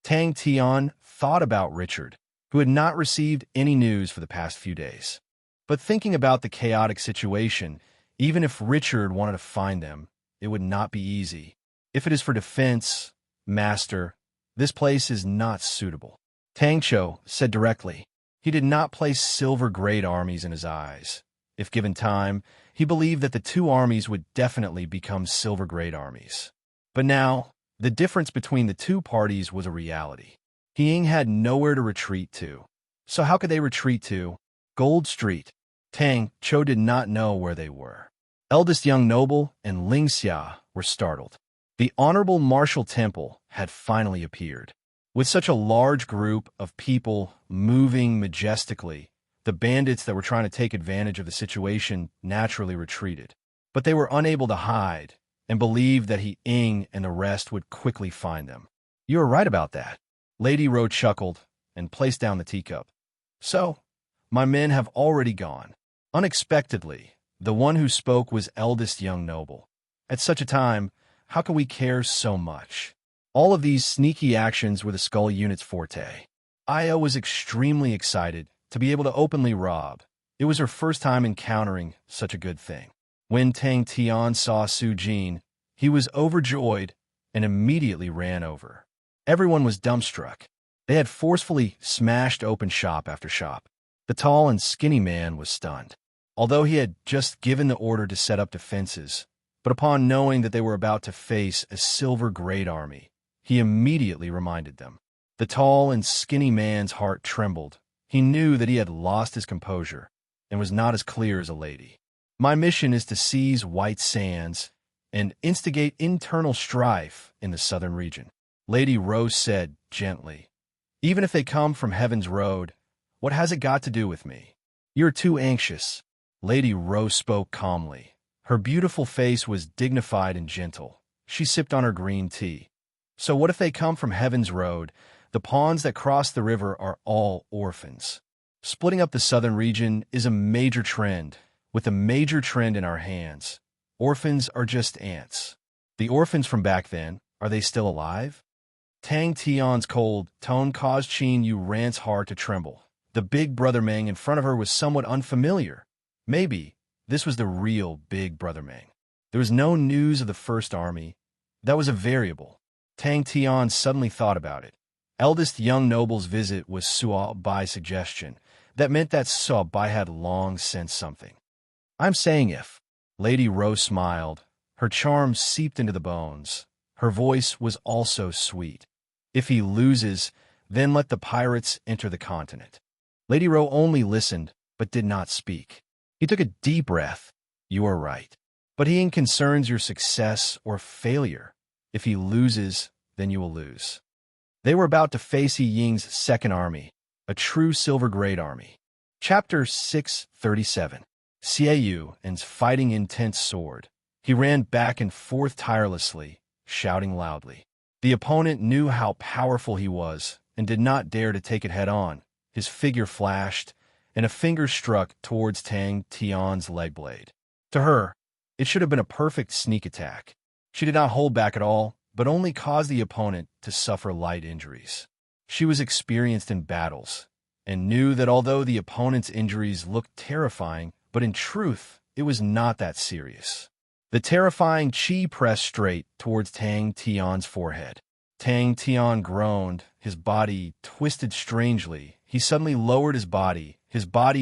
Tang Tian thought about Richard, who had not received any news for the past few days. But thinking about the chaotic situation, even if Richard wanted to find them, it would not be easy. If it is for defense, master, this place is not suitable. Tang Cho said directly. He did not place silver great armies in his eyes. If given time, he believed that the two armies would definitely become silver great armies. But now, the difference between the two parties was a reality. He Ying had nowhere to retreat to. So how could they retreat to? Gold Street. Tang Cho did not know where they were. Eldest young noble and Ling Xia were startled. The Honorable Martial Temple had finally appeared. With such a large group of people moving majestically, the bandits that were trying to take advantage of the situation naturally retreated. But they were unable to hide and believed that He Ying and the rest would quickly find them. You are right about that. Lady Ro chuckled and placed down the teacup. So, my men have already gone. Unexpectedly, the one who spoke was eldest young noble. At such a time, how can we care so much? All of these sneaky actions were the Skull Unit's forte. Aya was extremely excited to be able to openly rob. It was her first time encountering such a good thing. When Tang Tian saw Su Jin, he was overjoyed and immediately ran over. Everyone was dumbstruck. They had forcefully smashed open shop after shop. The tall and skinny man was stunned. Although he had just given the order to set up defenses, but upon knowing that they were about to face a silver great army, he immediately reminded them. The tall and skinny man's heart trembled. He knew that he had lost his composure and was not as clear as a lady. My mission is to seize White Sands and instigate internal strife in the southern region, Lady Rose said gently. Even if they come from Heaven's Road, what has it got to do with me? You're too anxious. Lady Rose spoke calmly. Her beautiful face was dignified and gentle. She sipped on her green tea. So what if they come from Heaven's Road? The pawns that cross the river are all orphans. Splitting up the southern region is a major trend, with a major trend in our hands. Orphans are just ants. The orphans from back then, are they still alive? Tang Tian's cold tone caused Qin Yu Ran's heart to tremble. The big brother Meng in front of her was somewhat unfamiliar. Maybe this was the real big brother Meng. There was no news of the First Army. That was a variable. Tang Tian suddenly thought about it. Eldest young noble's visit was Suo Bai's suggestion. That meant that Suo Bai had long sensed something. I'm saying if. Lady Rose smiled. Her charm seeped into the bones. Her voice was also sweet. If he loses, then let the pirates enter the continent. Lady Ro only listened, but did not speak. He took a deep breath. You are right. But he concerns your success or failure. If he loses, then you will lose. They were about to face He Ying's second army, a true silver great army. Chapter 637. Xie Yu and's fighting intense sword. He ran back and forth tirelessly, shouting loudly. The opponent knew how powerful he was and did not dare to take it head-on. His figure flashed, and a finger struck towards Tang Tian's leg blade. To her, it should have been a perfect sneak attack. She did not hold back at all, but only caused the opponent to suffer light injuries. She was experienced in battles, and knew that although the opponent's injuries looked terrifying, but in truth, it was not that serious. The terrifying chi pressed straight towards Tang Tian's forehead. Tang Tian groaned, his body twisted strangely. He suddenly lowered his body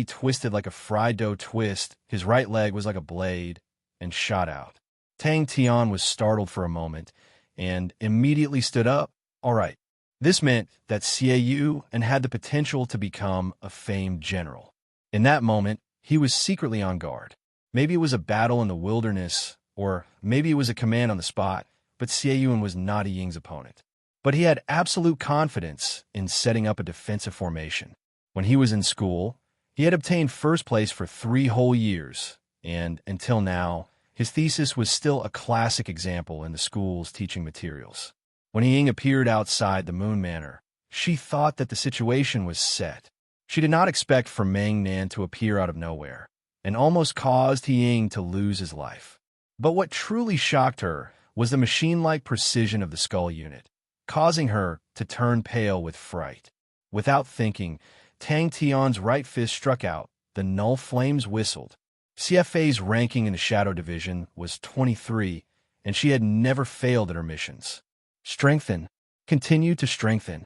twisted like a fried dough twist, his right leg was like a blade, and shot out. Tang Tian was startled for a moment, and immediately stood up. All right. This meant that Xie Yu and had the potential to become a famed general. In that moment, he was secretly on guard. Maybe it was a battle in the wilderness, or maybe it was a command on the spot, but Xie Yun was not He Ying's opponent. But he had absolute confidence in setting up a defensive formation. When he was in school, he had obtained first place for 3 whole years, and until now, his thesis was still a classic example in the school's teaching materials. When He Ying appeared outside the Moon Manor, she thought that the situation was set. She did not expect for Meng Nan to appear out of nowhere, and almost caused He Ying to lose his life. But what truly shocked her was the machine-like precision of the Skull Unit, causing her to turn pale with fright. Without thinking, Tang Tian's right fist struck out, the null flames whistled. CFA's ranking in the Shadow Division was 23, and she had never failed at her missions. Strengthen. Continue to strengthen.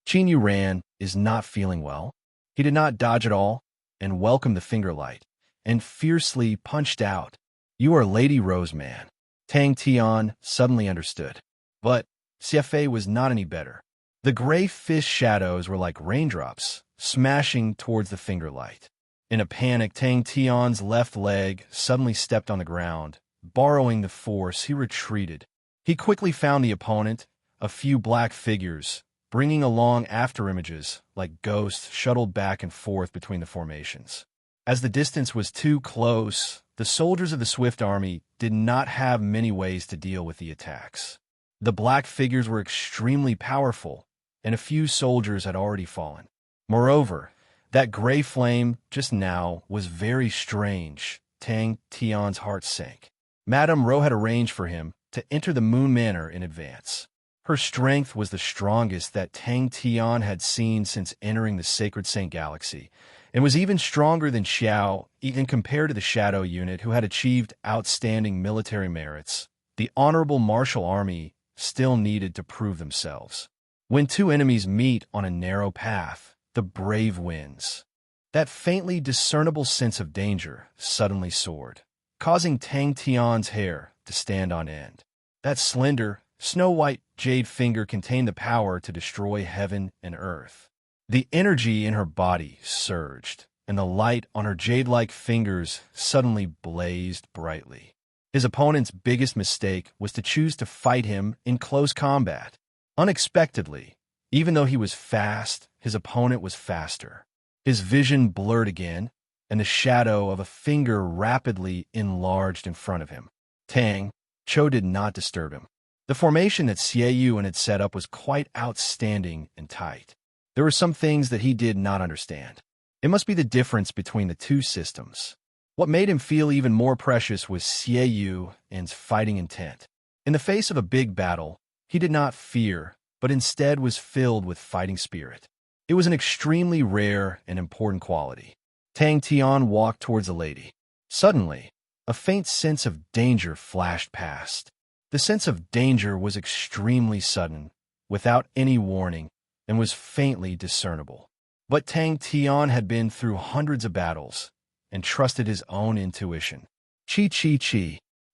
Qin Yu ran, is not feeling well. He did not dodge at all, and welcomed the finger light, and fiercely punched out. You are Lady Roseman. Tang Tian suddenly understood. But CFA was not any better. The gray fish shadows were like raindrops, smashing towards the finger light. In a panic, Tang Tian's left leg suddenly stepped on the ground. Borrowing the force, he retreated. He quickly found the opponent, a few black figures, bringing along afterimages like ghosts shuttled back and forth between the formations. As the distance was too close, the soldiers of the Swift Army did not have many ways to deal with the attacks. The black figures were extremely powerful, and a few soldiers had already fallen. Moreover, that gray flame just now was very strange. Tang Tian's heart sank. Madame Ro had arranged for him to enter the Moon Manor in advance. Her strength was the strongest that Tang Tian had seen since entering the Sacred Saint Galaxy, and was even stronger than Xiao, even compared to the Shadow Unit who had achieved outstanding military merits. The Honorable Martial Army still needed to prove themselves. When two enemies meet on a narrow path, the brave wins. That faintly discernible sense of danger suddenly soared, causing Tang Tian's hair to stand on end. That slender, snow-white jade finger contained the power to destroy heaven and earth. The energy in her body surged, and the light on her jade-like fingers suddenly blazed brightly. His opponent's biggest mistake was to choose to fight him in close combat. Unexpectedly, even though he was fast, his opponent was faster. His vision blurred again, and the shadow of a finger rapidly enlarged in front of him. Tang Cho did not disturb him. The formation that Xie Yuan had set up was quite outstanding and tight. There were some things that he did not understand. It must be the difference between the two systems. What made him feel even more precious was Xie Yuan's fighting intent. In the face of a big battle, he did not fear, but instead was filled with fighting spirit. It was an extremely rare and important quality. Tang Tian walked towards the lady. Suddenly, a faint sense of danger flashed past. The sense of danger was extremely sudden, without any warning, and was faintly discernible. But Tang Tian had been through hundreds of battles and trusted his own intuition. Chi.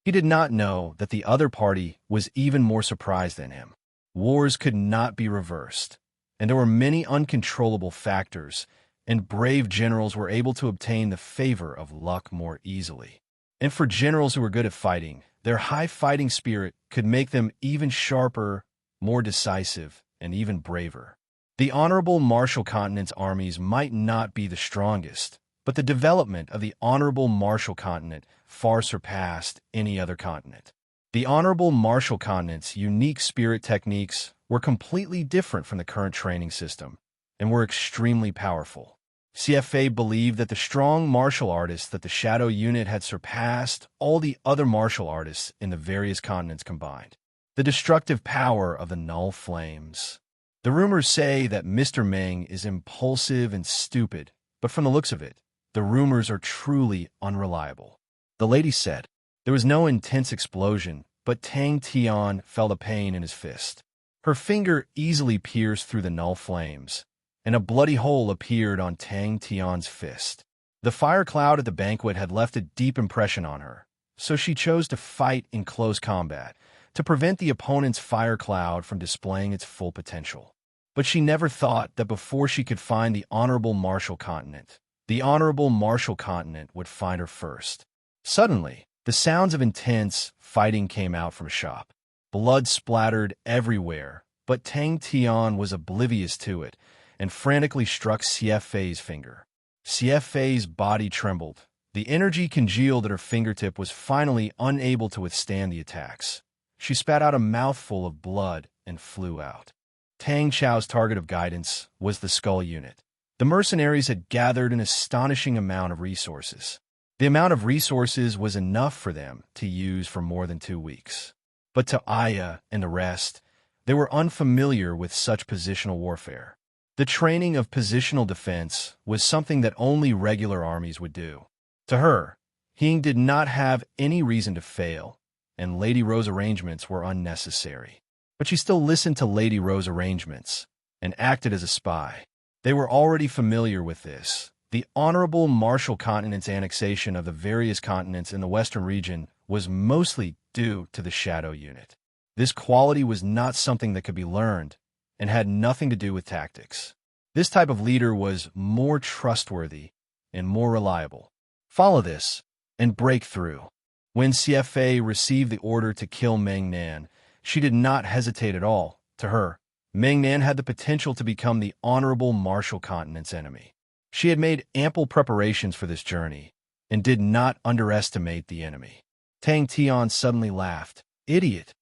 He did not know that the other party was even more surprised than him. Wars could not be reversed, and there were many uncontrollable factors, and brave generals were able to obtain the favor of luck more easily. And for generals who were good at fighting, their high fighting spirit could make them even sharper, more decisive, and even braver. The Honorable Martial Continent's armies might not be the strongest, but the development of the Honorable Martial Continent far surpassed any other continent. The Honorable Martial Continent's unique spirit techniques were completely different from the current training system, and were extremely powerful. CFA believed that the strong martial artists that the Shadow Unit had surpassed all the other martial artists in the various continents combined. The destructive power of the Null Flames. The rumors say that Mr. Meng is impulsive and stupid, but from the looks of it, the rumors are truly unreliable. The lady said. There was no intense explosion, but Tang Tian felt a pain in his fist. Her finger easily pierced through the Null Flames, and a bloody hole appeared on Tang Tian's fist. The fire cloud at the banquet had left a deep impression on her, so she chose to fight in close combat, to prevent the opponent's fire cloud from displaying its full potential. But she never thought that before she could find the Honorable Martial Continent, the Honorable Martial Continent would find her first. Suddenly, the sounds of intense fighting came out from a shop. Blood splattered everywhere, but Tang Tian was oblivious to it, and frantically struck CFA's finger. CFA's body trembled. The energy congealed at her fingertip was finally unable to withstand the attacks. She spat out a mouthful of blood and flew out. Tang Chao's target of guidance was the Skull Unit. The mercenaries had gathered an astonishing amount of resources. The amount of resources was enough for them to use for more than 2 weeks. But to Aya and the rest, they were unfamiliar with such positional warfare. The training of positional defense was something that only regular armies would do. To her, Hing did not have any reason to fail, and Lady Ro's arrangements were unnecessary. But she still listened to Lady Ro's arrangements, and acted as a spy. They were already familiar with this. The honorable Marshall Continent's annexation of the various continents in the western region was mostly due to the Shadow Unit. This quality was not something that could be learned and had nothing to do with tactics. This type of leader was more trustworthy and more reliable. Follow this and break through. When CFA received the order to kill Meng Nan, she did not hesitate at all. To her, Meng Nan had the potential to become the honorable Marshall Continent's enemy. She had made ample preparations for this journey and did not underestimate the enemy. Tang Tian suddenly laughed. Idiot!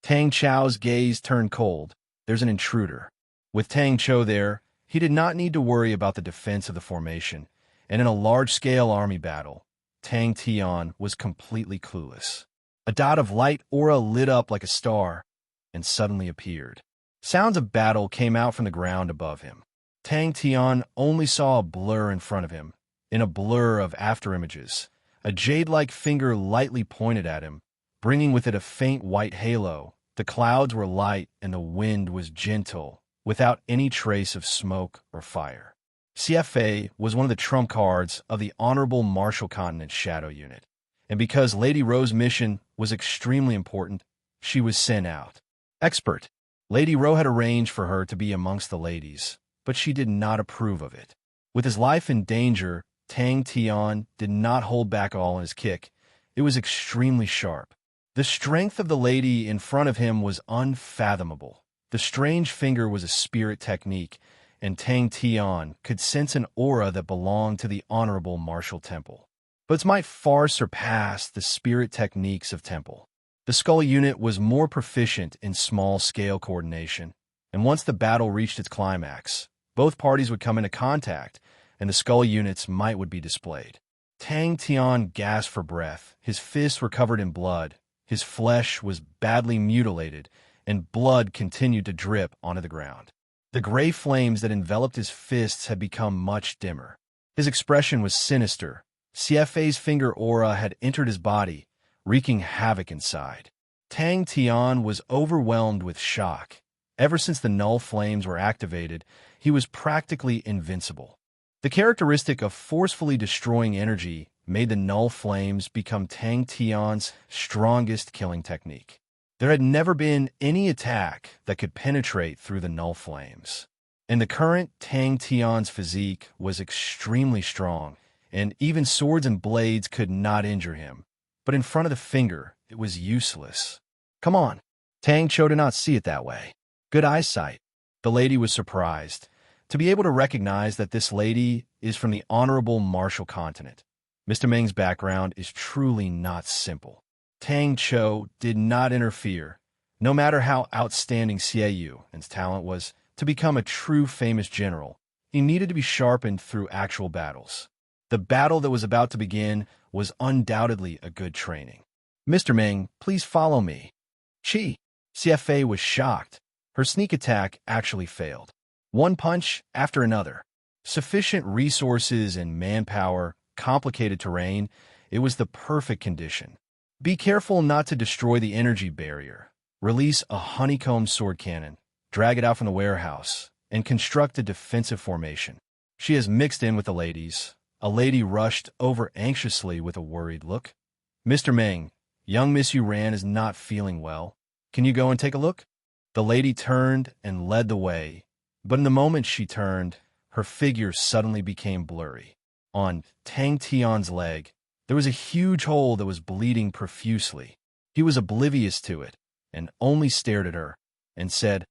Tang Chao's gaze turned cold. There's an intruder. With Tang Chou there, he did not need to worry about the defense of the formation, and in a large-scale army battle, Tang Tian was completely clueless. A dot of light aura lit up like a star and suddenly appeared. Sounds of battle came out from the ground above him. Tang Tian only saw a blur in front of him, in a blur of afterimages. A jade-like finger lightly pointed at him, bringing with it a faint white halo. The clouds were light and the wind was gentle, without any trace of smoke or fire. CFA was one of the trump cards of the Honorable Marshall Continent Shadow Unit, and because Lady Ro's mission was extremely important, she was sent out. Expert. Lady Ro had arranged for her to be amongst the ladies, but she did not approve of it. With his life in danger, Tang Tian did not hold back all in his kick. It was extremely sharp. The strength of the lady in front of him was unfathomable. The strange finger was a spirit technique, and Tang Tian could sense an aura that belonged to the Honorable Marshall Temple. But it might far surpass the spirit techniques of Temple. The Skull Unit was more proficient in small-scale coordination, and once the battle reached its climax, both parties would come into contact, and the Skull Unit's might would be displayed. Tang Tian gasped for breath. His fists were covered in blood. His flesh was badly mutilated, and blood continued to drip onto the ground. The gray flames that enveloped his fists had become much dimmer. His expression was sinister. CFA's finger aura had entered his body, wreaking havoc inside. Tang Tian was overwhelmed with shock. Ever since the null flames were activated, he was practically invincible. The characteristic of forcefully destroying energy made the null flames become Tang Tian's strongest killing technique. There had never been any attack that could penetrate through the null flames. And the current Tang Tian's physique was extremely strong, and even swords and blades could not injure him. But in front of the finger, it was useless. Come on. Tang Chou did not see it that way. Good eyesight. The lady was surprised to be able to recognize that this lady is from the Honorable Marshall Continent. Mr. Meng's background is truly not simple. Tang Chou did not interfere, no matter how outstanding Xiaoyu and's talent was to become a true famous general. He needed to be sharpened through actual battles. The battle that was about to begin was undoubtedly a good training. Mr. Meng, please follow me. Chi. CFA was shocked. Her sneak attack actually failed. One punch after another. Sufficient resources and manpower, complicated terrain, it was the perfect condition. Be careful not to destroy the energy barrier. Release a honeycomb sword cannon, drag it out from the warehouse, and construct a defensive formation. She has mixed in with the ladies. A lady rushed over anxiously with a worried look. Mr. Meng, young Miss Yuran is not feeling well. Can you go and take a look? The lady turned and led the way, but in the moment she turned, her figure suddenly became blurry. On Tang Tian's leg, there was a huge hole that was bleeding profusely. He was oblivious to it and only stared at her and said,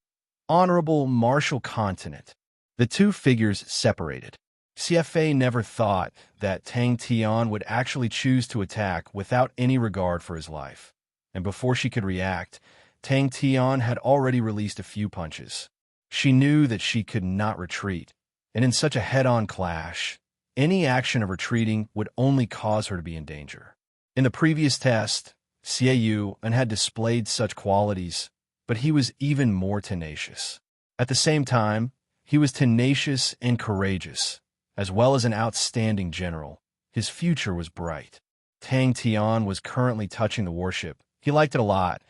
Honorable Marshall Continent. The two figures separated. CFA never thought that Tang Tian would actually choose to attack without any regard for his life. And before she could react, Tang Tian had already released a few punches. She knew that she could not retreat, and in such a head-on clash, any action of retreating would only cause her to be in danger. In the previous test, Xiaoyu had displayed such qualities, but he was even more tenacious. At the same time, he was tenacious and courageous, as well as an outstanding general. His future was bright. Tang Tian was currently touching the warship. He liked it a lot,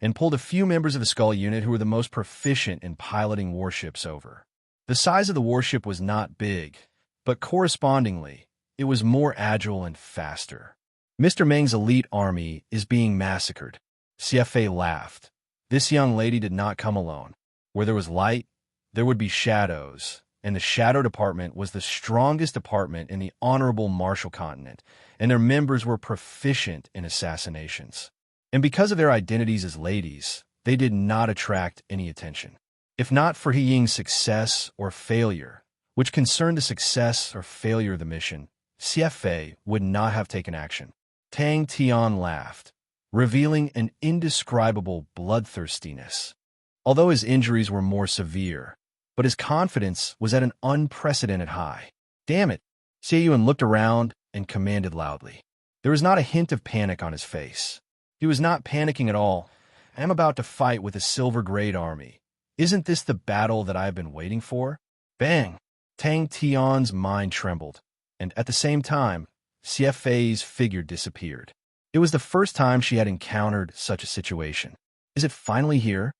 and pulled a few members of the Skull unit who were the most proficient in piloting warships over. The size of the warship was not big, but correspondingly, it was more agile and faster. Mr. Meng's elite army is being massacred. CFA laughed. This young lady did not come alone. Where there was light, there would be shadows, and the Shadow Department was the strongest department in the Honorable Marshall Continent, and their members were proficient in assassinations. And because of their identities as ladies, they did not attract any attention. If not for He Ying's success or failure, which concerned the success or failure of the mission, CFA would not have taken action. Tang Tian laughed, revealing an indescribable bloodthirstiness. Although his injuries were more severe, but his confidence was at an unprecedented high. Damn it! Xie Yuan looked around and commanded loudly. There was not a hint of panic on his face. He was not panicking at all. I am about to fight with a silver grade army. Isn't this the battle that I have been waiting for? Bang! Tang Tian's mind trembled, and at the same time, CFA's figure disappeared. It was the first time she had encountered such a situation. Is it finally here?